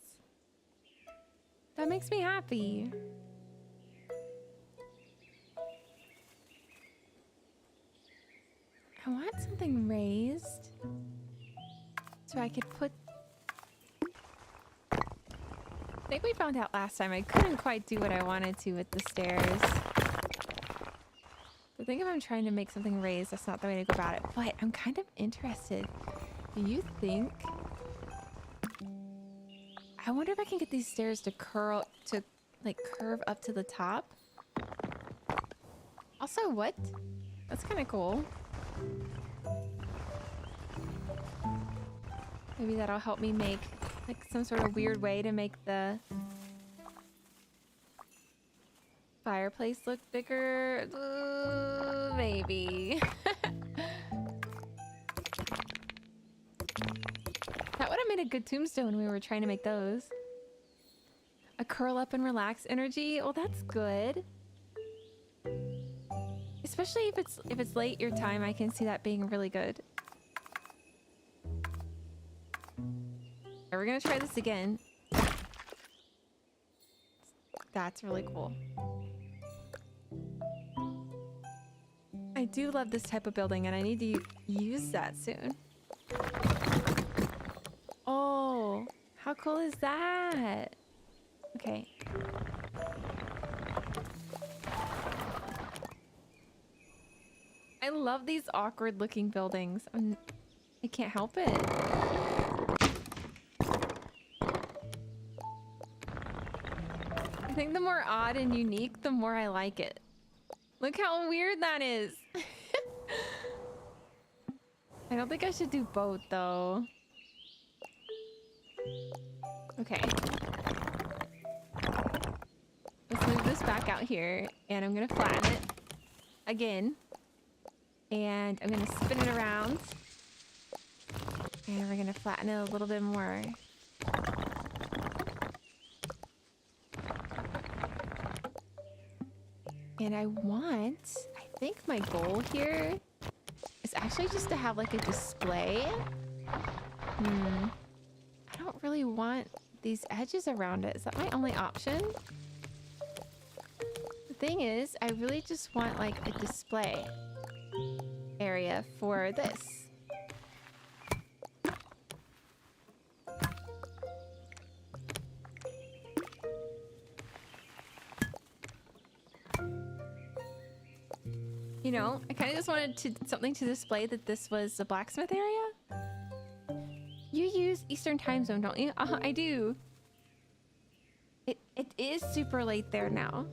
That makes me happy. I want something raised so I could put... I think we found out last time I couldn't quite do what I wanted to with the stairs. I think if I'm trying to make something raised, that's not the way to go about it. But I'm kind of interested. Do you think I wonder if I can get these stairs to like curve up to the top. Also, what? That's kind of cool. Maybe that'll help me make like some sort of weird way to make the fireplace look bigger. Maybe. That would have made a good tombstone when we were trying to make those. A curl up and relax energy. Well, that's good. Especially if it's late your time, I can see that being really good. We're gonna try this again. That's really cool. I do love this type of building and I need to use that soon. Oh, how cool is that? Okay. I love these awkward looking buildings. I can't help it. I think the more odd and unique, the more I like it. Look how weird that is. I don't think I should do both though. Okay. Let's move this back out here and I'm gonna flatten it again. And I'm gonna spin it around. And we're gonna flatten it a little bit more. And I think my goal here is actually just to have like a display. I don't really want these edges around it. Is that my only option? The thing is, I really just want like a display area for this. You know, I kind of just wanted something to display that this was a blacksmith area. You use Eastern time zone, don't you? I do. It is super late there now.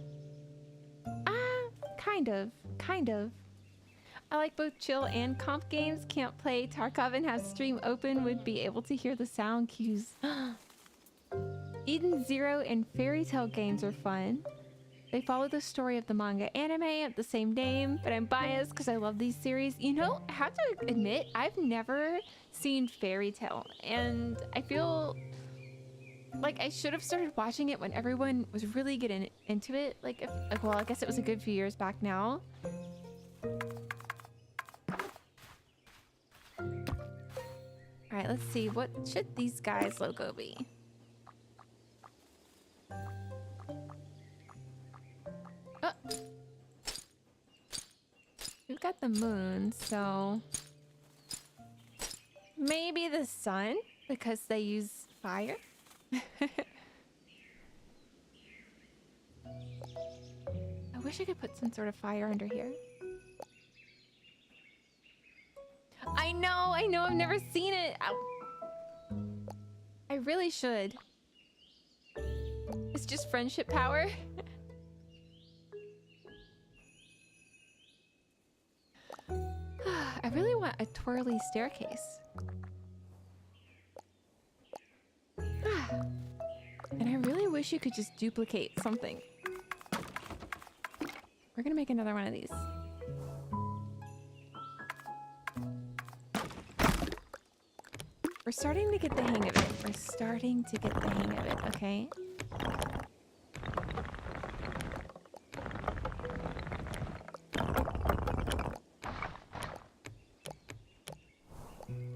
Kind of. I like both chill and comp games. Can't play Tarkov and have stream open. Would be able to hear the sound cues. Eden Zero and Fairy Tale games are fun. They follow the story of the manga anime of the same name, but I'm biased because I love these series. You know, I have to admit, I've never seen Fairy Tale, and I feel like I should have started watching it when everyone was really getting into it. Well, I guess it was a good few years back now. All right, let's see. What should these guys' logo be? Oh. We've got the moon, so maybe the sun, because they use fire. I wish I could put some sort of fire under here. I know, I've never seen it. I really should. It's just friendship power. I really want a twirly staircase. And I really wish you could just duplicate something. We're gonna make another one of these. We're starting to get the hang of it. Okay?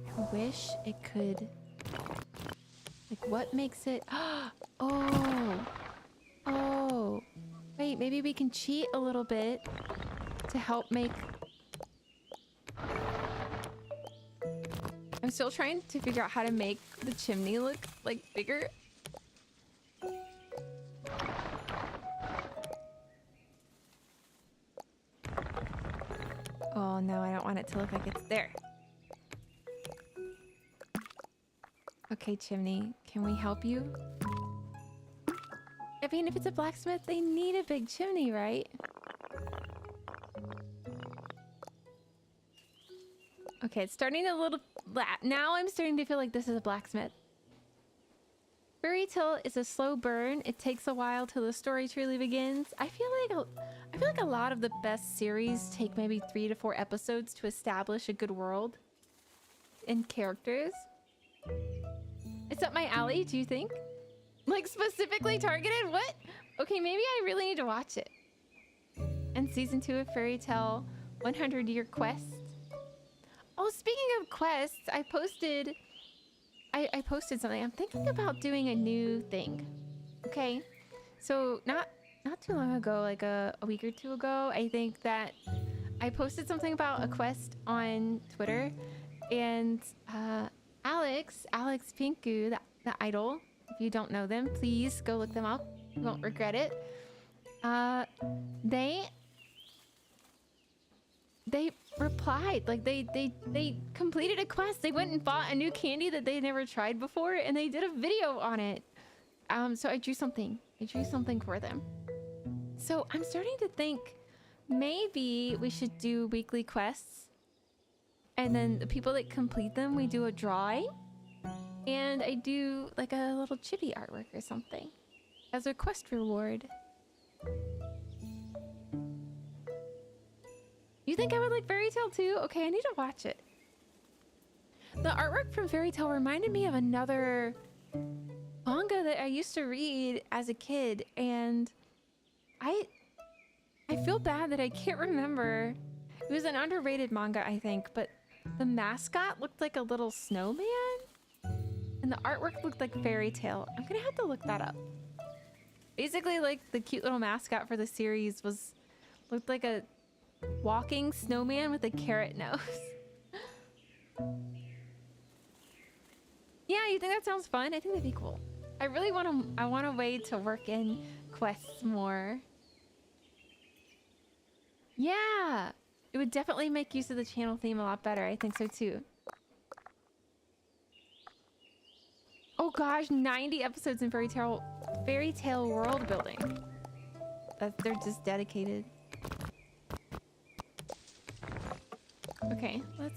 I wish it could... Like, what makes it... Oh! Wait, maybe we can cheat a little bit to help make... I'm still trying to figure out how to make the chimney look, like, bigger. Oh, no, I don't want it to look like it's there. Okay, chimney, can we help you? I mean, if it's a blacksmith, they need a big chimney, right? Okay, it's starting a little... Now I'm starting to feel like this is a blacksmith. Fairy tale is a slow burn. It takes a while till the story truly begins. I feel like a lot of the best series take maybe 3 to 4 episodes to establish a good world and characters. It's up my alley, do you think? Like specifically targeted? What? Okay, maybe I really need to watch it. And season 2 of Fairy Tale 100-Year Quest. Oh, speaking of quests, I posted something. I'm thinking about doing a new thing. Okay, so not too long ago, like a week or two ago, I think that I posted something about a quest on Twitter, and Alex Pinku, the idol. If you don't know them, please go look them up. You won't regret it. They replied, like they completed a quest. They went and bought a new candy that they never tried before, and they did a video on it. So I drew something for them. So I'm starting to think maybe we should do weekly quests, and then the people that complete them, we do a drawing, and I do like a little chibi artwork or something as a quest reward. You think I would like Fairy Tale too? Okay, I need to watch it. The artwork from Fairy Tale reminded me of another manga that I used to read as a kid, and I feel bad that I can't remember. It was an underrated manga, I think, but the mascot looked like a little snowman, and the artwork looked like Fairy Tale. I'm gonna have to look that up. Basically, like, the cute little mascot for the series looked like a walking snowman with a carrot nose. Yeah, you think that sounds fun? I think that'd be cool. I want a way to work in quests more. Yeah, it would definitely make use of the channel theme a lot better. I think so too. Oh gosh, 90 episodes in Fairy Tale world building. They're just dedicated. Okay, let's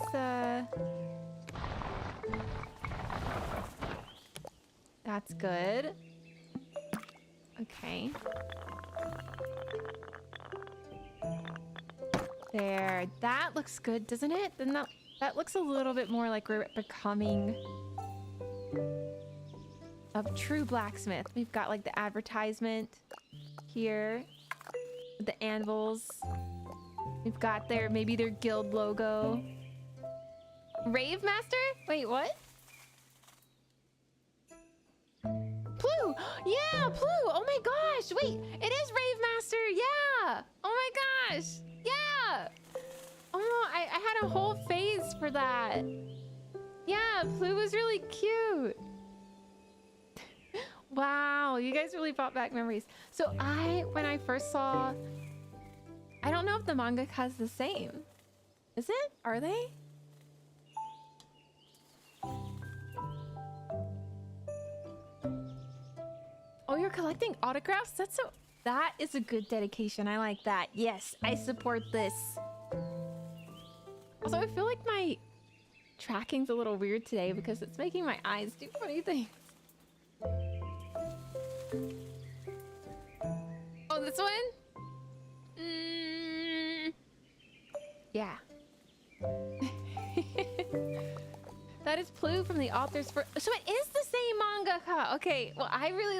that's good. Okay. There, that looks good, doesn't it? Then that looks a little bit more like we're becoming a true blacksmith. We've got like the advertisement here, the anvils. We've got maybe their guild logo. Rave Master? Wait, what? Plu! Yeah, Plu! Oh my gosh! Wait, it is Rave Master! Yeah! Oh my gosh! Yeah! Oh, I had a whole phase for that. Yeah, Plu was really cute. Wow, you guys really brought back memories. So when I first saw... I don't know if the mangaka's the same. Is it? Are they? Oh, you're collecting autographs? That is a good dedication. I like that. Yes, I support this. Also, I feel like my tracking's a little weird today because it's making my eyes do funny things. Oh, this one? Yeah. That is Plu from the author's first... So it is the same mangaka. Okay, well, I really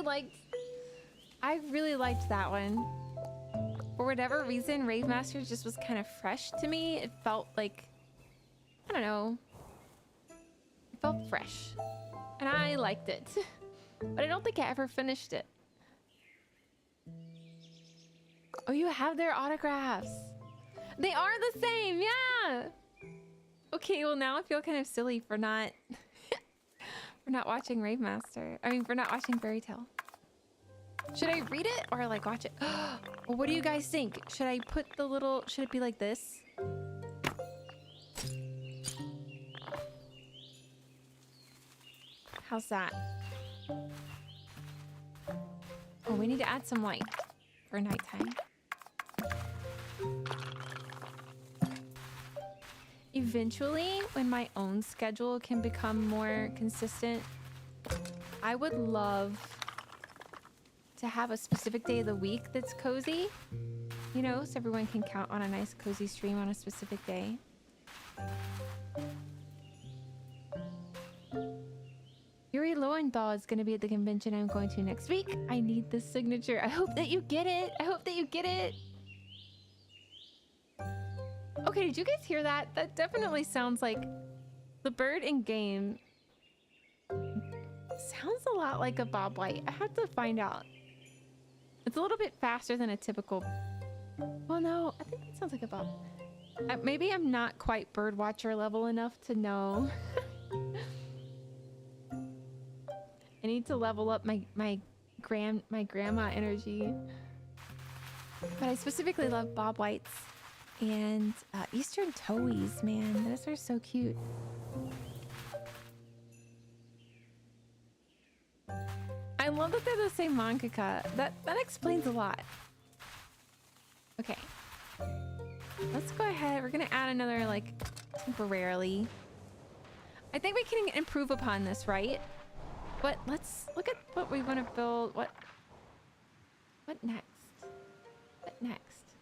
liked that one. For whatever reason, Rave Master just was kind of fresh to me. It felt like... I don't know. It felt fresh. And I liked it. But I don't think I ever finished it. Oh, you have their autographs. They are the same, yeah. Okay, well now I feel kind of silly for not for not watching Rave Master. I mean, for not watching Fairy Tale. Should I read it or like watch it? Well, what do you guys think? Should I put the little... Should it be like this? How's that? Oh we need to add some light for nighttime. Eventually, when my own schedule can become more consistent, I would love to have a specific day of the week that's cozy. You know, so everyone can count on a nice cozy stream on a specific day. Yuri Lowenthal is going to be at the convention I'm going to next week. I need this signature. I hope that you get it. I hope that you get it. Okay, did you guys hear that? That definitely sounds like the bird in game. Sounds a lot like a Bob White. I have to find out. It's a little bit faster than a typical... Well, no, I think it sounds like a Bob. Maybe I'm not quite bird watcher level enough to know. I need to level up my grandma energy. But I specifically love Bob Whites and Eastern Towies, man. Those are so cute. I love that they're the same mangaka. That explains a lot. Okay. Let's go ahead. We're gonna add another, like, temporarily. I think we can improve upon this, right? But let's look at what we want to build. What next? What next?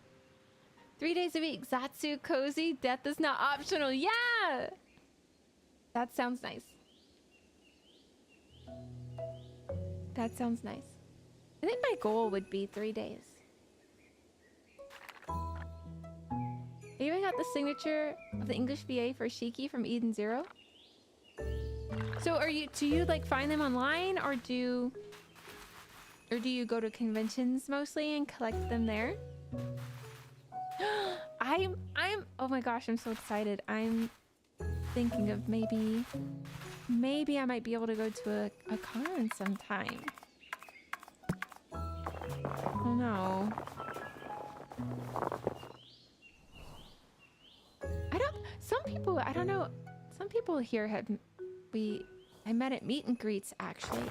3 days a week. Zatsu cozy. Death is not optional. Yeah! That sounds nice. That sounds nice. I think my goal would be 3 days. I even got the signature of the English VA for Shiki from Eden Zero. So do you like find them online, or do you go to conventions mostly and collect them there? Oh my gosh, I'm so excited. I'm thinking of maybe I might be able to go to a con sometime. Oh no. I don't know. Some people here I met at meet and greets, actually.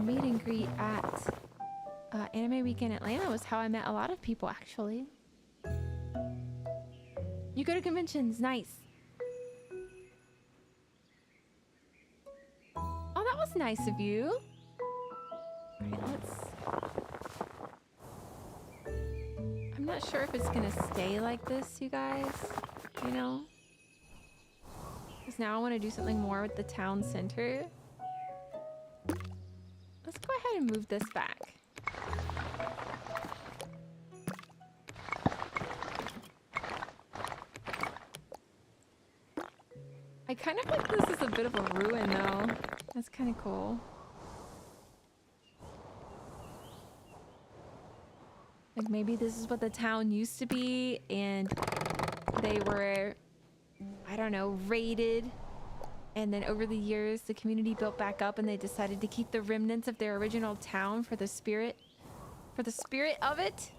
Meet and greet at Anime Week in Atlanta was how I met a lot of people, actually. You go to conventions, nice. Oh, that was nice of you. Alright, I'm not sure if it's gonna stay like this, you guys. You know? Because now I want to do something more with the town center. Let's go ahead and move this back. I kind of like this is a bit of a ruin, though. That's kind of cool. Like, maybe this is what the town used to be, and they were, I don't know, raided. And then over the years, the community built back up, and they decided to keep the remnants of their original town for the spirit of it.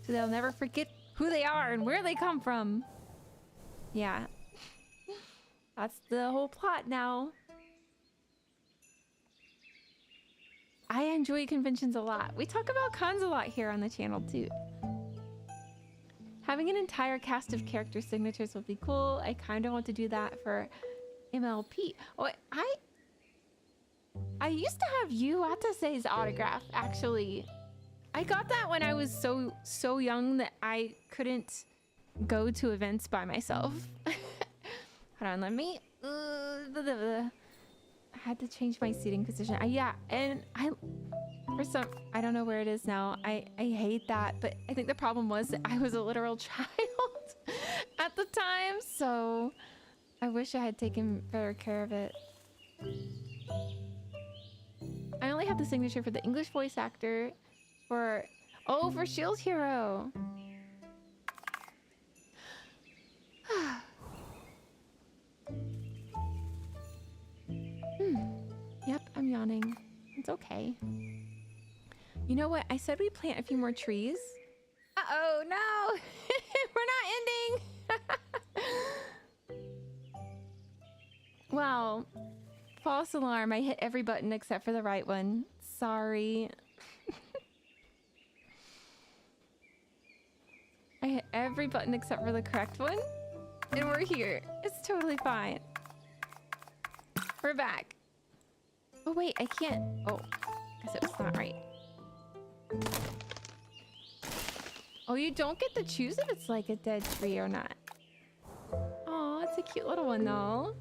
So they'll never forget who they are and where they come from. Yeah. That's the whole plot now. I enjoy conventions a lot. We talk about cons a lot here on the channel too. Having an entire cast of character signatures would be cool. I kind of want to do that for MLP. Oh, I used to have Yu Atase's autograph, actually. I got that when I was so young that I couldn't go to events by myself. Hold on, let me... I had to change my seating position. Yeah, and I don't know where it is now. I hate that, but I think the problem was that I was a literal child at the time, so I wish I had taken better care of it. I only have the signature for the English voice actor for Shield Hero. Yep, I'm yawning. It's okay. You know what? I said we plant a few more trees. Uh-oh, no! We're not ending! Well, false alarm. I hit every button except for the right one. Sorry. I hit every button except for the correct one. And we're here. It's totally fine. We're back. Oh, wait, I can't. Oh, guess it was not right. Oh, you don't get to choose if it's like a dead tree or not. Oh, it's a cute little one, though.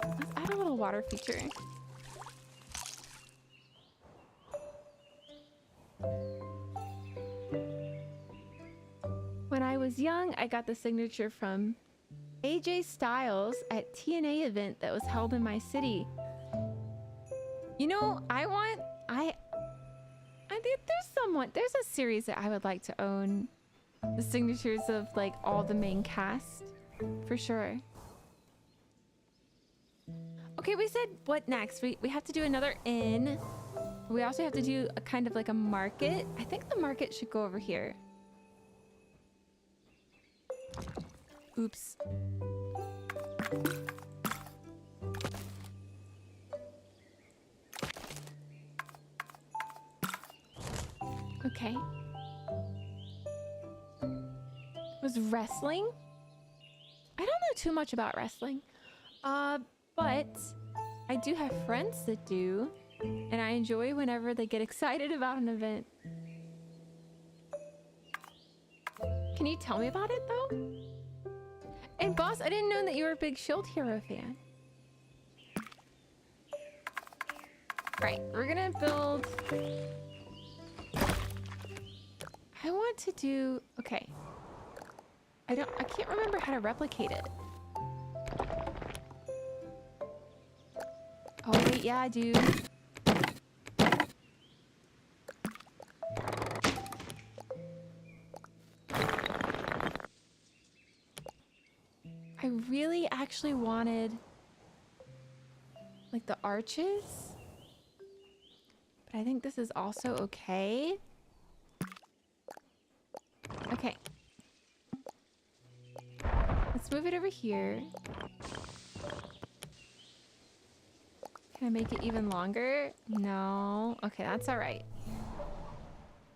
Let's add a little water feature. When I was young, I got the signature from AJ Styles at TNA event that was held in my city. You know, I think there's a series that I would like to own the signatures of like all the main cast for sure. Okay, we said what next? We have to do another inn. We also have to do a kind of like a market. I think the market should go over here. Oops. Okay. Was wrestling? I don't know too much about wrestling. But I do have friends that do, and I enjoy whenever they get excited about an event. Can you tell me about it though? And boss, I didn't know that you were a big Shield Hero fan. Right, we're gonna build. I want to do, okay. I can't remember how to replicate it. Oh wait, yeah, I do. I really actually wanted like the arches, but I think this is also okay. Okay. Let's move it over here. Can I make it even longer? No. Okay, that's all right.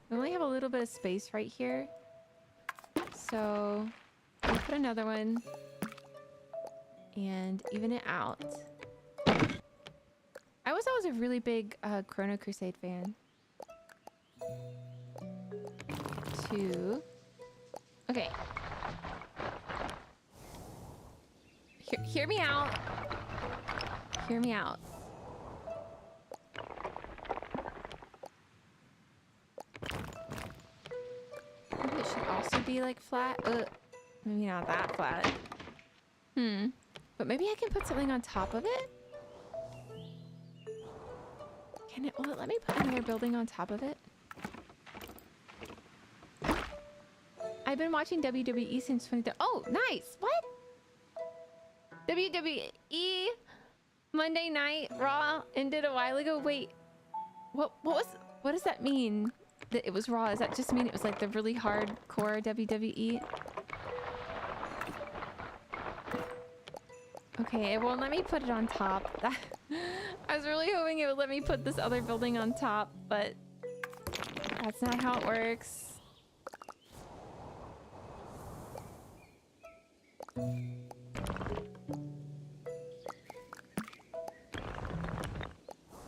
We only have a little bit of space right here. So we'll put another one and even it out. I was always a really big Chrono Crusade fan. 2. Okay. Hear me out. Hear me out. Maybe it should also be like flat. Maybe not that flat. But maybe I can put something on top of it? Will it let me put another building on top of it? I've been watching WWE since 2013. Oh, nice. What? WWE Monday Night Raw ended a while ago. Wait, what does that mean? That it was Raw? Does that just mean it was like the really hardcore WWE? Okay, it won't let me put it on top. I was really hoping it would let me put this other building on top, but that's not how it works.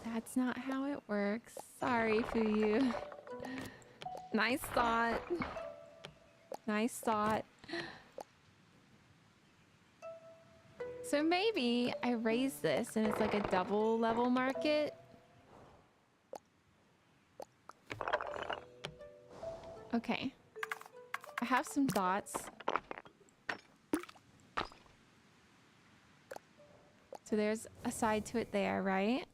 That's not how it works. Sorry, Fuyu. Nice thought. Nice thought. So maybe I raise this and it's like a double level market. Okay. I have some thoughts. So there's a side to it there, right?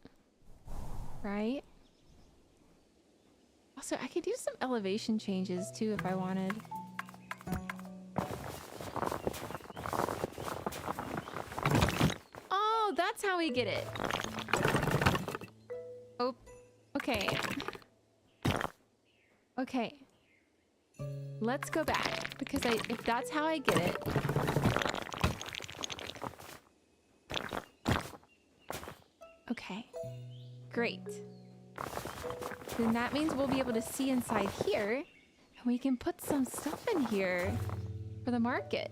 Right? Also, I could use some elevation changes too if I wanted. Oh, that's how we get it. Oh, okay. Okay. Let's go back because if that's how I get it. Okay. Great. Then that means we'll be able to see inside here. And we can put some stuff in here for the market.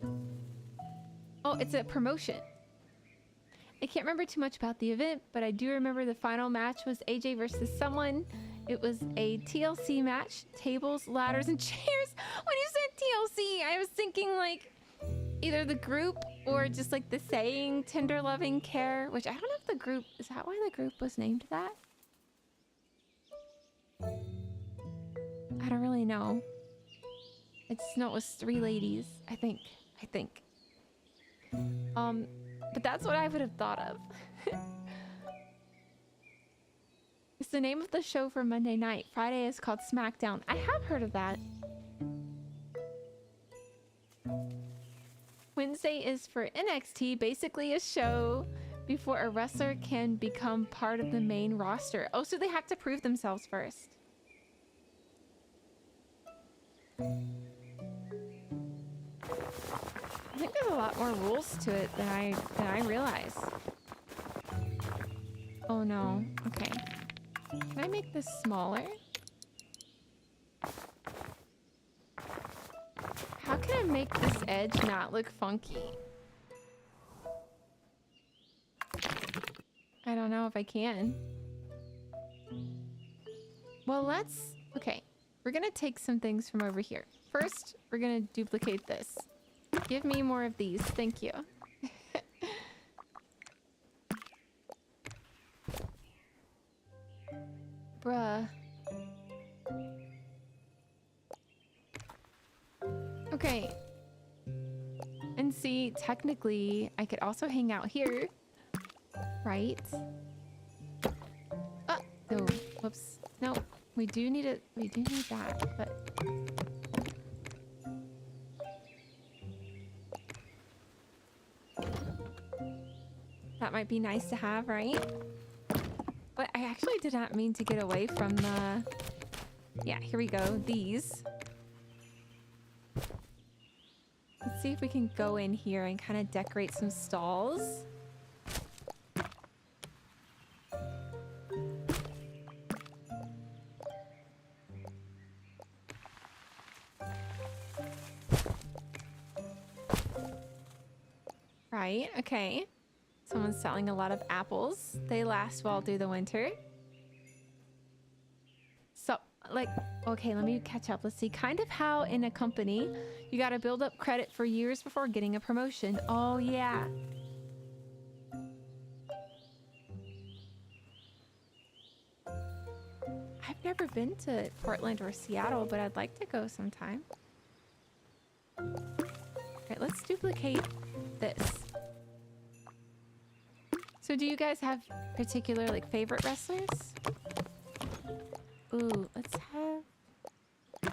Oh, it's a promotion. I can't remember too much about the event, but I do remember the final match was AJ versus someone. It was a TLC match. Tables, ladders, and chairs. When you said TLC, I was thinking like either the group or just like the saying tender loving care, which I don't know if the group, is that why the group was named that? I don't really know. I just know it was 3 ladies, I think. But that's what I would have thought of. It's the name of the show for Monday night. Friday is called SmackDown. I have heard of that. Wednesday is for NXT, basically a show before a wrestler can become part of the main roster. Oh, so they have to prove themselves first. I think there's a lot more rules to it than I realize. Oh no. Okay. Can I make this smaller? How can I make this edge not look funky? I don't know if I can. Well, let's... Okay. We're gonna take some things from over here. First, we're gonna duplicate this. Give me more of these. Thank you. Bruh. Okay. And see, technically, I could also hang out here. Right? Oh, no. Whoops. No. We do need it. We do need that, but... That might be nice to have, right? But I actually did not mean to get away from the... Yeah, here we go. These. Let's see if we can go in here and kind of decorate some stalls. Right, okay. Someone's selling a lot of apples. They last well through the winter. So, like, okay, let me catch up. Let's see. Kind of how in a company, you gotta build up credit for years before getting a promotion. Oh, yeah. I've never been to Portland or Seattle, but I'd like to go sometime. Alright, let's duplicate this. So do you guys have particular, like, favorite wrestlers? Ooh, let's have a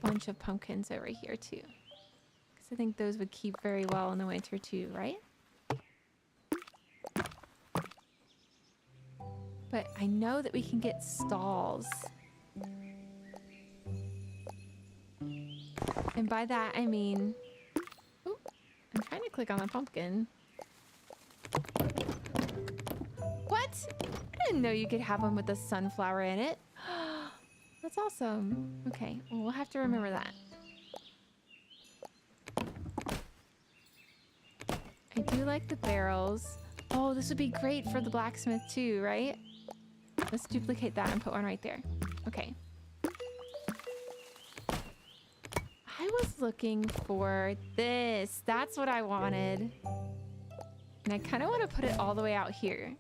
bunch of pumpkins over here, too. Because I think those would keep very well in the winter, too, right? But I know that we can get stalls. And by that, I mean... Ooh, I'm trying to click on the pumpkin. What? I didn't know you could have one with a sunflower in it. That's awesome. Okay, well, we'll have to remember that. I do like the barrels. Oh, this would be great for the blacksmith too, right? Let's duplicate that and put one right there. Okay. I was looking for this. That's what I wanted. And I kind of want to put it all the way out here.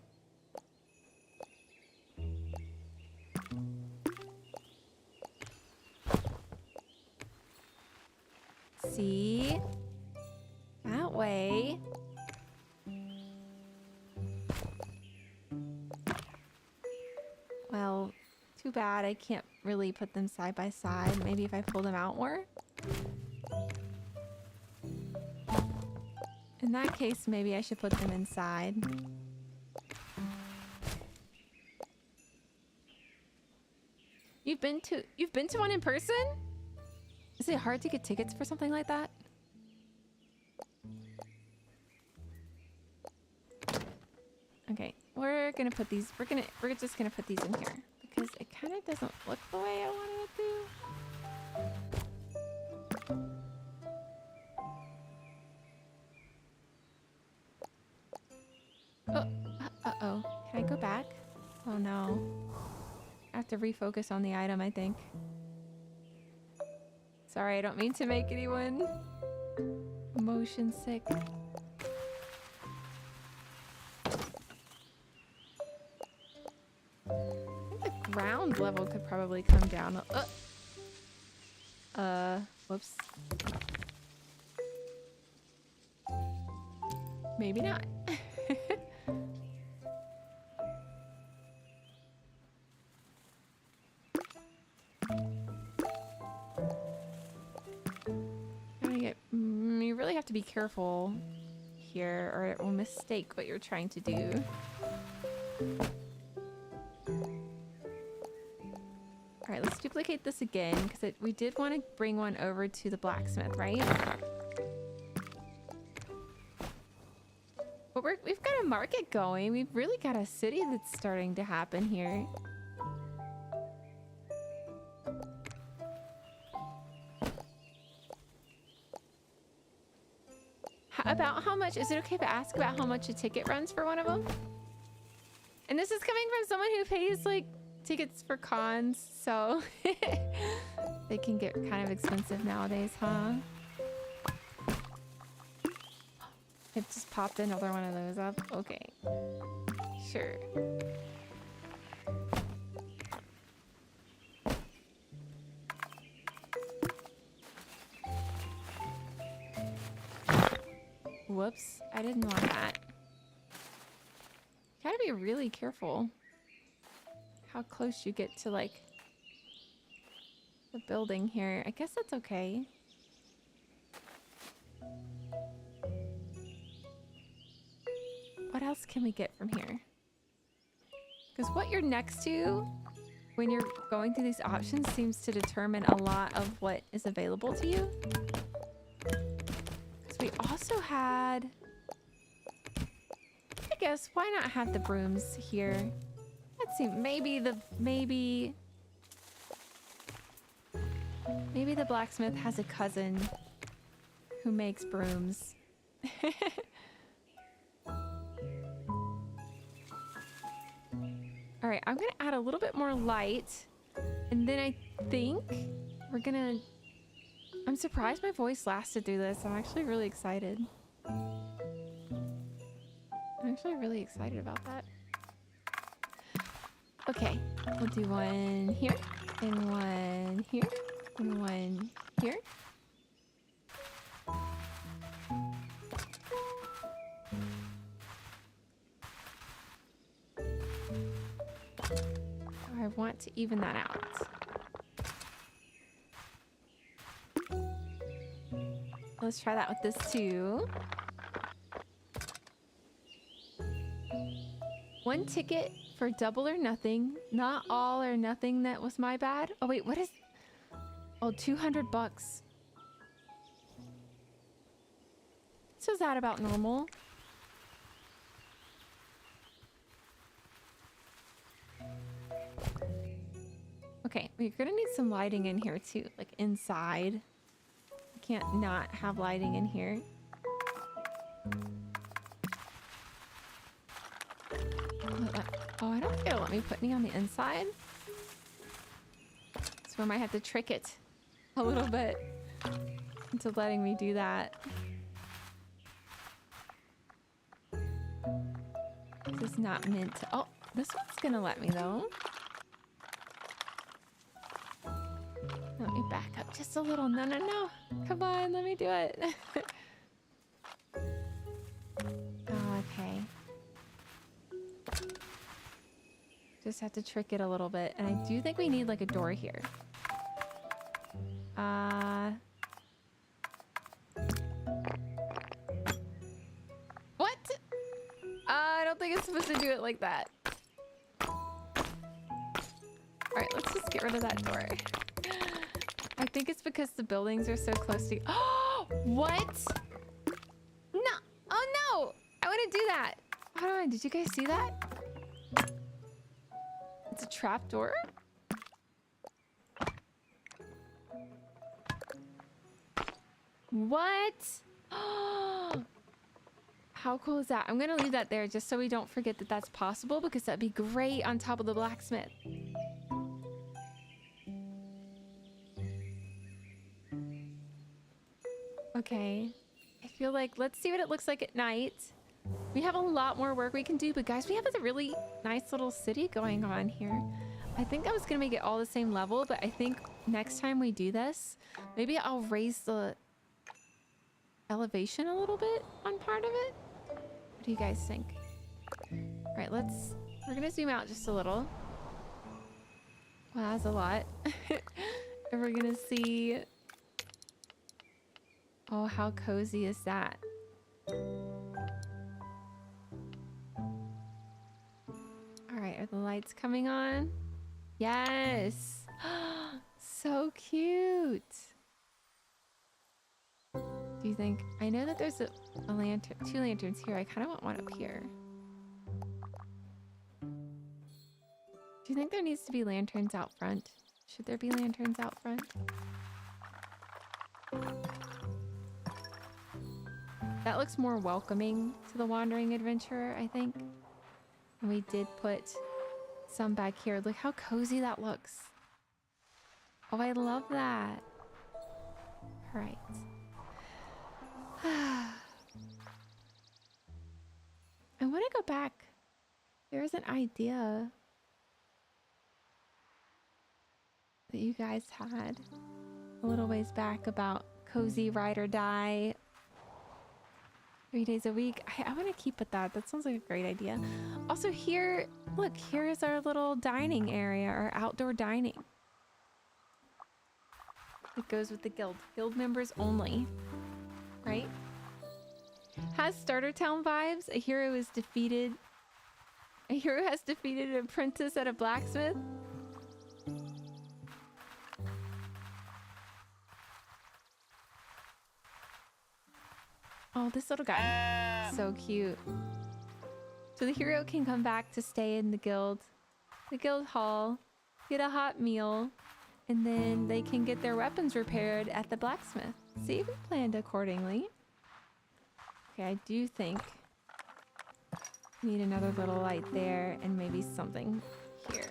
See? That way. Well, too bad I can't really put them side by side. Maybe if I pull them out more. In that case, maybe I should put them inside. You've been to one in person? Is it hard to get tickets for something like that? Okay, we're gonna put these. We're just gonna put these in here because it kind of doesn't look the way I wanted it to. Oh, uh-oh. Can I go back? Oh no. I have to refocus on the item, I think. Sorry, I don't mean to make anyone motion sick. I think the ground level could probably come down. Whoops. Maybe not. You really have to be careful here or it will mistake what you're trying to do. Alright, let's duplicate this again because we did want to bring one over to the blacksmith, right? But we've got a market going. We've really got a city that's starting to happen here. About how much, is it okay if I ask about how much a ticket runs for one of them? And this is coming from someone who pays like tickets for cons, so they can get kind of expensive nowadays, huh? It just popped another one of those up. Okay. Sure. Whoops, I didn't want that. Gotta be really careful how close you get to like the building here. I guess that's okay. What else can we get from here? Because what you're next to when you're going through these options seems to determine a lot of what is available to you. We also had, I guess, why not have the brooms here? Let's see, maybe the blacksmith has a cousin who makes brooms. All right, I'm gonna add a little bit more light, and then I think we're gonna. I'm surprised my voice lasted through this. I'm actually really excited. I'm actually really excited about that. Okay, we'll do one here, and one here, and one here. I want to even that out. Let's try that with this too. One ticket for double or nothing. Not all or nothing, that was my bad. Oh wait, what is... Oh, 200 bucks. So is that about normal? Okay, we're gonna need some lighting in here too, like inside. Can't not have lighting in here. Oh, I don't think it'll let me put any on the inside. So I might have to trick it a little bit into letting me do that. This is not meant to... Oh, this one's gonna let me though. Let me back up just a little. No, no, no. Come on, let me do it. Oh, okay. Just have to trick it a little bit. And I do think we need like a door here. What? I don't think it's supposed to do it like that. Alright, let's just get rid of that door. I think it's because the buildings are so close to... Oh! What? No! Oh no! I want to do that! Hold on, did you guys see that? It's a trapdoor? What? How cool is that? I'm gonna leave that there just so we don't forget that that's possible, because that'd be great on top of the blacksmith. Okay. I feel like, let's see what it looks like at night. We have a lot more work we can do, but guys, we have a really nice little city going on here. I think I was gonna make it all the same level, but I think next time we do this, maybe I'll raise the elevation a little bit on part of it. What do you guys think? All right, we're gonna zoom out just a little. Wow, that's a lot. And we're gonna see, oh, how cozy is that? All right, are the lights coming on? Yes. So cute. Do you think, I know that there's a lantern, 2 lanterns here. I kind of want one up here. Do you think there needs to be lanterns out front? Should there be lanterns out front? That looks more welcoming to the wandering adventurer, I think. And we did put some back here. Look how cozy that looks. Oh, I love that. All right. I want to go back. There's an idea that you guys had a little ways back about cozy ride or die 3 days a week. I want to keep with that. That sounds like a great idea. Also here, look, here is our little dining area, or outdoor dining. It goes with the guild. Guild members only, right? Has Starter Town vibes. A hero has defeated an apprentice at a blacksmith. Oh, this little guy. So cute. So the hero can come back to stay in the guild hall, get a hot meal, and then they can get their weapons repaired at the blacksmith. See, we planned accordingly. Okay, I do think we need another little light there and maybe something here.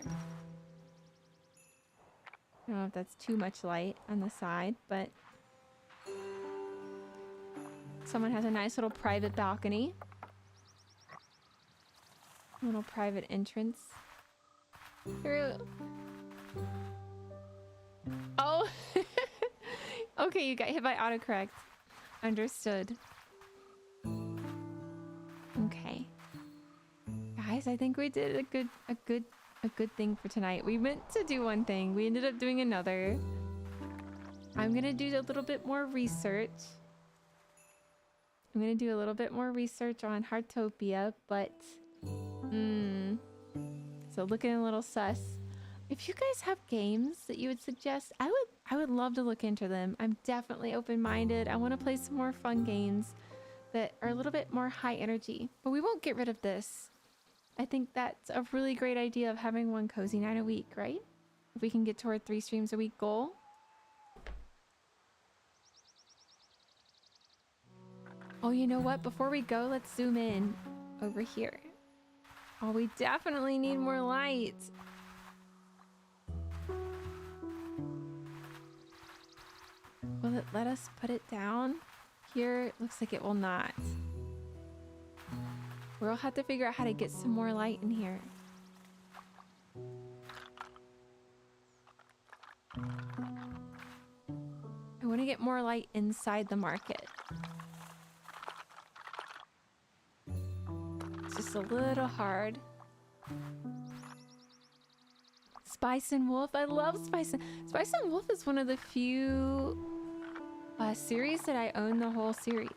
I don't know if that's too much light on the side, but someone has a nice little private balcony. Little private entrance. Oh! Okay, you got hit by autocorrect. Understood. Okay. Guys, I think we did a good thing for tonight. We meant to do one thing. We ended up doing another. I'm gonna do a little bit more research. I'm gonna do a little bit more research on Heartopia, but so looking a little sus. If you guys have games that you would suggest, I would love to look into them. I'm definitely open-minded. I want to play some more fun games that are a little bit more high energy, but we won't get rid of this. I think that's a really great idea of having one cozy night a week, right? If we can get toward 3 streams a week goal. Oh, you know what? Before we go, let's zoom in over here. Oh, we definitely need more light. Will it let us put it down? Here, it looks like it will not. We'll have to figure out how to get some more light in here. I want to get more light inside the market. It's just a little hard. Spice and Wolf. I love Spice and Wolf is one of the few series that I own the whole series.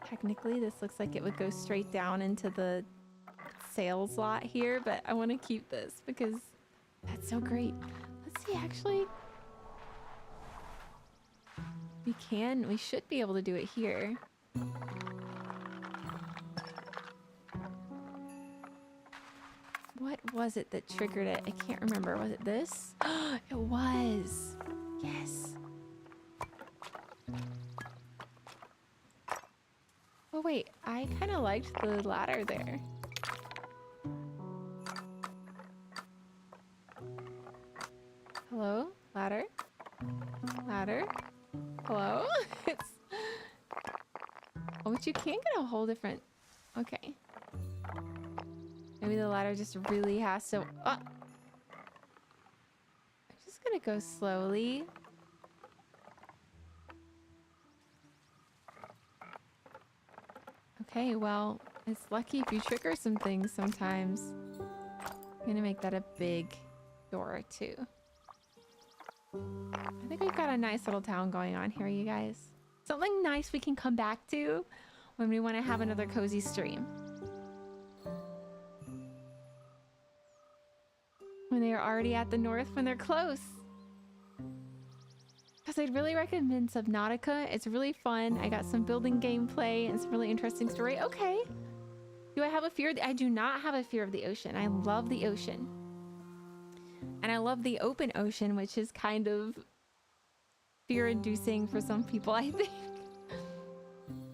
Technically, this looks like it would go straight down into the sales lot here, but I want to keep this because that's so great. Let's see, actually, we should be able to do it here. What was it that triggered it? I can't remember. Was it this? It was. Yes. Oh wait, I kind of liked the ladder there. Hello? Ladder? Ladder? Hello? It's... Oh, but you can get a whole different... Okay. Maybe the ladder just really has to... Oh! I'm just gonna go slowly. Okay, well, it's lucky if you trigger some things sometimes. I'm gonna make that a big door too. I think we've got a nice little town going on here, you guys. Something nice we can come back to when we want to have another cozy stream. When they are already at the north, when they're close. Because I'd really recommend Subnautica. It's really fun. I got some building gameplay and some really interesting story. Okay. Do I have a fear? I do not have a fear of the ocean. I love the ocean. And I love the open ocean, which is kind of fear-inducing for some people, I think.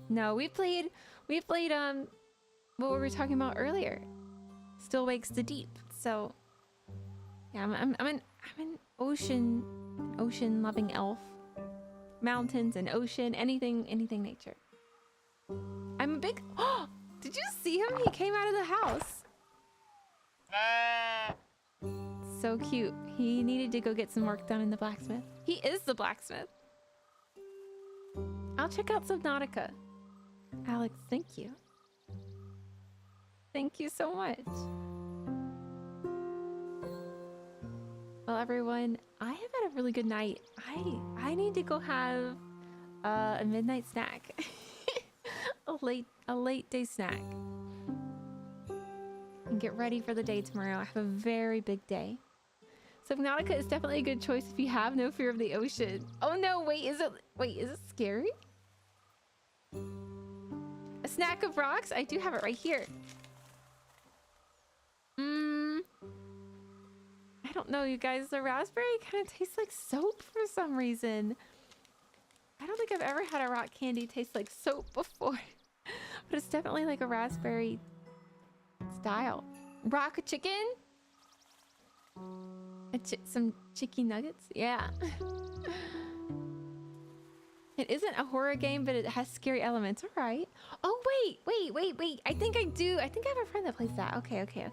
No, we played what we were talking about earlier. Still Wakes the Deep. So yeah, I'm an ocean loving elf. Mountains and ocean, anything nature. I'm a big... Oh, did you see him? He came out of the house. So cute. He needed to go get some work done in the blacksmith. He is the blacksmith. I'll check out Subnautica. Alex, thank you. Thank you so much. Well, everyone, I have had a really good night. I need to go have a midnight snack. a late day snack. And get ready for the day tomorrow. I have a very big day. Subnautica is definitely a good choice if you have no fear of the ocean. Oh no, wait, is it scary? A snack of rocks? I do have it right here. I don't know, you guys. The raspberry kind of tastes like soap for some reason. I don't think I've ever had a rock candy taste like soap before. But it's definitely like a raspberry style. Rock chicken? Some chicken nuggets? Yeah. It isn't a horror game, but it has scary elements. All right. Oh, wait. I think I do. I think I have a friend that plays that. Okay. Okay.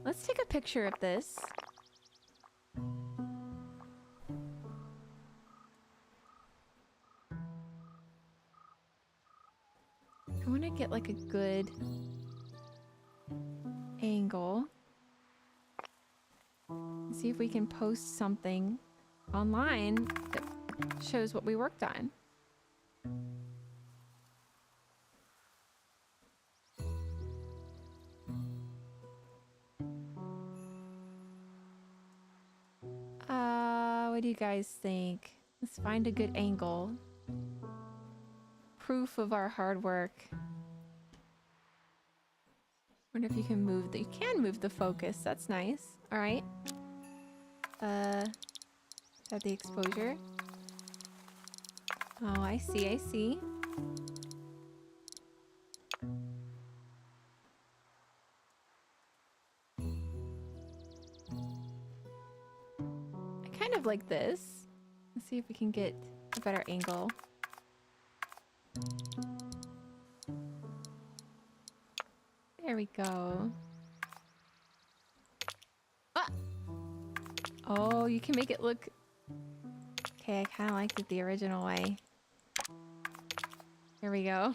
Let's take a picture of this. I want to get like a good angle. See if we can post something online that shows what we worked on. What do you guys think? Let's find a good angle. Proof of our hard work. Wonder if you can move you can move the focus. That's nice. All right. Is that the exposure? Oh, I see. I kind of like this. Let's see if we can get a better angle. There we go. Ah! Oh, you can make it look... Okay, I kind of liked it the original way. Here we go.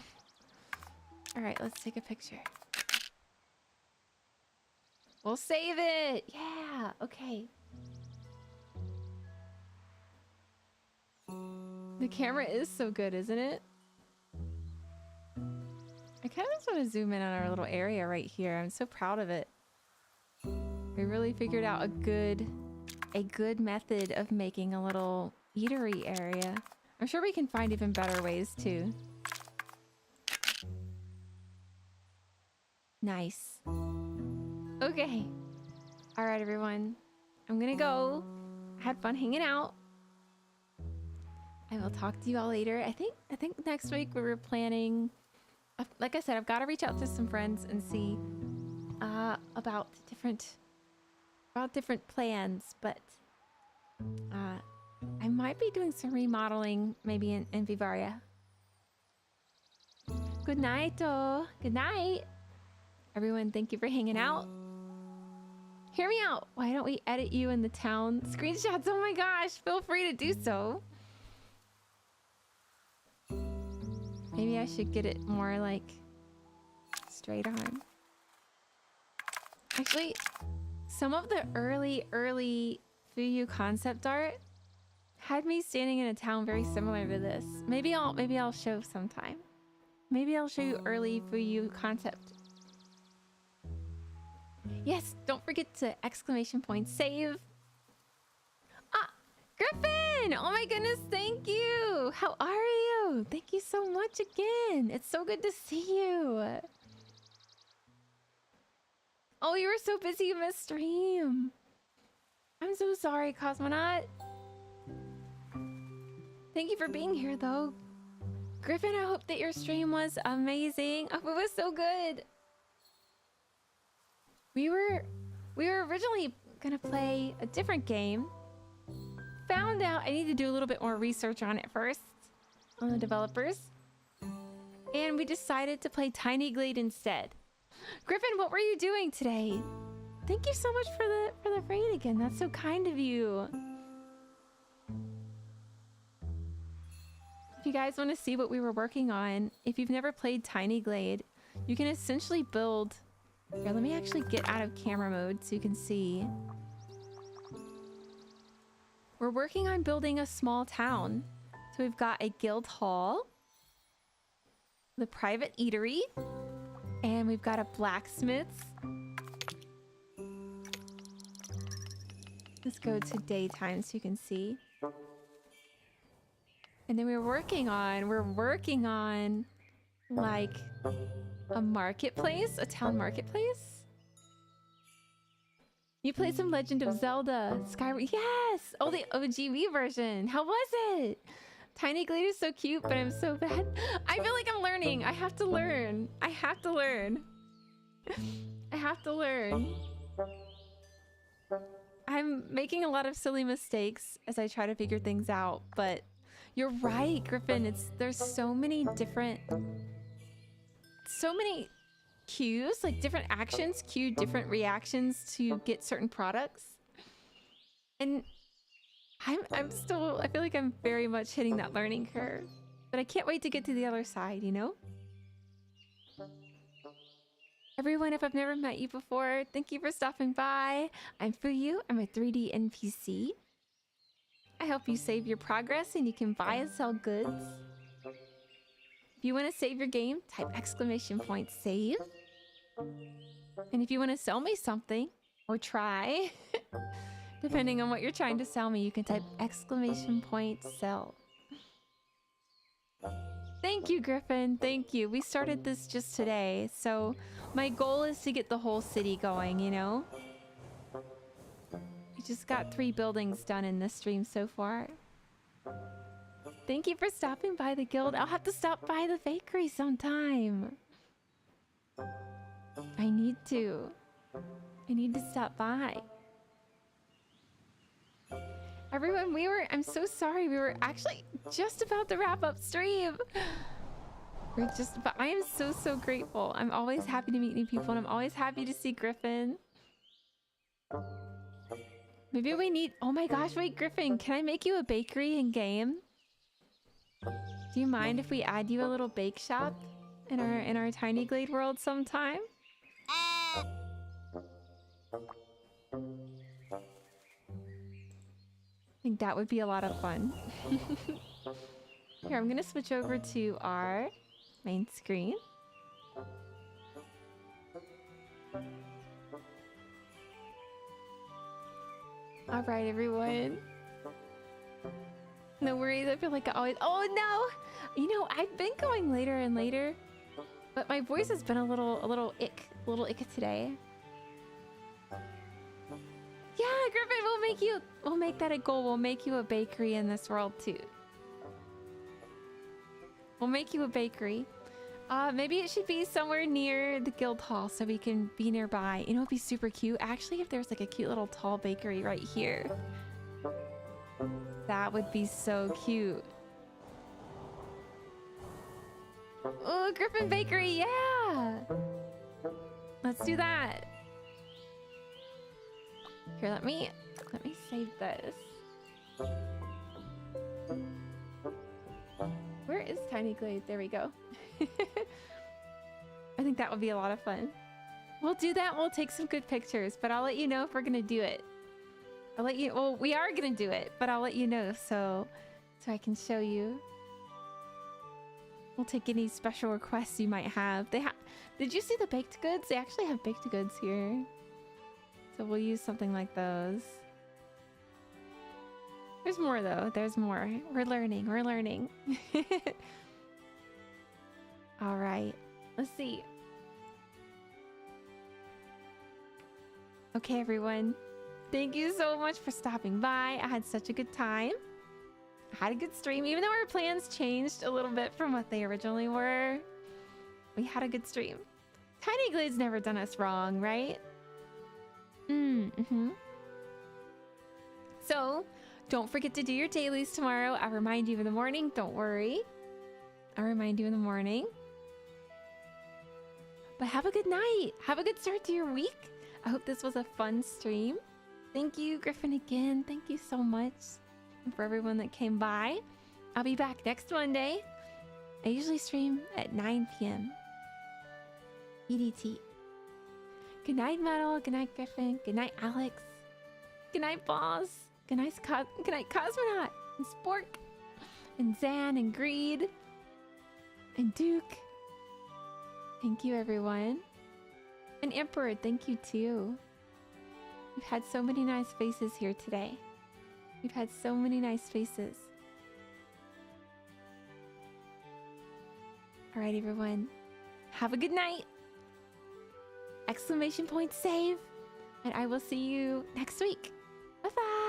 Alright, let's take a picture. We'll save it! Yeah! Okay. The camera is so good, isn't it? I kind of just want to zoom in on our little area right here. I'm so proud of it. We really figured out a good method of making a little eatery area. I'm sure we can find even better ways too. Nice. Okay. All right, everyone. I'm gonna go. I had fun hanging out. I will talk to you all later. I think next week we were planning. Like I said, I've got to reach out to some friends and see about different plans. But I might be doing some remodeling, maybe in Vivaria. Good night, oh. Good night. Everyone, thank you for hanging out. Hear me out. Why don't we edit you in the town screenshots? Oh my gosh, feel free to do so. Maybe I should get it more like straight on. Actually, some of the early Fuyu concept art had me standing in a town very similar to this. Maybe I'll show sometime. Maybe I'll show you early Fuyu concept. Yes, don't forget to save. Ah, Griffin! Oh my goodness, thank you! How are you? Thank you so much again. It's so good to see you. Oh, you were so busy you missed stream. I'm so sorry, Cosmonaut. Thank you for being here, though. Griffin, I hope that your stream was amazing. I hope it was so good. We were originally gonna play a different game. Found out I need to do a little bit more research on it first, on the developers. And we decided to play TinyGlade instead. Griffin, what were you doing today? Thank you so much for the raid again. That's so kind of you. If you guys want to see what we were working on, if you've never played TinyGlade, you can essentially build... Here, let me actually get out of camera mode so you can see. We're working on building a small town. So we've got a guild hall, the private eatery, and we've got a blacksmith's. Let's go to daytime so you can see. And then we're working on like a marketplace, a town marketplace. You played some Legend of Zelda Skyward. Yes! Oh, the OGV version. How was it? TinyGlade is so cute, but I'm so bad. I feel like I'm learning. I have to learn. I have to learn. I have to learn. I'm making a lot of silly mistakes as I try to figure things out, but you're right, Griffin. There's so many cues, like different actions cue different reactions to get certain products. And I feel like I'm very much hitting that learning curve. But I can't wait to get to the other side, you know? Everyone, if I've never met you before, thank you for stopping by. I'm Fuyu. I'm a 3D NPC. I help you save your progress and you can buy and sell goods. If you want to save your game, type !save. And if you want to sell me something, or try, depending on what you're trying to sell me, you can type !sell. Thank you, Griffin. Thank you. We started this just today, so my goal is to get the whole city going, you know? We just got 3 buildings done in this stream so far. Thank you for stopping by the guild. I'll have to stop by the bakery sometime. I need to stop by. Everyone, I'm so sorry. We were actually just about to wrap up stream. But I am so grateful. I'm always happy to meet new people and I'm always happy to see Griffin. Maybe we need, oh my gosh, wait, Griffin, can I make you a bakery in game? Do you mind if we add you a little bake shop in our TinyGlade world sometime? I think that would be a lot of fun. Here, I'm gonna switch over to our main screen. All right, everyone. No worries, I feel like I always... Oh, no! You know, I've been going later and later. But my voice has been a little ick today. Yeah, Griffin, we'll make that a goal. We'll make you a bakery in this world too. We'll make you a bakery. Maybe it should be somewhere near the guild hall so we can be nearby. You know, it'd be super cute. Actually, if there's like a cute little tall bakery right here, that would be so cute. Oh, Griffin Bakery, yeah! Let's do that. Here, let me save this. Where is TinyGlade? There we go. I think that would be a lot of fun. We'll do that. We'll take some good pictures, but I'll let you know if we're gonna do it. I'll let you. Well, we are gonna do it, but I'll let you know so I can show you. We'll take any special requests you might have. Did you see the baked goods? They actually have baked goods here. So we'll use something like those. There's more though. There's more. We're learning. We're learning. All right. Let's see. Okay, everyone. Thank you so much for stopping by. I had such a good time. I had a good stream, even though our plans changed a little bit from what they originally were. We had a good stream. TinyGlade's never done us wrong, right? So, don't forget to do your dailies tomorrow. I'll remind you in the morning. Don't worry. I'll remind you in the morning. But have a good night. Have a good start to your week. I hope this was a fun stream. Thank you, Griffin, again. Thank you so much. And for everyone that came by. I'll be back next Monday. I usually stream at 9 p.m. EDT. Good night, Metal. Good night, Griffin. Good night, Alex. Good night, Boss. Good night, Cosmonaut. And Spork. And Zan and Greed. And Duke. Thank you, everyone. And Emperor, thank you too. We've had so many nice faces here today. We've had so many nice faces. All right, everyone. Have a good night. Exclamation point save. And I will see you next week. Bye-bye.